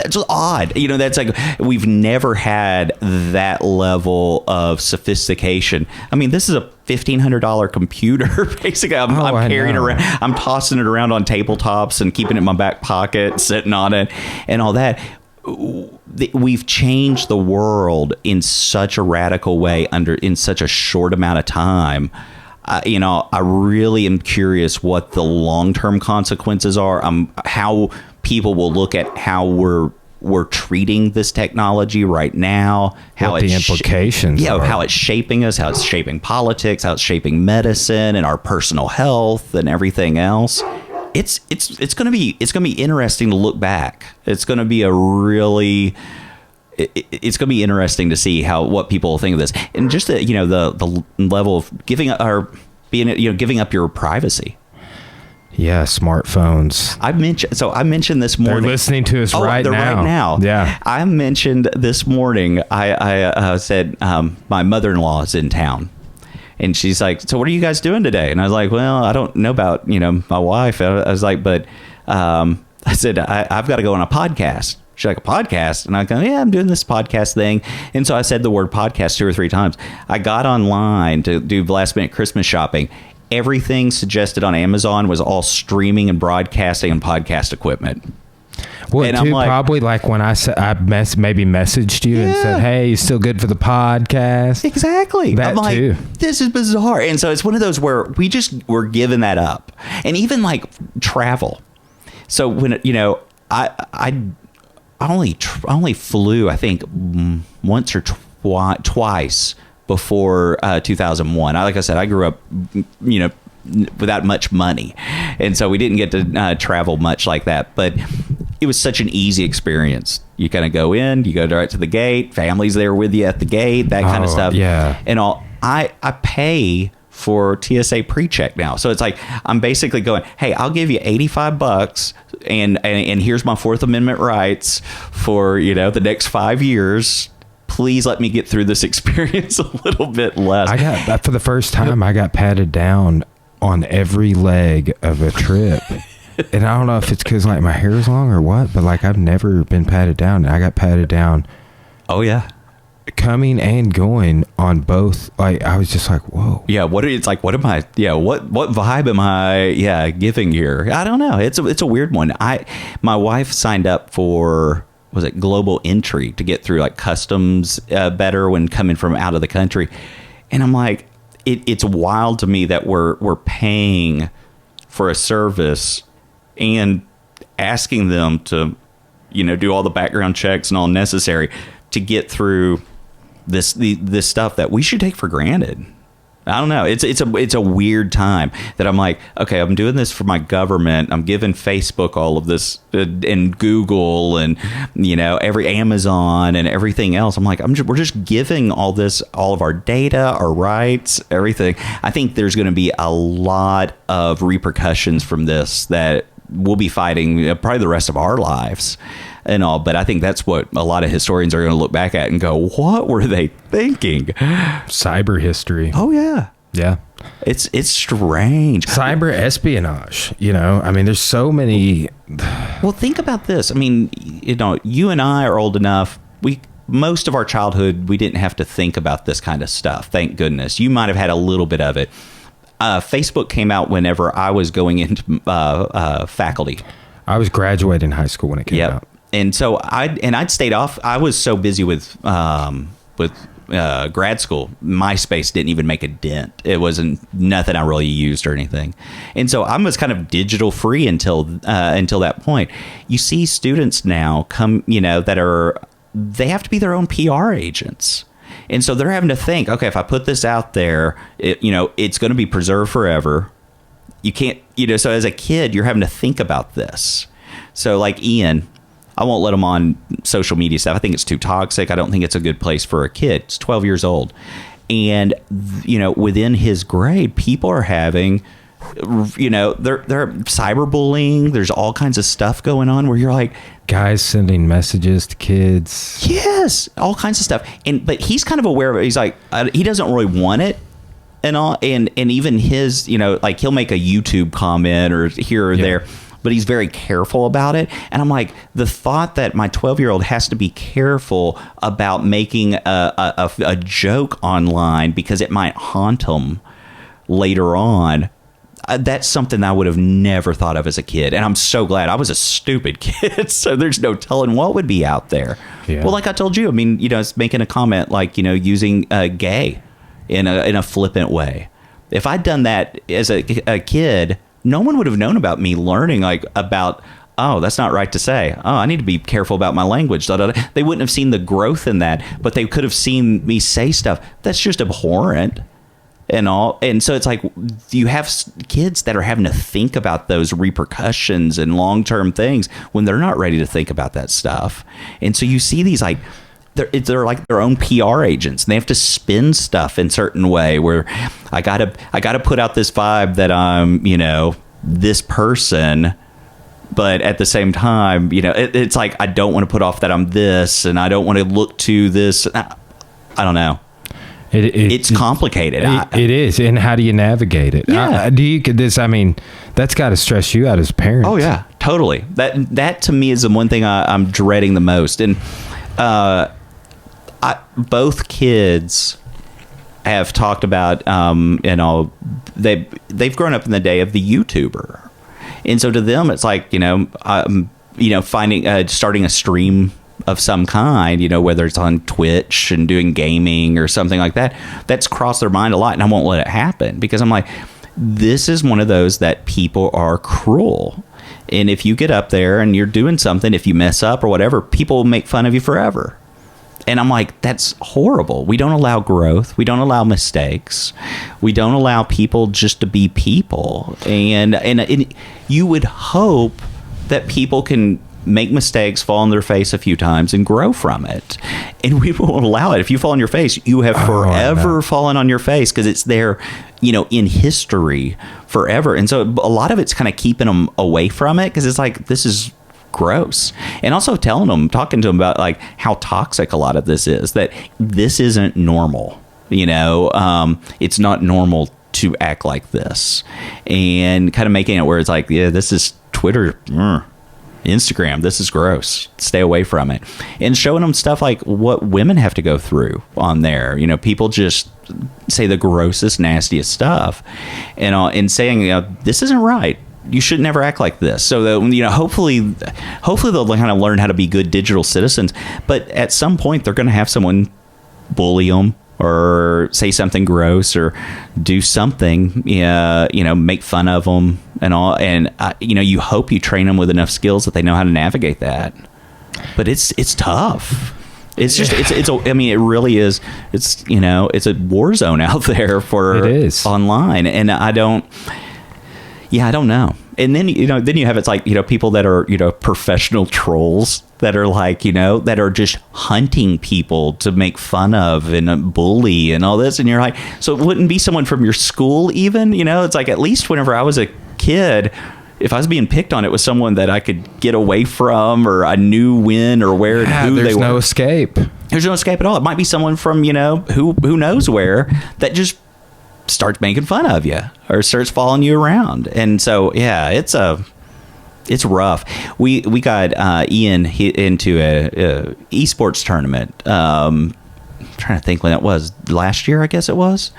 That's odd. You know, that's like, we've never had that level of sophistication. I mean, this is a $1,500 computer. Basically, I'm carrying around. I'm tossing it around on tabletops and keeping it in my back pocket, sitting on it, and all that. We've changed the world in such a radical way in such a short amount of time. You know, I really am curious what the long-term consequences are. How people will look at how we're treating this technology right now, how what the implications are. How it's shaping us, how it's shaping politics, how it's shaping medicine and our personal health and everything else. It's going to be interesting to look back. It's going to be it's going to be interesting to see what people think of this, and just the level of giving up your privacy. Yeah, smartphones. I mentioned this morning. They're listening to us right now. Yeah, I mentioned this morning. I said my mother-in-law is in town. And she's like, so what are you guys doing today? And I was like, well, I don't know about, my wife. I was like, but I said, I've got to go on a podcast. She's like, a podcast? And I go, yeah, I'm doing this podcast thing. And so I said the word podcast 2 or 3 times. I got online to do last minute Christmas shopping. Everything suggested on Amazon was all streaming and broadcasting and podcast equipment. Well, and too, probably like when I maybe messaged you and said, hey, you still good for the podcast? Exactly. That I'm too. Like, this is bizarre. And so it's one of those where we're giving that up. And even like travel. So when, I only flew, I think, once or twice before 2001. Like I said, I grew up, without much money, and so we didn't get to travel much like that, but it was such an easy experience. You kind of go in, you go right to the gate, family's there with you at the gate, that kind of stuff. And all. I pay for TSA pre-check now, so it's like I'm basically going, hey, I'll give you $85 and here's my Fourth Amendment rights for the next 5 years. Please let me get through this experience a little bit less. I got that for the first time. I got patted down on every leg of a trip. And I don't know if it's because like my hair is long or what, but like I've never been patted down. And I got patted down. Oh yeah. Coming and going on both. Like I was just like, whoa. Yeah. What am I? Yeah. What vibe am I? Yeah. Giving here? I don't know. It's a weird one. My wife signed up for, was it global entry, to get through like customs better when coming from out of the country. And I'm like, it's wild to me that we're paying for a service and asking them to, do all the background checks and all necessary to get through this stuff that we should take for granted. I don't know. It's a weird time that I'm like, okay, I'm doing this for my government. I'm giving Facebook all of this and Google and, every Amazon and everything else. I'm like, we're just giving all of our data, our rights, everything. I think there's going to be a lot of repercussions from this that we'll be fighting probably the rest of our lives and all. But I think that's what a lot of historians are going to look back at and go, what were they thinking? Cyber history. Oh yeah. Yeah. It's strange. Cyber espionage, I mean, there's so many. Well, think about this. I mean, you and I are old enough. Most of our childhood, we didn't have to think about this kind of stuff. Thank goodness. You might have had a little bit of it. Facebook came out whenever I was going into faculty. I was graduating high school when it came out. And so I'd stayed off. I was so busy with grad school. MySpace didn't even make a dent. It wasn't nothing I really used or anything. And so I was kind of digital free until that point. You see students now come, they have to be their own PR agents. And so they're having to think, okay, if I put this out there, it's going to be preserved forever. You can't, so as a kid, you're having to think about this. So like Ian, I won't let him on social media stuff. I think it's too toxic. I don't think it's a good place for a kid. It's 12 years old. And, within his grade, people are having, they're cyberbullying. There's all kinds of stuff going on where you're like, guys sending messages to kids. Yes, all kinds of stuff. But he's kind of aware of it. He's like, he doesn't really want it and all. And even his, like he'll make a YouTube comment or here or there. but he's very careful about it. And I'm like, the thought that my 12-year-old has to be careful about making a joke online because it might haunt him later on, that's something I would have never thought of as a kid. And I'm so glad. I was a stupid kid, so there's no telling what would be out there. Yeah. Well, like I told you, I mean, it's making a comment like, using gay in a flippant way. If I'd done that as a kid, no one would have known about me learning about, oh, that's not right to say. Oh, I need to be careful about my language. They wouldn't have seen the growth in that, but they could have seen me say stuff that's just abhorrent. And all, and so it's like you have kids that are having to think about those repercussions and long-term things when they're not ready to think about that stuff. And so you see these they're like their own PR agents, and they have to spin stuff in certain way where I gotta put out this vibe that I'm this person, but at the same time it's like I don't want to put off that I'm this, and I don't want to look to this. I don't know. It's complicated. It is. And how do you navigate it? Yeah. That's got to stress you out as parents. Oh, yeah, totally. That to me is the one thing I'm dreading the most. And both kids have talked about, they've grown up in the day of the YouTuber. And so to them, it's like, finding, starting a stream of some kind, whether it's on Twitch and doing gaming or something like that, that's crossed their mind a lot, and I won't let it happen because I'm like, this is one of those that people are cruel. And if you get up there and you're doing something, if you mess up or whatever, people will make fun of you forever. And I'm like, that's horrible. We don't allow growth. We don't allow mistakes. We don't allow people just to be people. And you would hope that people can make mistakes, fall on their face a few times, and grow from it. And we won't allow it. If you fall on your face, you have forever fallen on your face because it's there, in history forever. And so a lot of it's kind of keeping them away from it because it's like, this is gross. And also talking to them about like how toxic a lot of this is, that this isn't normal. It's not normal to act like this, and kind of making it where it's like, yeah, this is Twitter. Instagram, this is gross, stay away from it. And showing them stuff like what women have to go through on there. People just say the grossest, nastiest stuff, and saying, this isn't right, you should never act like this. So that hopefully they'll kind of learn how to be good digital citizens. But at some point they're going to have someone bully them or say something gross or do something, make fun of them and all. And, you hope you train them with enough skills that they know how to navigate that. But it's tough. It's just, it really is. It's, it's a war zone out there for it is online. And I don't know. And then, then you have, it's like, people that are, professional trolls that are like, that are just hunting people to make fun of and bully and all this. And you're like, so it wouldn't be someone from your school even, it's like, at least whenever I was a kid, if I was being picked on, it was someone that I could get away from, or I knew when or where and who they were. There's no escape. There's no escape at all. It might be someone from, who knows where, that just starts making fun of you or starts following you around. And so, yeah, it's rough. We got Ian into a esports tournament. I'm trying to think when it was. Last year, I guess it was.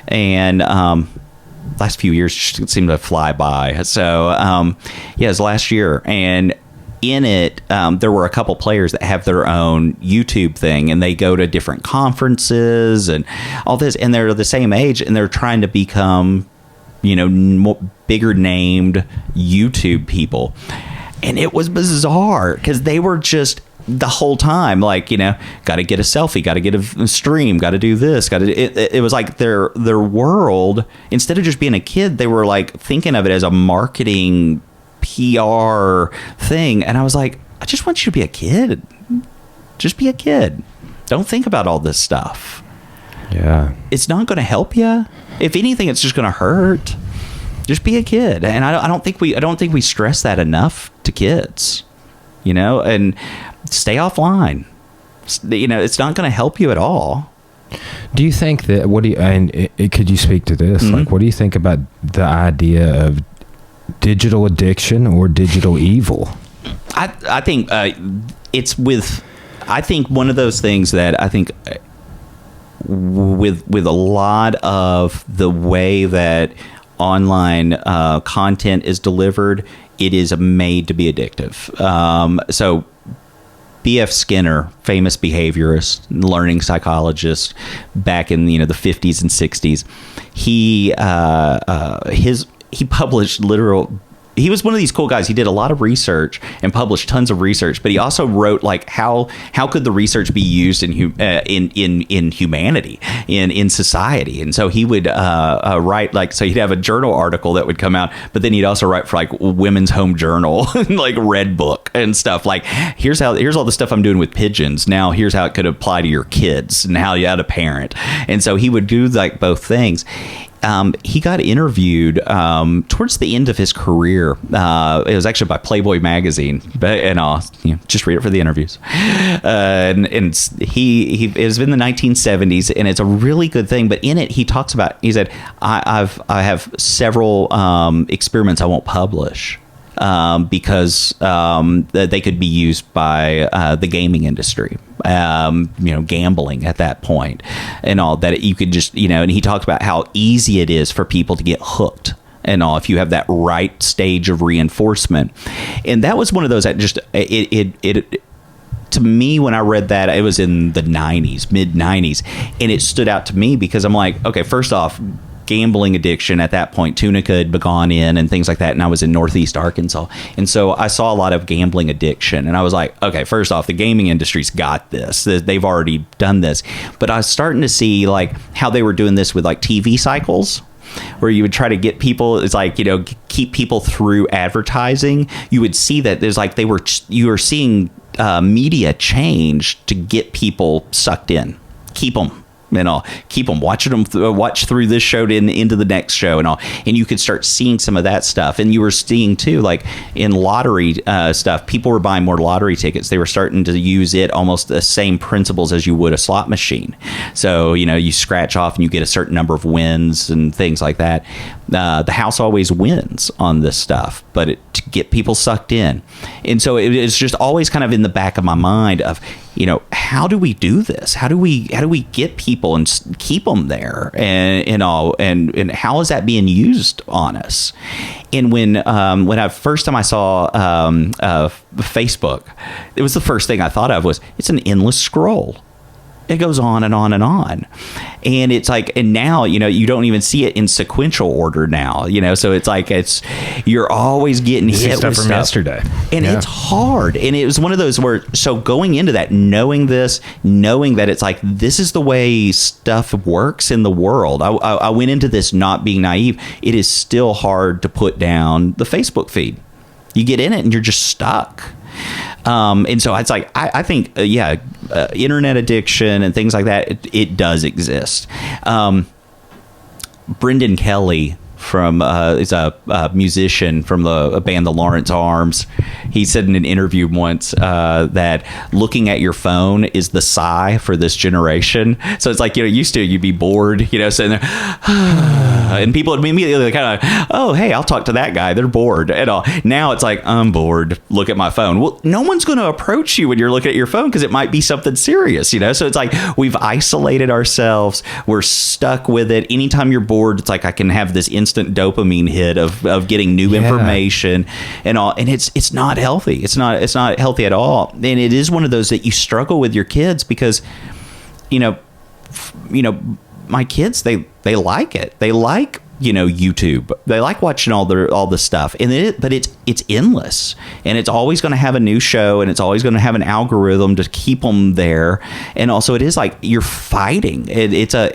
And last few years seem to fly by. So, it was last year. And in it, there were a couple players that have their own YouTube thing, and they go to different conferences and all this, and they're the same age, and they're trying to become, more bigger named YouTube people. And it was bizarre because they were just the whole time like, got to get a selfie, got to get a stream, got to do this, it was like their world, instead of just being a kid, they were like thinking of it as a marketing PR thing. And I was like, I just want you to be a kid. Just be a kid. Don't think about all this stuff. Yeah. It's not going to help you. If anything, it's just going to hurt. Just be a kid. And I don't think we stress that enough to kids, and stay offline. It's not going to help you at all. Do you think that, could you speak to this? Mm-hmm. Like, what do you think about the idea of digital addiction or digital evil? I think it's with. I think one of those things that I think with a lot of the way that online content is delivered, it is made to be addictive. So B.F. Skinner, famous behaviorist, learning psychologist back in the 50s and 60s, he published he was one of these cool guys. He did a lot of research and published tons of research, but he also wrote like how could the research be used in humanity, in society. And so he would write so he'd have a journal article that would come out, but then he'd also write for like Women's Home Journal and like Red Book and stuff. Like here's all the stuff I'm doing with pigeons. Now here's how it could apply to your kids and how you had a parent. And so he would do like both things. He got interviewed towards the end of his career. It was actually by Playboy magazine, just read it for the interviews. And it was in the 1970s, and it's a really good thing. But in it, he talks about. He said, "I have several experiments I won't publish." Because they could be used by the gaming industry, gambling at that point and all that. You could just, and he talked about how easy it is for people to get hooked and all if you have that right stage of reinforcement. And that was one of those that just, it to me, when I read that, it was in the 90s, mid 90s, and it stood out to me because I'm like, okay, first off, gambling addiction at that point, Tunica had gone in and things like that, and I was in Northeast Arkansas, and so I saw a lot of gambling addiction, and I was like, okay, first off, the gaming industry's got this, they've already done this. But I was starting to see like how they were doing this with like TV cycles, where you would try to get people, it's like, keep people through advertising. You would see that there's like you were seeing media change to get people sucked in, keep them watching them watch through this show into the next show and all. And you could start seeing some of that stuff. And you were seeing too, like in lottery stuff, people were buying more lottery tickets. They were starting to use it almost the same principles as you would a slot machine. So, you scratch off and you get a certain number of wins and things like that. The house always wins on this stuff, but to get people sucked in. And so it's just always kind of in the back of my mind of, how do we do this? How do we get people and keep them there and all? And how is that being used on us? And when I first time I saw Facebook, it was the first thing I thought of was it's an endless scroll. It goes on and on and on. And it's like, and now, you don't even see it in sequential order now, so it's like, you're always getting hit with stuff from yesterday. And it's hard. And it was one of those where, so going into that, knowing that it's like, this is the way stuff works in the world. I went into this not being naive. It is still hard to put down the Facebook feed. You get in it and you're just stuck. And so it's like, I think, internet addiction and things like that, it does exist. Brendan Kelly is a musician from the band The Lawrence Arms. He said in an interview once that looking at your phone is the sigh for this generation. So it's like, used to you'd be bored, sitting there, and people would immediately kind of, oh, hey, I'll talk to that guy. They're bored and all. Now it's like, I'm bored. Look at my phone. Well, no one's going to approach you when you're looking at your phone because it might be something serious, So it's like we've isolated ourselves. We're stuck with it. Anytime you're bored, it's like I can have this instant dopamine hit of getting new information and all, and it's not healthy. It's not healthy at all. And it is one of those that you struggle with your kids because my kids, they like it. They like YouTube. They like watching all the stuff, but it's endless, and it's always going to have a new show, and it's always going to have an algorithm to keep them there. And also, it is like you're fighting. It's a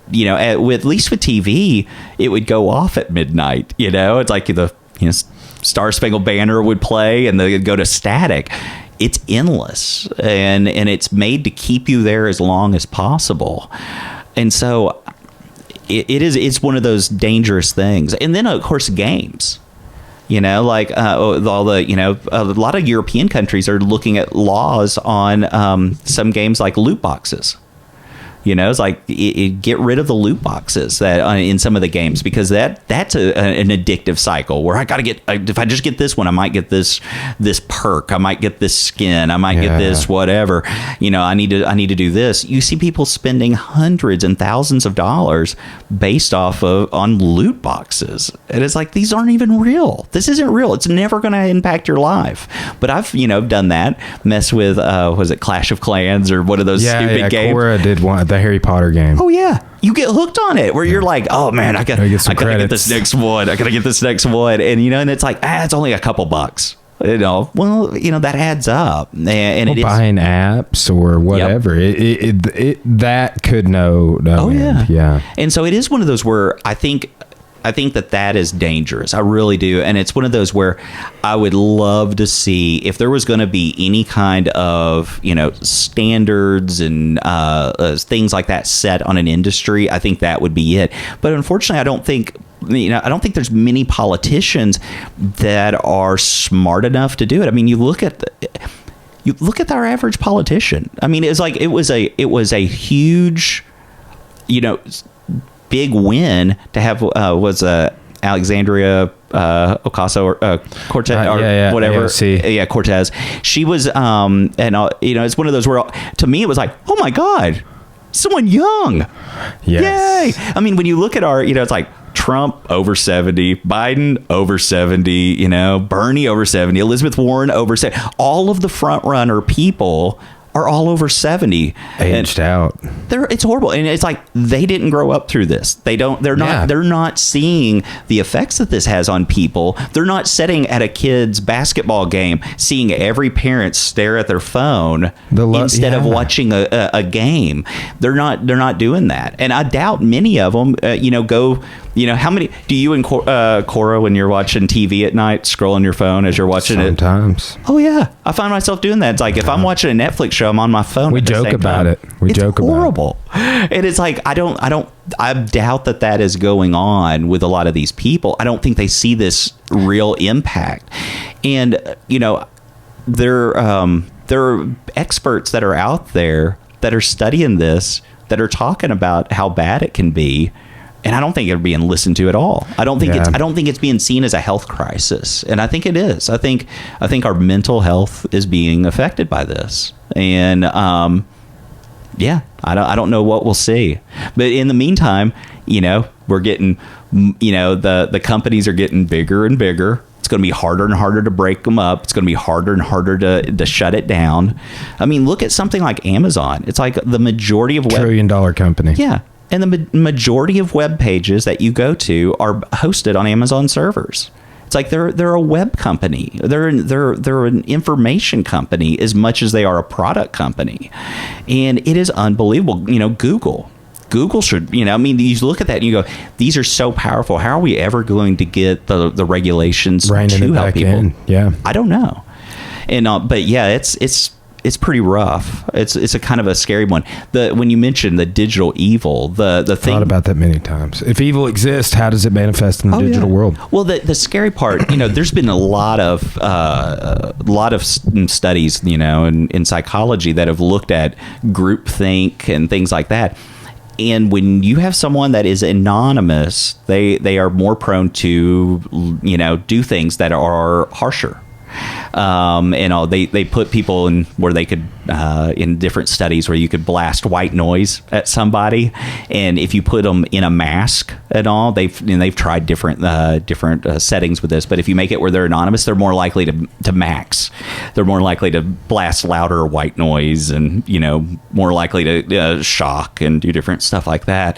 at least with TV, it would go off at midnight. It's like the Star Spangled Banner would play, and they'd go to static. It's endless, and it's made to keep you there as long as possible. And so it's one of those dangerous things. And then, of course, games. Like all the, a lot of European countries are looking at laws on some games like loot boxes. It's like get rid of the loot boxes that in some of the games, because that's an addictive cycle where I got to get, if I just get this one, I might get this perk, I might get this skin, I might get this whatever. I need to do this. You see people spending hundreds and thousands of dollars based off on loot boxes, and it's like, these aren't even real. This isn't real. It's never going to impact your life. But I've done that, mess with was it Clash of Clans or one of those stupid games. Cora did the Harry Potter game. Oh yeah, you get hooked on it where you're like, oh man, I gotta get this next one. And and it's like, it's only a couple bucks. Well, that adds up, and it is buying apps or whatever. Yep. That could know. Oh yeah. And so it is one of those where I think that is dangerous. I really do. And it's one of those where I would love to see if there was going to be any kind of, standards and things like that set on an industry. I think that would be it. But unfortunately, I don't think there's many politicians that are smart enough to do it. I mean, you look at our average politician. I mean, it was a huge, big win to have Alexandria Ocasio or Cortez or whatever. AOC. Yeah, Cortez. She was it's one of those where to me it was like, oh my God, someone young. Yes. Yay. I mean, when you look at our, it's like Trump over 70, Biden over 70, Bernie over 70, Elizabeth Warren over 70. All of the front runner people are all over 70, aged out. It's horrible, and it's like they didn't grow up through this. They're not seeing the effects that this has on people. They're not sitting at a kid's basketball game seeing every parent stare at their phone instead of watching a game. They're not doing that, and I doubt many of them go. How many do you and Cora, when you're watching TV at night, scrolling your phone as you're watching it? Sometimes. Oh yeah, I find myself doing that. It's like if I'm watching a Netflix show, I'm on my phone. We joke about it. It's horrible. And it's like I doubt that is going on with a lot of these people. I don't think they see this real impact. And there are experts that are out there that are studying this, that are talking about how bad it can be. And I don't think it's being listened to at all. I don't think it's being seen as a health crisis, and I think it is. I think our mental health is being affected by this, and I don't know what we'll see. But in the meantime, we're getting, the companies are getting bigger and bigger. It's going to be harder and harder to break them up. It's going to be harder and harder to shut it down. I mean, look at something like Amazon. It's like the majority of $1 trillion company. Yeah. And the majority of web pages that you go to are hosted on Amazon servers. It's like they're a web company. They're an information company as much as they are a product company, and it is unbelievable. Google should. You look at that and you go, these are so powerful. How are we ever going to get the regulations to help people? Yeah, I don't know. And but yeah, it's pretty rough. It's a kind of a scary one. When you mentioned the digital evil, the thing. Thought about that many times. If evil exists, how does it manifest in the digital world? Well, the scary part, there's been a lot of studies, in psychology that have looked at groupthink and things like that. And when you have someone that is anonymous, they are more prone to, do things that are harsher. They put people in where they could in different studies where you could blast white noise at somebody, and if you put them in a mask and all, they've tried different settings with this. But if you make it where they're anonymous, they're more likely to max. They're more likely to blast louder white noise, and more likely to shock and do different stuff like that.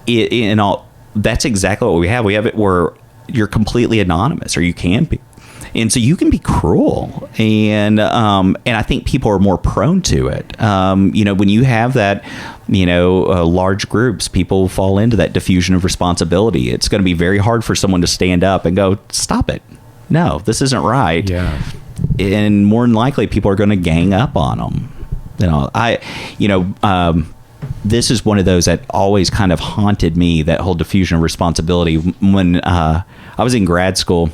That's exactly what we have. We have it where you're completely anonymous, or you can be. And so you can be cruel, and I think people are more prone to it. When you have that, large groups, people fall into that diffusion of responsibility. It's going to be very hard for someone to stand up and go, stop it. No, this isn't right. Yeah. And more than likely, people are going to gang up on them. This is one of those that always kind of haunted me, that whole diffusion of responsibility. When I was in grad school,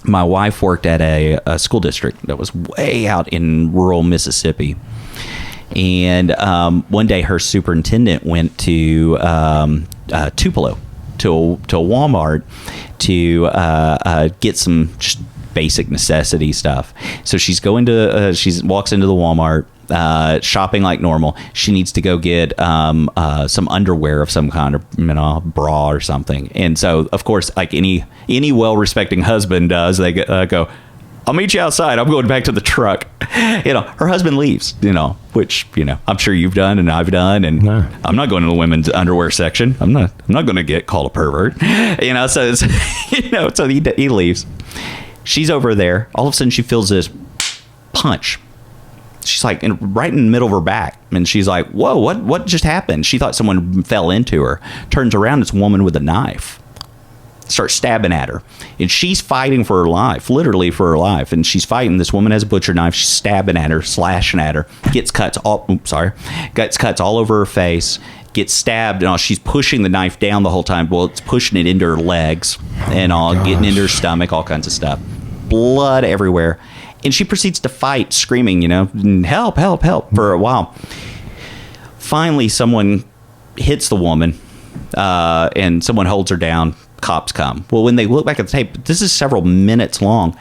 my wife worked at a school district that was way out in rural Mississippi. And one day her superintendent went to Tupelo, to a Walmart to get some just basic necessity stuff. So she's going to she walks into the Walmart, shopping like normal. She needs to go get some underwear of some kind, or bra or something. And so, of course, like any well-respecting husband does, they go, I'll meet you outside. I'm going back to the truck. Her husband leaves, which, I'm sure you've done and I've done. And no. I'm not going to the women's underwear section. I'm not going to get called a pervert, so it's, so he leaves. She's over there. All of a sudden she feels this punch. She's like right in the middle of her back. And she's like, whoa, what just happened? She thought someone fell into her. Turns around, it's a woman with a knife. Starts stabbing at her, and she's fighting for her life, literally for her life. And she's fighting. This woman has a butcher knife. She's stabbing at her, slashing at her. Gets cuts all over her face. Gets stabbed, and she's pushing the knife down the whole time. Well, it's pushing it into her legs and all, getting into her stomach, all kinds of stuff. Blood everywhere, and she proceeds to fight, screaming, help, help, help, for a while. Finally, someone hits the woman, and someone holds her down. Cops come. Well, when they look back at the tape, this is several minutes long.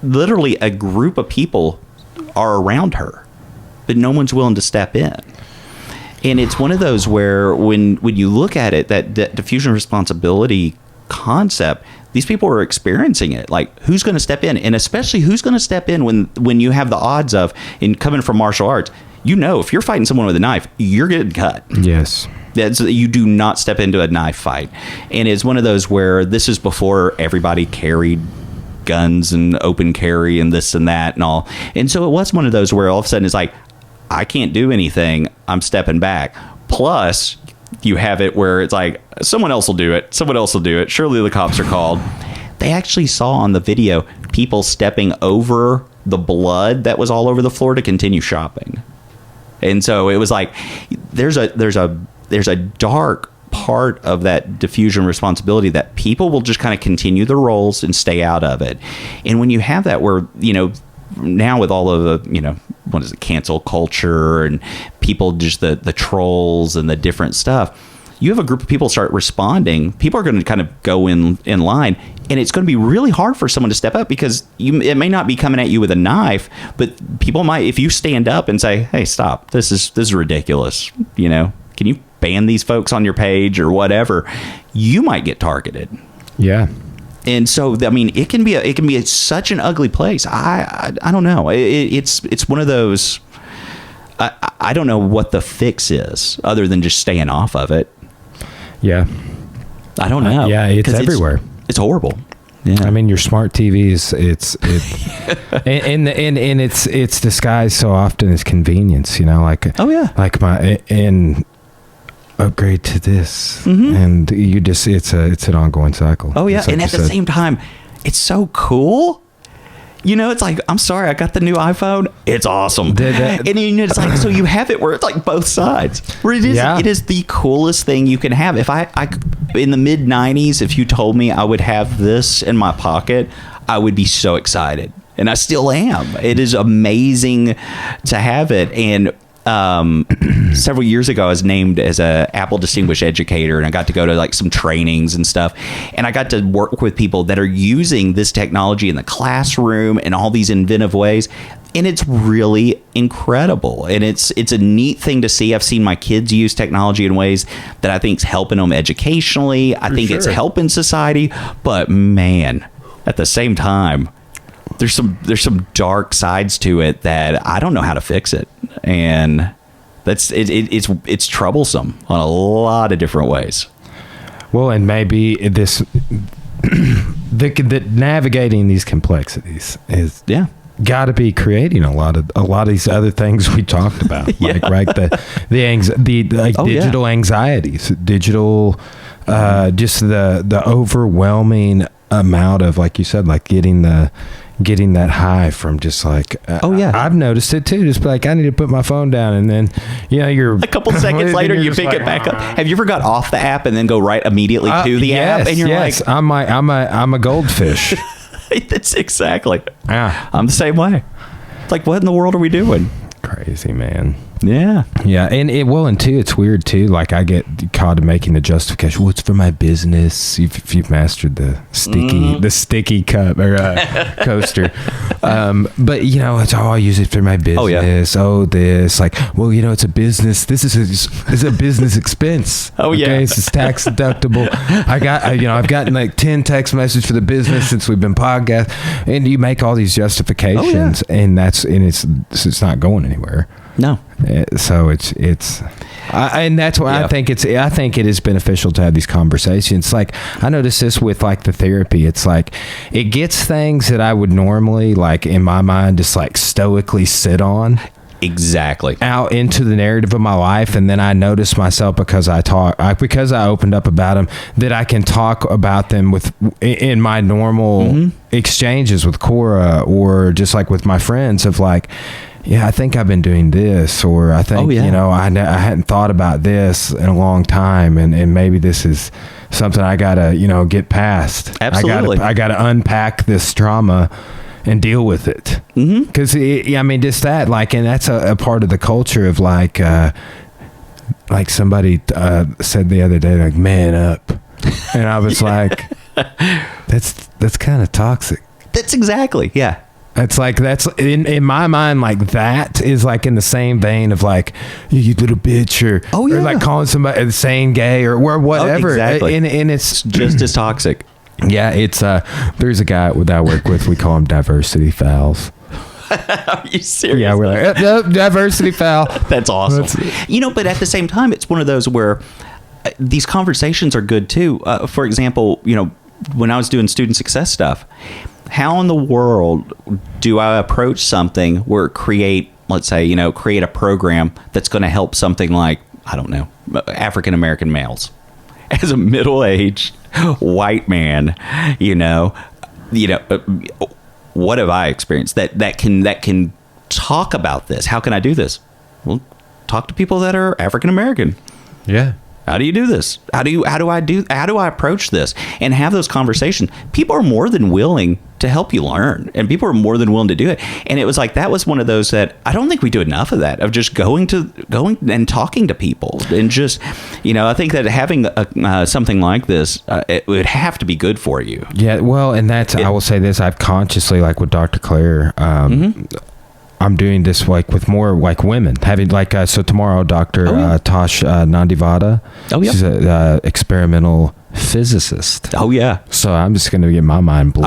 Literally, a group of people are around her, but no one's willing to step in. And it's one of those where when you look at it, that diffusion responsibility concept, these people are experiencing it. Like, who's going to step in? And especially who's going to step in when you have the odds of, in coming from martial arts, if you're fighting someone with a knife, you're getting cut. Yes. You do not step into a knife fight. And it's one of those where this is before everybody carried guns and open carry and this and that and all. And so it was one of those where all of a sudden it's like, I can't do anything. I'm stepping back. Plus, you have it where it's like, someone else will do it. Someone else will do it. Surely the cops are called. They actually saw on the video people stepping over the blood that was all over the floor to continue shopping. And so it was like, there's a dark part of that diffusion responsibility that people will just kind of continue their roles and stay out of it. And when you have that where, now with all of the, what is it, cancel culture and people, just the trolls and the different stuff, you have a group of people start responding. People are going to kind of go in line, and it's going to be really hard for someone to step up because it may not be coming at you with a knife, but people might, if you stand up and say, hey, stop, this is ridiculous. Can you ban these folks on your page or whatever? You might get targeted. Yeah. And so, I mean, it can be such an ugly place. I don't know. It's one of those. I don't know what the fix is other than just staying off of it. Yeah. I don't know. Yeah, it's everywhere. It's horrible. Yeah. I mean, your smart TVs, and it's disguised so often as convenience, like, oh yeah, like and upgrade to this, and you just, it's an ongoing cycle. Oh yeah. And at the same time, it's so cool. It's like, I'm sorry, I got the new iPhone. It's awesome. And it's like, so you have it where it's like both sides. Where it is the coolest thing you can have. If I in the mid 90s, if you told me I would have this in my pocket, I would be so excited. And I still am. It is amazing to have it. And several years ago, I was named as a Apple Distinguished Educator, and I got to go to like some trainings and stuff. And I got to work with people that are using this technology in the classroom in all these inventive ways. And it's really incredible. And it's a neat thing to see. I've seen my kids use technology in ways that I think is helping them educationally. I think it's helping society. But man, at the same time, there's some dark sides to it that I don't know how to fix it. And it's troublesome on a lot of different ways. Well, and maybe this the navigating these complexities is got to be creating a lot of these other things we talked about, like digital anxieties, digital just the overwhelming amount of, like you said, like getting that high from just like, I've noticed it too. Just like, I need to put my phone down, and then, you're a couple seconds later, you pick it back up. Have you ever got off the app and then go right immediately to the app? And you're like, I'm a goldfish. That's exactly. I'm the same way. It's like, what in the world are we doing? Crazy, man. Yeah. Yeah. And too, it's weird too. Like I get caught in making the justification. Well, it's for my business. If you've mastered the sticky cup or coaster. But it's, I use it for my business. Oh, this like, well, it's a business. This is a business expense. Oh yeah. Okay? It's tax deductible. I've gotten like 10 text messages for the business since we've been podcast, and you make all these justifications and it's not going anywhere. No. So and that's why I think it is beneficial to have these conversations. Like I notice this with like the therapy. It's like it gets things that I would normally like in my mind just like stoically sit on. Exactly. Out into the narrative of my life, and then I notice myself because I opened up about them, that I can talk about them in my normal exchanges with Cora or just like with my friends of like, yeah, I think I've been doing this, or I think, I hadn't thought about this in a long time, and maybe this is something I gotta, get past. Absolutely. I gotta unpack this trauma and deal with it. Because, just that, like, and that's a part of the culture of like somebody said the other day, like, man up. And I was like, that's kind of toxic. That's exactly, yeah. It's like, that's in my mind, like that is like in the same vein of like, you little bitch, or like calling somebody saying gay or whatever. Exactly. And it's just as toxic. Yeah, it's there's a guy that I work with, we call him diversity fouls. Are you serious? Yeah, we're like, nope, diversity foul. That's awesome. But at the same time, it's one of those where these conversations are good too. For example, when I was doing student success stuff, how in the world do I approach something where create a program that's going to help something like, I don't know, African American males? As a middle-aged white man, what have I experienced that can talk about this? How can I do this? Well, talk to people that are African American. Yeah. How do you do this? How do I approach this and have those conversations? People are more than willing to help you learn, and people are more than willing to do it. And it was like, that was one of those that I don't think we do enough of, that of just going and talking to people, and just, I think that having something like this, it would have to be good for you. Yeah. Well, and I will say this, I've consciously, like with Dr. Claire, I'm doing this like with more like women having like so tomorrow Dr. Tosh Nandivada, she's an experimental physicist. So I'm just going to get my mind blown.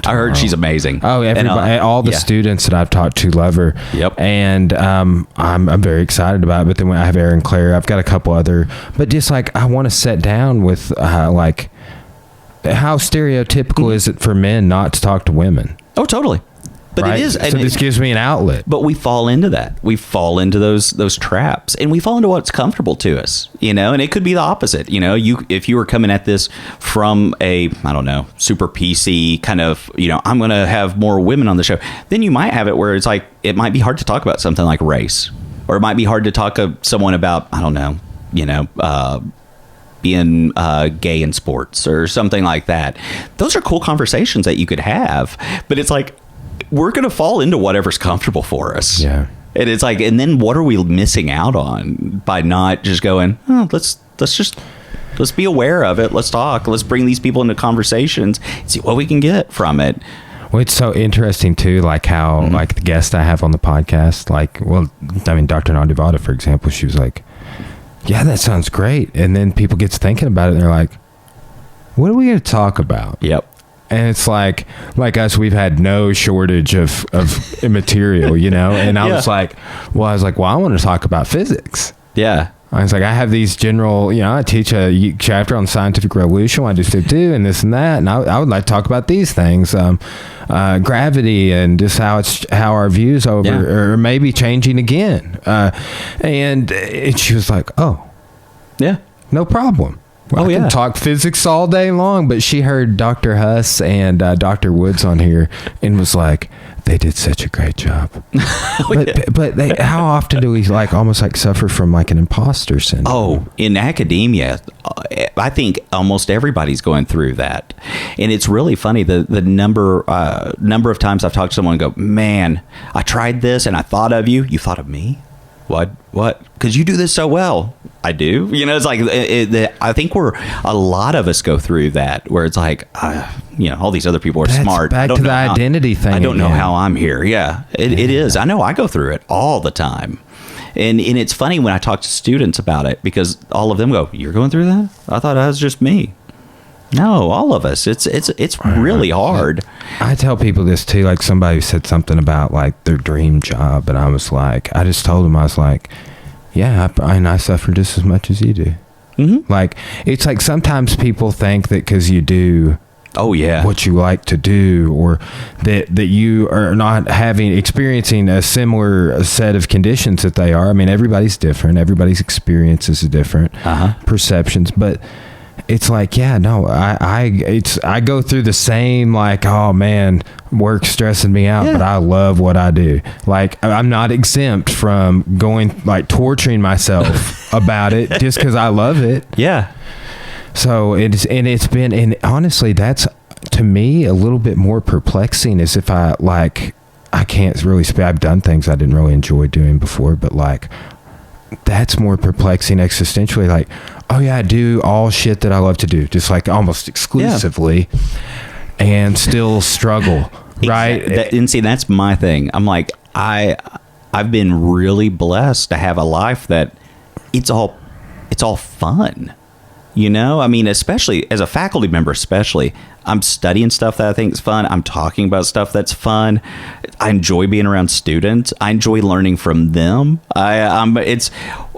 I heard she's amazing. Oh, everybody, all the students that I've talked to love her. Yep. And I'm very excited about it. But then when I have Erin Claire, I've got a couple other, but just like I want to sit down with like how stereotypical is it for men not to talk to women? Oh, totally. But right? it is. So this gives me an outlet. But we fall into that. We fall into those traps, and we fall into what's comfortable to us, and it could be the opposite. If you were coming at this from a, I don't know, super PC kind of, I'm going to have more women on the show, then you might have it where it's like, it might be hard to talk about something like race, or it might be hard to talk to someone about, I don't know, being gay in sports or something like that. Those are cool conversations that you could have, but it's like, we're going to fall into whatever's comfortable for us. Yeah. And it's like, and then what are we missing out on by not just going, let's be aware of it. Let's talk. Let's bring these people into conversations, see what we can get from it. Well, it's so interesting too, like how, like the guest I have on the podcast, like, well, I mean, Dr. Nandivada, for example, she was like, yeah, that sounds great. And then people get to thinking about it and they're like, what are we going to talk about? Yep. And it's like us, we've had no shortage of material, and I was like, well, I want to talk about physics. Yeah. I was like, I have these general, I teach a chapter on the scientific revolution. I do so too, and this and that. And I would like to talk about these things, gravity, and just how our views over or maybe changing again. And she was like, oh, yeah, no problem. Well, I can talk physics all day long, but she heard Dr. Huss and Dr. Woods on here and was like, they did such a great job. But how often do we almost suffer from an imposter syndrome? Oh, in academia, I think almost everybody's going through that. And it's really funny, the number of times I've talked to someone and go, man, I tried this and I thought of you. You thought of me? What? Because you do this so well. I do. It's like, I think a lot of us go through that where it's like, all these other people are smart. Back to the identity thing. I don't know how I'm here. Yeah, it is. I know I go through it all the time. And it's funny when I talk to students about it because all of them go, "You're going through that? I thought that was just me." No, all of us. It's really hard. I tell people this too. Like somebody said something about like their dream job, and I was like, I just told them, I was like, yeah, I suffer just as much as you do. Mm-hmm. Like it's like sometimes people think that because you do, what you like to do, or that you are not experiencing a similar set of conditions that they are. I mean, everybody's different. Everybody's experiences are different, perceptions, but. It's like, I go through the same, like, oh man, work's stressing me out, but I love what I do. Like, I'm not exempt from going, like, torturing myself about it just because I love it. Yeah. So it's been, and honestly, that's to me a little bit more perplexing as if I can't really say I've done things I didn't really enjoy doing before, but like, that's more perplexing existentially. Like, oh yeah, I do all shit that I love to do, just like almost exclusively, and still struggle, right? And see, that's my thing. I'm like, I've been really blessed to have a life that it's all fun. I mean, especially as a faculty member, I'm studying stuff that I think is fun. I'm talking about stuff that's fun. I enjoy being around students. I enjoy learning from them.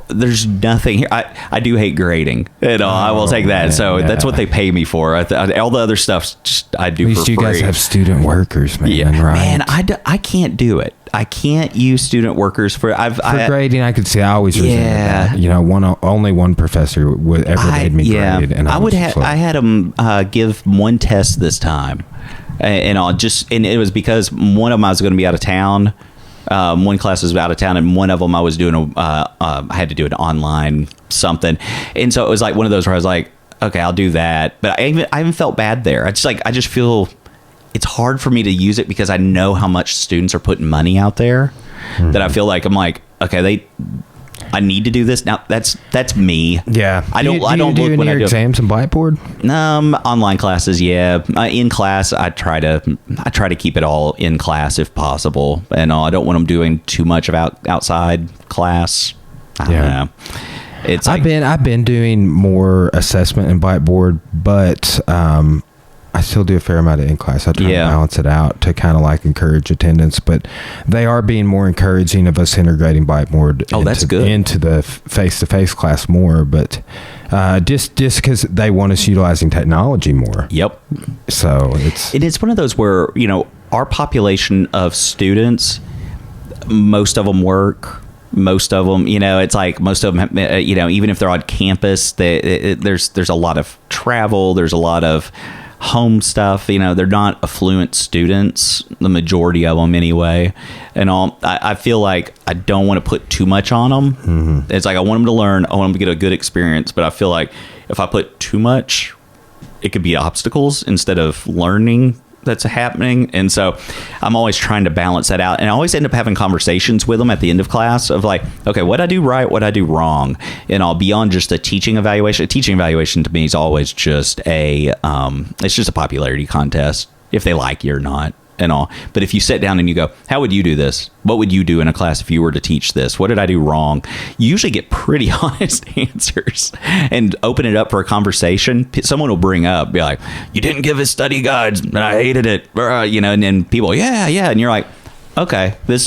There's nothing here. I do hate grading. I will take that. That's what they pay me for. All the other stuff I do for free. At least you guys have student workers, man. Yeah, right? Man, I can't do it. I can't use student workers for grading. I could see. I always resented that. Only one professor ever made me grade, and I had them give one test this time, and it was because one of them I was going to be out of town. One class was out of town, and one of them I was doing I had to do an online something, and so it was like one of those where I was like, okay, I'll do that, but I even felt bad there. I just feel it's hard for me to use it because I know how much students are putting money out there, that I feel like I'm like, okay, I need to do this now. That's me. Yeah. I don't do look when I do exams and Blackboard. Online classes. Yeah. In class, I try to keep it all in class if possible, and I don't want them doing too much of outside class. I don't know. It's I've been doing more assessment in Blackboard, but I still do a fair amount of in class. I try to balance it out to kind of like encourage attendance, but they are being more encouraging of us integrating Blackboard into the face-to-face class more, but just because they want us utilizing technology more. Yep. So it's one of those where, our population of students, most of them work. Most of them, it's like most of them, even if they're on campus, there's a lot of travel. There's a lot of home stuff. They're not affluent students, the majority of them anyway. And I feel like I don't want to put too much on them. Mm-hmm. It's like I want them to learn. I want them to get a good experience. But I feel like if I put too much, it could be obstacles instead of learning that's happening. And so I'm always trying to balance that out, and I always end up having conversations with them at the end of class of like, okay, what I do right, what I do wrong, and all beyond just a teaching evaluation. A teaching evaluation to me is always just it's just a popularity contest if they like you or not and all. But if you sit down and you go, how would you do this? What would you do in a class if you were to teach this? What did I do wrong? You usually get pretty honest answers and open it up for a conversation. Someone will bring up, be like, you didn't give us study guides and I hated it. And then people, yeah. And you're like, okay, that's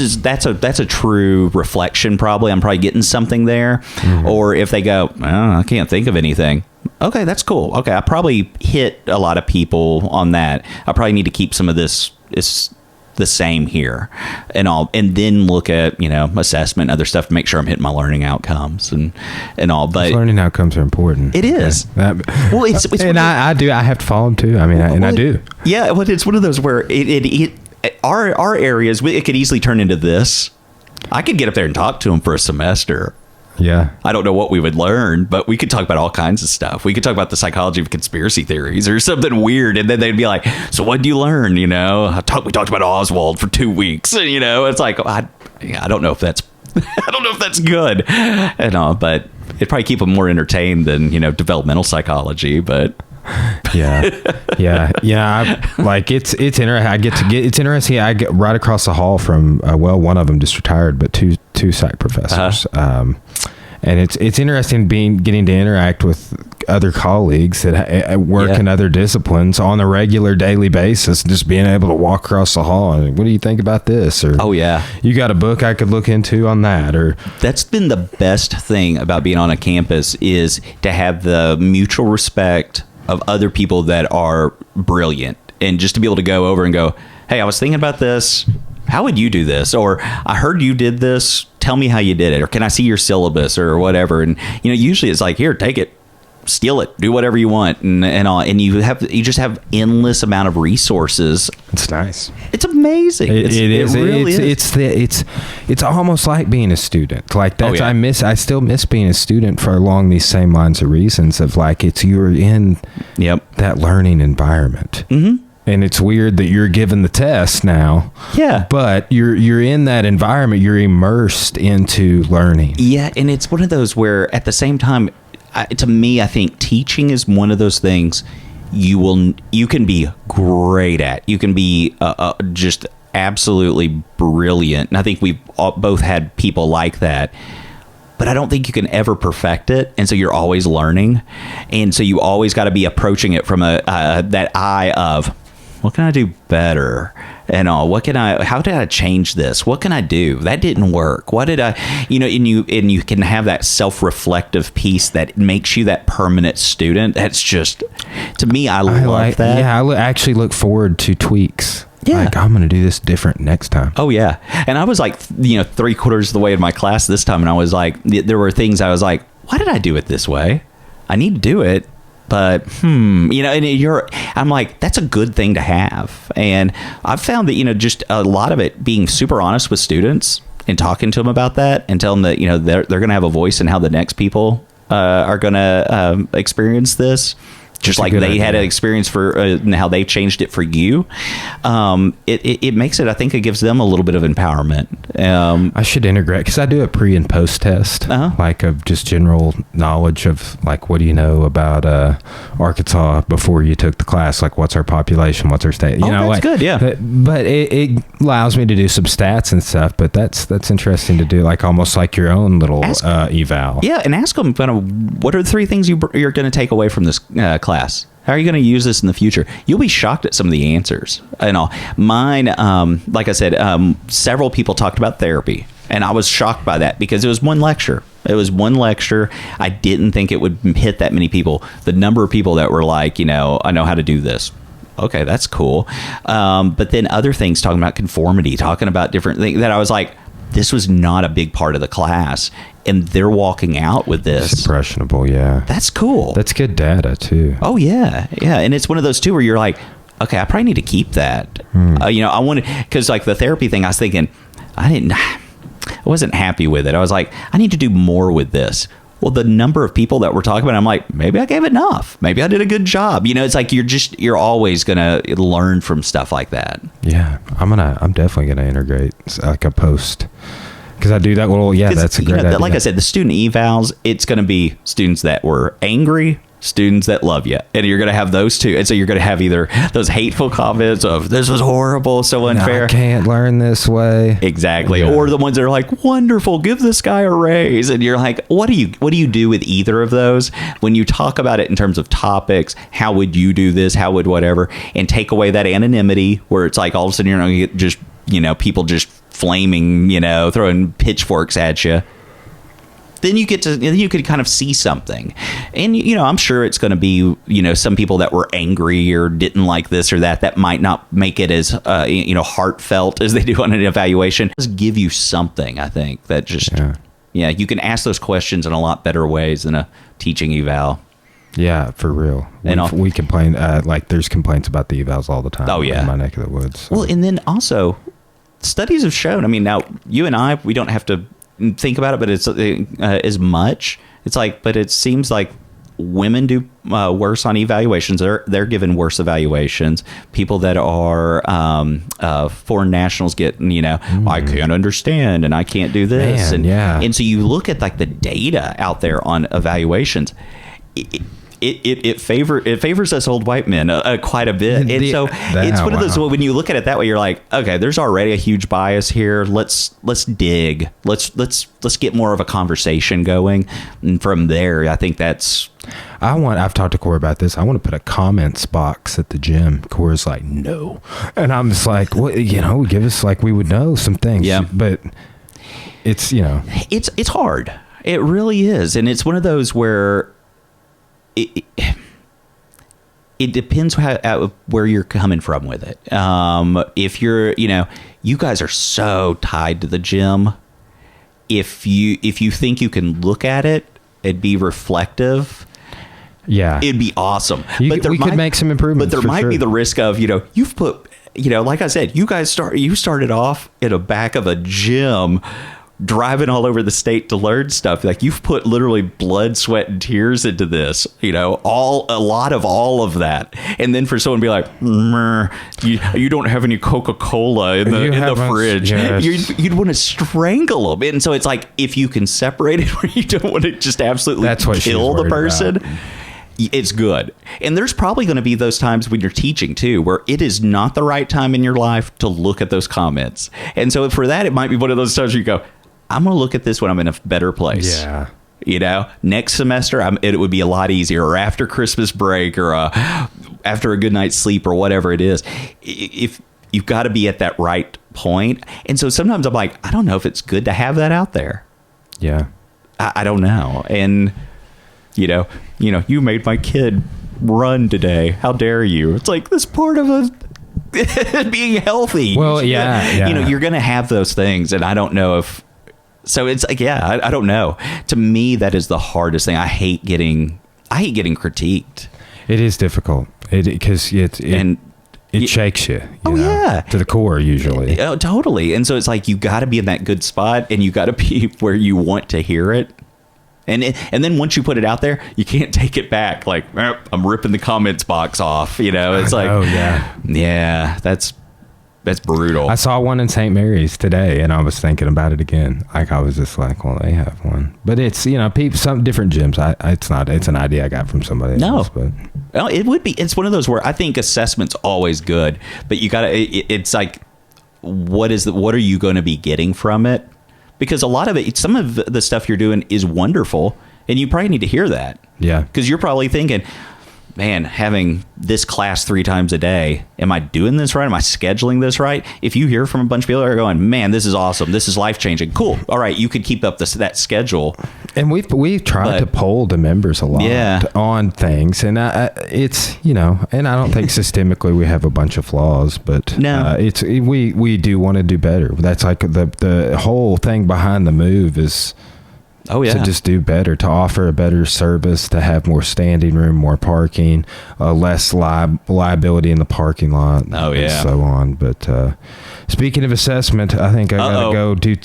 a true reflection. Probably I'm probably getting something there. Mm-hmm. Or if they go, I can't think of anything. Okay, that's cool. Okay, I probably hit a lot of people on that. I probably need to keep some of this is the same here and then look at assessment and other stuff to make sure I'm hitting my learning outcomes and all. But learning outcomes are important. It is. Well, it's and I have to follow them too. I mean, I do. Yeah, well, it's one of those where our areas, it could easily turn into this. I could get up there and talk to them for a semester. Yeah. I don't know what we would learn, but we could talk about all kinds of stuff. We could talk about the psychology of conspiracy theories or something weird. And then they'd be like, so what do you learn? We talked about Oswald for 2 weeks. It's like, I don't know if that's I don't know if that's good, but it'd probably keep them more entertained than, developmental psychology, but yeah. It's interesting. It's interesting. I get right across the hall from, one of them just retired, but two psych professors. And it's interesting getting to interact with other colleagues that work in other disciplines on a regular daily basis, and just being able to walk across the hall and, what do you think about this? Or, you got a book I could look into on that? Or that's been the best thing about being on a campus, is to have the mutual respect of other people that are brilliant, and just to be able to go over and go, hey, I was thinking about this. How would you do this? Or I heard you did this. Tell me how you did it. Or can I see your syllabus or whatever? And, usually it's like, here, take it, steal it, do whatever you want. And all. And you just have endless amount of resources. It's nice. It's amazing. It really is. It's almost like being a student. Like that's, I still miss being a student for along these same lines of reasons of like, you're in that learning environment. Mm-hmm. And it's weird that you're given the test now. Yeah. But you're in that environment. You're immersed into learning. Yeah. And it's one of those where at the same time, to me, I think teaching is one of those things you can be great at. You can be just absolutely brilliant. And I think we've both had people like that. But I don't think you can ever perfect it. And so you're always learning. And so you always got to be approaching it from that eye of, what can I do better? And how did I change this? What can I do? That didn't work. What did I, and you can have that self-reflective piece that makes you that permanent student. That's just, to me, I love that. Yeah, I actually look forward to tweaks. Yeah. Like, I'm going to do this different next time. Oh, yeah. And I was like, 3/4 of the way in my class this time. And I was like, there were things I was like, why did I do it this way? I need to do it. But, and I'm like, that's a good thing to have. And I've found that, just a lot of it being super honest with students and talking to them about that and telling them that, they're going to have a voice in how the next people are going to experience this. Just like they had an experience for how they changed it for you. It makes it, I think it gives them a little bit of empowerment. I should integrate, because I do a pre and post test, like of just general knowledge of like, what do you know about Arkansas before you took the class? Like, what's our population? What's our state? That's like, good, yeah. But it allows me to do some stats and stuff, but that's interesting to do, like almost like your own little eval. Yeah, and ask them, what are the 3 things you're going to take away from this class? How are you going to use this in the future? You'll be shocked at some of the answers. Mine, like I said, several people talked about therapy, and I was shocked by that because it was one lecture. I didn't think it would hit that many people. The number of people that were like, I know how to do this. Okay, that's cool. But then other things, talking about conformity, talking about different things that I was like, this was not a big part of the class, and they're walking out with this. It's impressionable, yeah. That's cool. That's good data, too. Oh, yeah. Yeah, and it's one of those, too, where you're like, okay, I probably need to keep that. I wanted, because like the therapy thing, I was thinking, I wasn't happy with it. I was like, I need to do more with this. Well, the number of people that we're talking about, I'm like, maybe I gave enough. Maybe I did a good job. It's like you're always gonna learn from stuff like that. Yeah, I'm definitely gonna integrate like a post, because I do that. Well, yeah, that's a great idea. Like I said, the student evals, it's gonna be students that were angry, students that love you, and you're gonna have those two. And so you're gonna have either those hateful comments of "this was horrible, so unfair, I can't learn this way," exactly, or the ones that are like, "Wonderful, give this guy a raise," and you're like, what do you do with either of those when you talk about it in terms of topics? How would you do this? How would whatever? And take away that anonymity where it's like all of a sudden you're gonna get just people just flaming, throwing pitchforks at you. Then you could kind of see something. And, I'm sure it's going to be, some people that were angry or didn't like this or that might not make it as, heartfelt as they do on an evaluation. Just give you something, I think, that just, you can ask those questions in a lot better ways than a teaching eval. Yeah, for real. We complain, like there's complaints about the evals all the time. Oh, yeah. In my neck of the woods. So. Well, and then also, studies have shown, now, you and I, we don't have to think about it, but it's as much. It's like, but it seems like women do worse on evaluations. They're given worse evaluations. People that are foreign nationals get, I can't understand and I can't do this. And so you look at like the data out there on evaluations. It favors us old white men quite a bit, and so it's one of those. When you look at it that way, you're like, okay, there's already a huge bias here. Let's dig. Let's get more of a conversation going, and from there, I think that's. I've talked to Corey about this. I want to put a comments box at the gym. Corey's like, no, and I'm just like, well, give us like we would know some things. Yeah, but it's it's hard. It really is, and it's one of those where. It depends where you're coming from with it. If you're, you guys are so tied to the gym. If you think you can look at it and be reflective, it'd be awesome. We could make some improvements. But there might be the risk of, you've put, like I said, you started off in the back of a gym, driving all over the state to learn stuff. Like you've put literally blood, sweat, and tears into this, a lot of all of that. And then for someone to be like, you don't have any Coca-Cola in the fridge. Yes. You'd want to strangle them. And so it's like, if you can separate it where you don't want to just absolutely kill the person, it's good. And there's probably going to be those times when you're teaching too, where it is not the right time in your life to look at those comments. And so for that, it might be one of those times where you go, I'm going to look at this when I'm in a better place. Yeah. Next semester, it would be a lot easier, or after Christmas break, or after a good night's sleep, or whatever it is. If you've got to be at that right point. And so sometimes I'm like, I don't know if it's good to have that out there. Yeah. I don't know. And, you made my kid run today. How dare you? It's like this part of being healthy. Well, yeah. You're going to have those things. And I don't know if. So it's like, I don't know. To me, that is the hardest thing. I hate getting critiqued. It is difficult because it shakes you. To the core usually. Oh, totally. And so it's like, you got to be in that good spot, and you got to be where you want to hear it. And then once you put it out there, you can't take it back. Like, I'm ripping the comments box off. It's like, that's brutal. I saw one in St. Mary's today, and I was thinking about it again. Like, I was just like, well, they have one, but it's some different gyms. It's an idea I got from somebody else. But it would be. It's one of those where I think assessment's always good, but you gotta. It's like, what are you going to be getting from it? Because a lot of it, some of the stuff you're doing is wonderful, and you probably need to hear that. Yeah, because you're probably thinking, man, having this class 3 times a day, am I doing this right? Am I scheduling this right? If you hear from a bunch of people that are going, man, this is awesome, this is life-changing, cool, all right, you could keep up that schedule. And we've tried to poll the members a lot on things, and it's, and I don't think systemically we have a bunch of flaws, but we do want to do better. That's like the whole thing behind the move is to just do better, to offer a better service, to have more standing room, more parking, less liability in the parking lot, and so on. But speaking of assessment, I think I gotta go do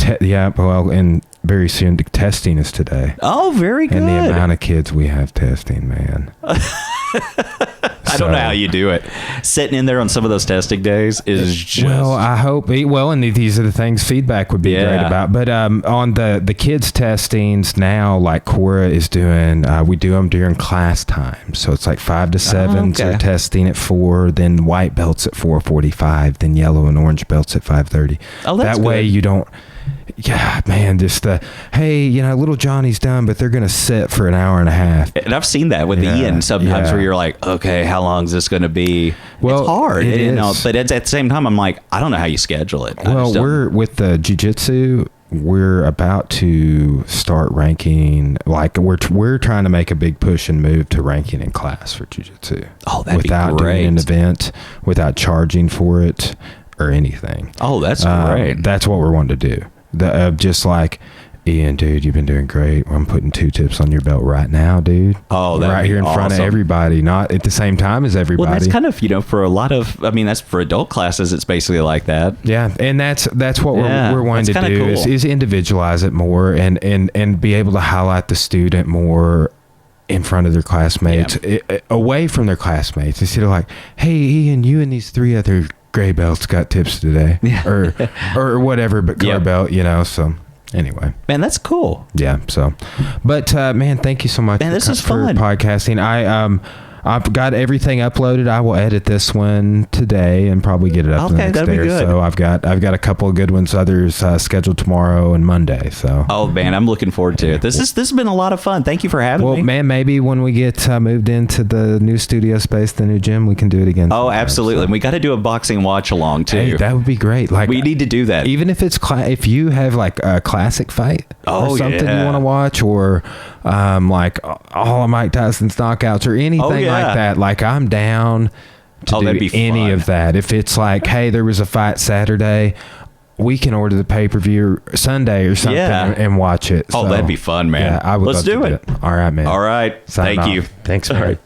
and very soon testing is today. Oh, very good. And the amount of kids we have testing, man. I don't know how you do it. Sitting in there on some of those testing days is just... Well, I hope... Well, and these are the things feedback would be great about. But on the kids' testings now, like Cora is doing, we do them during class time. So it's like 5 to 7. So testing at 4, then white belts at 4:45, then yellow and orange belts at 5:30. Oh, that's that way good. You don't... Yeah, man, just hey, little Johnny's done, but they're going to sit for an hour and a half. And I've seen that with Ian sometimes where you're like, okay, how long is this going to be? Well, it's hard. But at the same time, I'm like, I don't know how you schedule it. Well, we're with the jiu-jitsu, we're about to start ranking. Like we're trying to make a big push and move to ranking in class for jiu-jitsu. Oh, that'd without be great. Doing an event, without charging for it or anything. Oh, that's great. That's what we're wanting to do. Just like, Ian, dude, you've been doing great. I'm putting 2 tips on your belt right now, dude. Oh, that's right here in front of everybody, not at the same time as everybody. Well, that's kind of, for a lot of, that's for adult classes, it's basically like that. Yeah, and that's what we're wanting to do is individualize it more and be able to highlight the student more in front of their classmates, away from their classmates. Instead of like, hey, Ian, you and these 3 other gray belts got tips today, or whatever, but color belt, so anyway. Man, that's cool. Yeah. So, but man, thank you so much. Man, this is fun. For podcasting. I've got everything uploaded. I will edit this one today and probably get it up the next day or so. I've got a couple of good ones. Others scheduled tomorrow and Monday. So. Oh man, I'm looking forward to it. This has been a lot of fun. Thank you for having me. Well, man, maybe when we get moved into the new studio space, the new gym, we can do it again. Oh, absolutely. So. And we got to do a boxing watch along too. Hey, that would be great. Like we need to do that. Even if it's if you have like a classic fight or something you want to watch, or like all of Mike Tyson's knockouts or anything like that. Like I'm down to do any of that. If it's like, hey, there was a fight Saturday, we can order the pay-per-view Sunday or something and watch it. Oh, that'd be fun, man. Yeah, I would. Let's do it. All right, man. All right. Thank you. Thanks, man. All right.